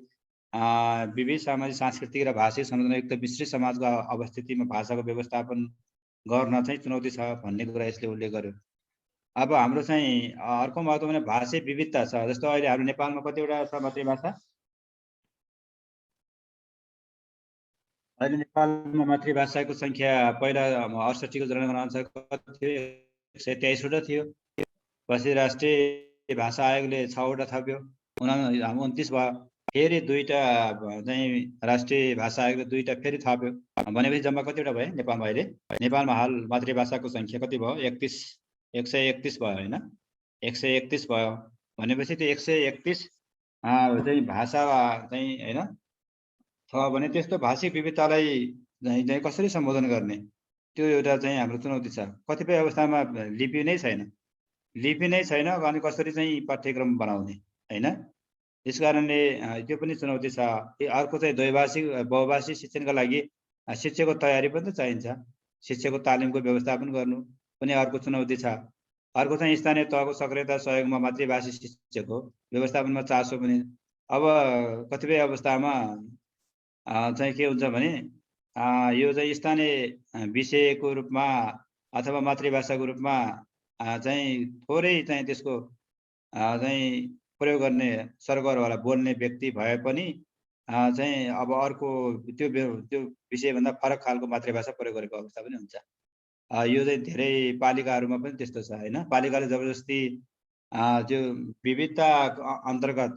B: विविध सामाजिक सांस्कृतिक र भाषिक संवेदनायुक्त मिश्रित समाजको अवस्थितिमा भाषाको व्यवस्थापन गर्न चाहिँ चुनौती छ भन्ने कुरा यसले उल्लेख गर्यो। अब हाम्रो चाहिँ अर्को महत्त्व भने भाषिक विविधता छ। जस्तो अहिले हाम्रो नेपालमा कतिवटा छ मातृभाषा? अहिले नेपालमा मातृभाषाको सङ्ख्या पहिला 68 को जनगणना अनुसार कति थियो? 123वटा थियो। पछि राष्ट्रिय भाषा आयोगले 6वटा थप्यो, 29 भयो। फेरि 2टा चाहिँ राष्ट्रिय भाषा आयोगले 2टा फेरि थप्यो भनेपछि जम्मा कतिवटा भयो नेपालमा? अहिले नेपालमा हाल मातृभाषाको सङ्ख्या कति भयो? 131 भयो होइन, 131 भयो भनेपछि त्यो 131 चाहिँ भाषा चाहिँ होइन छ भने त्यस्तो भाषिक विविधतालाई चाहिँ कसरी सम्बोधन गर्ने, त्यो एउटा चाहिँ हाम्रो चुनौती छ। कतिपय अवस्थामा लिपि नै छैन अनि कसरी चाहिँ पाठ्यक्रम बनाउने होइन। त्यस कारणले त्यो पनि चुनौती छ। अर्को चाहिँ द्वैभाषिक बहुभाषिक शिक्षणका लागि शिक्षकको तयारी पनि त चाहिन्छ। शिक्षकको तालिमको व्यवस्थापन गर्नु पनि अर्को चुनौती छ। अर्को चाहिँ स्थानीय तहको सक्रियता सहयोगमा मातृभाषी शिक्षकको व्यवस्थापनमा चासो पनि। अब कतिपय अवस्थामा चाहिँ के हुन्छ भने यो चाहिँ स्थानीय विषयको रूपमा अथवा मातृभाषाको रूपमा चाहिँ थोरै चाहिँ त्यसको चाहिँ प्रयोग गर्ने सरगरवाला बोल्ने व्यक्ति भए पनि चाहिँ अब अर्को त्यो विषयभन्दा फरक खालको मातृभाषा प्रयोग गरेको अवस्था पनि हुन्छ। यो चाहिँ धेरै पालिकाहरूमा पनि त्यस्तो छ होइन। पालिकाले जबरजस्ती त्यो विविधता अन्तर्गत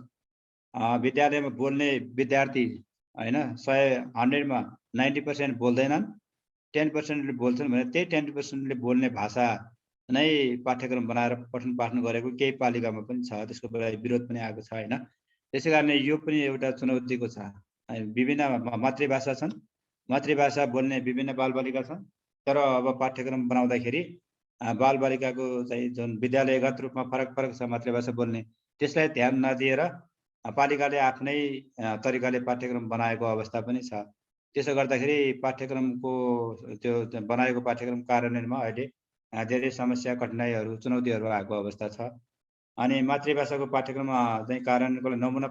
B: विद्यालयमा बोल्ने विद्यार्थी होइन 100-100 मा 90% बोल्दैनन्, 10%ले बोल्छन् भने त्यही 10%ले बोल्ने भाषा नै पाठ्यक्रम बनाएर पठन पाठन गरेको केही पालिकामा पनि छ। त्यसको विरोध पनि आएको छ होइन। त्यसै कारणले यो पनि एउटा चुनौतीको छ। विभिन्न मातृभाषा छन्, मातृभाषा बोल्ने विभिन्न बालबालिका छन्, तर अब पाठ्यक्रम बनाउँदाखेरि बालबालिकाको चाहिँ जुन विद्यालयगत रूपमा फरक फरक छ मातृभाषा बोल्ने, त्यसलाई ध्यान नदिएर पालिकाले आफ्नै तरिकाले पाठ्यक्रम बनाएको अवस्था पनि छ। त्यसो गर्दाखेरि पाठ्यक्रमको त्यो बनाएको पाठ्यक्रम कार्यान्वयनमा अहिले धेरै समस्या कठिनाइहरू चुनौतीहरू आएको अवस्था छ। अनि मातृभाषाको पाठ्यक्रम चाहिँ कार्यान्वयनको नमुना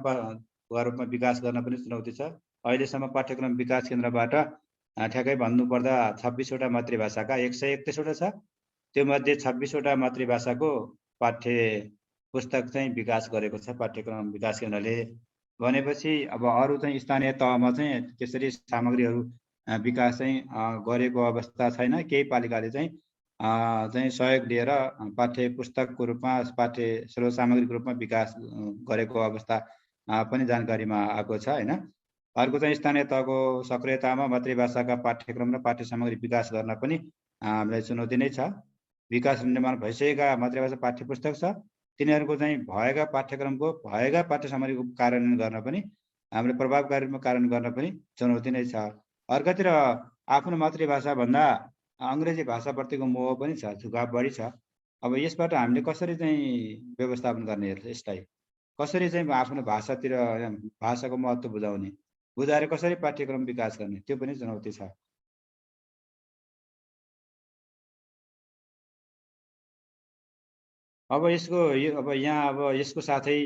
B: रूपमा विकास गर्न पनि चुनौती छ। अहिलेसम्म पाठ्यक्रम विकास केन्द्रबाट ठ्याक्कै भन्नुपर्दा 26वटा मातृभाषाका 131वटा छ। त्यो मध्ये 26वटा मातृभाषाको पाठ्य पुस्तक चाहिँ विकास गरेको छ पाठ्यक्रम विकास केन्द्रले। भनेपछि अब अरू चाहिँ स्थानीय तहमा चाहिँ त्यसरी सामग्रीहरू विकास चाहिँ गरेको अवस्था छैन। केही पालिकाले चाहिँ सहयोग लिएर पाठ्य पुस्तकको रूपमा पाठ्य स्रोत सामग्रीको रूपमा विकास गरेको अवस्था पनि जानकारीमा आएको छ होइन। अर्को चाहिँ स्थानीय तहको सक्रियतामा मातृभाषाका पाठ्यक्रम र पाठ्य सामग्री विकास गर्न पनि हामीलाई चुनौती नै छ। विकास निर्माण भइसकेका मातृभाषा पाठ्य पुस्तक छ, तिनीहरूको चाहिँ भएका पाठ्यक्रमको भएका पाठ्य सामग्रीको कार्यान्वयन गर्न पनि हामीले प्रभावकारी रूपमा कार्यान्वयन गर्न पनि चुनौती नै छ। अर्कोतिर आफ्नो मातृभाषा भन्दा अङ्ग्रेजी भाषाप्रतिको मोह पनि छ, झुकाव बढी छ। अब यसबाट हामीले कसरी चाहिँ व्यवस्थापन गर्ने, यसलाई कसरी चाहिँ आफ्नो भाषातिर भाषाको महत्त्व बुझाएर कसरी पाठ्यक्रम विकास गर्ने, त्यो पनि चुनौती छ। अब यसको साथै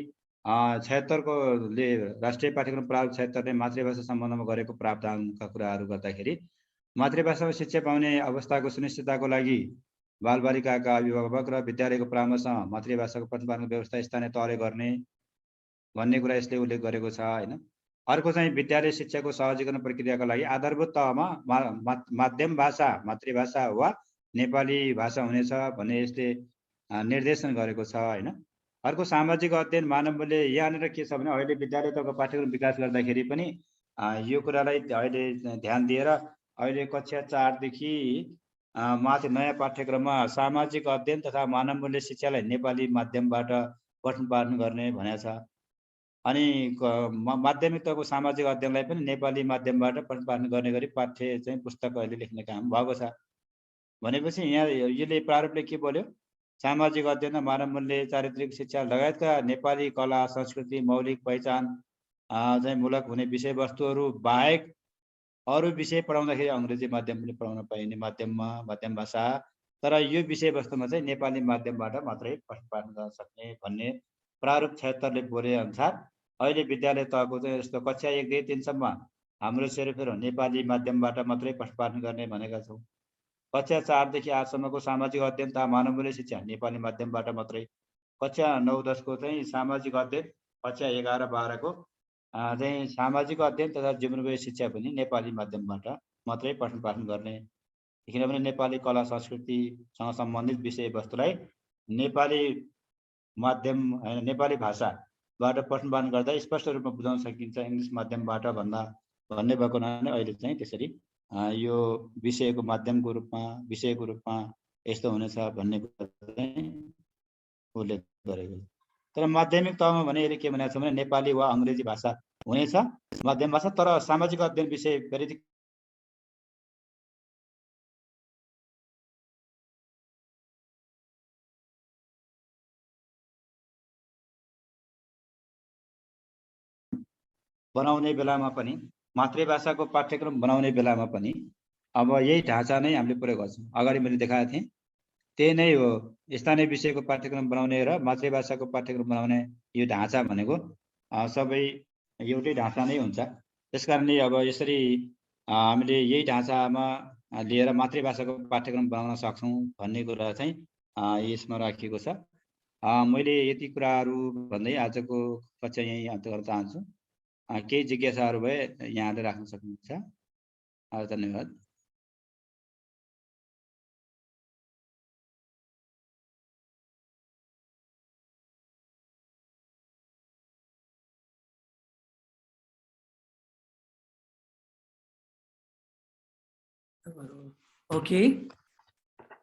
B: 76ले राष्ट्रिय पाठ्यक्रम प्रारूप 76ले मातृभाषा सम्बन्धमा गरेको प्रावधानका कुराहरू गर्दाखेरि मातृभाषामा शिक्षा पाउने अवस्थाको सुनिश्चितताको लागि बालबालिकाका अभिभावक र विद्यालयको परामर्शमा मातृभाषाको पठन पाठनको व्यवस्था स्थानीय तहले गर्ने भन्ने कुरा यसले उल्लेख गरेको छ होइन। अर्को चाहिँ विद्यालय शिक्षाको सहजीकरण प्रक्रियाका लागि आधारभूत तहमा माध्यम भाषा मातृभाषा वा नेपाली भाषा हुनेछ भन्ने यसले निर्देशन गरेको छ होइन। अर्को सामाजिक अध्ययन मानव मूल्य, यहाँनिर के छ भने अहिले विद्यालय तहको पाठ्यक्रम विकास गर्दाखेरि पनि यो कुरालाई अहिले ध्यान दिएर अहिले कक्षा 4देखि माथि नयाँ पाठ्यक्रममा सामाजिक अध्ययन तथा मानव मूल्य शिक्षालाई नेपाली माध्यमबाट पठन पाठन गर्ने भनेको छ। अनि माध्यमिक तहको सामाजिक अध्ययनलाई पनि नेपाली माध्यमबाट पठन पाठन गर्ने गरी पाठ्य चाहिँ पुस्तक अहिले लेख्ने काम भएको छ। भनेपछि यहाँ यसले प्रारूपले के बोल्यो, सामाजिक अध्ययन, मानव मूल्य, चारित्रिक शिक्षा लगायतका नेपाली कला संस्कृति मौलिक पहिचान चाहिँ मूलक हुने विषयवस्तुहरू बाहेक अरू विषय पढाउँदाखेरि अङ्ग्रेजी माध्यमले पढाउन पाइने माध्यम भाषा, तर यो विषयवस्तुमा चाहिँ नेपाली माध्यमबाट मात्रै पठन पाठन गर्न सक्ने भन्ने प्रारूप 76ले बोले अनुसार अहिले विद्यालय तहको चाहिँ यस्तो कक्षा 1 देखि 3 सम्म हाम्रो सेरोफेरो नेपाली माध्यमबाट मात्रै पठन पाठन गर्ने भनेका छौँ। कक्षा 4 देखि 8 सम्मको सामाजिक अध्ययन तथा मानव मूल्य शिक्षा नेपाली माध्यमबाट मात्रै, कक्षा 9-10 को चाहिँ सामाजिक अध्ययन, कक्षा 11-12 को चाहिँ सामाजिक अध्ययन तथा जीवनोपाय शिक्षा पनि नेपाली माध्यमबाट मात्रै पठन पाठन गर्ने। किनभने नेपाली कला संस्कृतिसँग सम्बन्धित विषयवस्तुलाई नेपाली माध्यम होइन नेपाली भाषाबाट पठन पाठन गर्दा स्पष्ट रूपमा बुझाउन सकिन्छ इङ्ग्लिस माध्यमबाट भन्ने भएको हुनाले अहिले चाहिँ त्यसरी यो विषयको माध्यमको रूपमा विषयको रूपमा यस्तो हुनेछ भन्ने कुरा चाहिँ उल्लेख गरेको छ। तर माध्यमिक तहमा भने यसले के भनेको छ भने नेपाली वा अङ्ग्रेजी भाषा हुनेछ माध्यम भाषा, तर सामाजिक अध्ययन विषय फेरि बनाउने बेलामा पनि मातृभाषाको पाठ्यक्रम बनाउने बेलामा पनि अब यही ढाँचा नै हामीले प्रयोग गर्छौँ। अगाडि मैले देखाएको थिएँ त्यही नै हो, स्थानीय विषयको पाठ्यक्रम बनाउने र मातृभाषाको पाठ्यक्रम बनाउने यो ढाँचा भनेको सबै एउटै ढाँचा नै हुन्छ। त्यसकारणले अब यसरी हामीले यही ढाँचामा लिएर मातृभाषाको पाठ्यक्रम बनाउन सक्छौँ भन्ने कुरा चाहिँ यसमा राखिएको छ। मैले यति कुराहरू भन्दै आजको कक्षा यहीँ अन्त्य गर्न चाहन्छु। केही जिज्ञासाहरू भए यहाँले राख्न सक्नुहुन्छ। धन्यवाद।
A: Okay.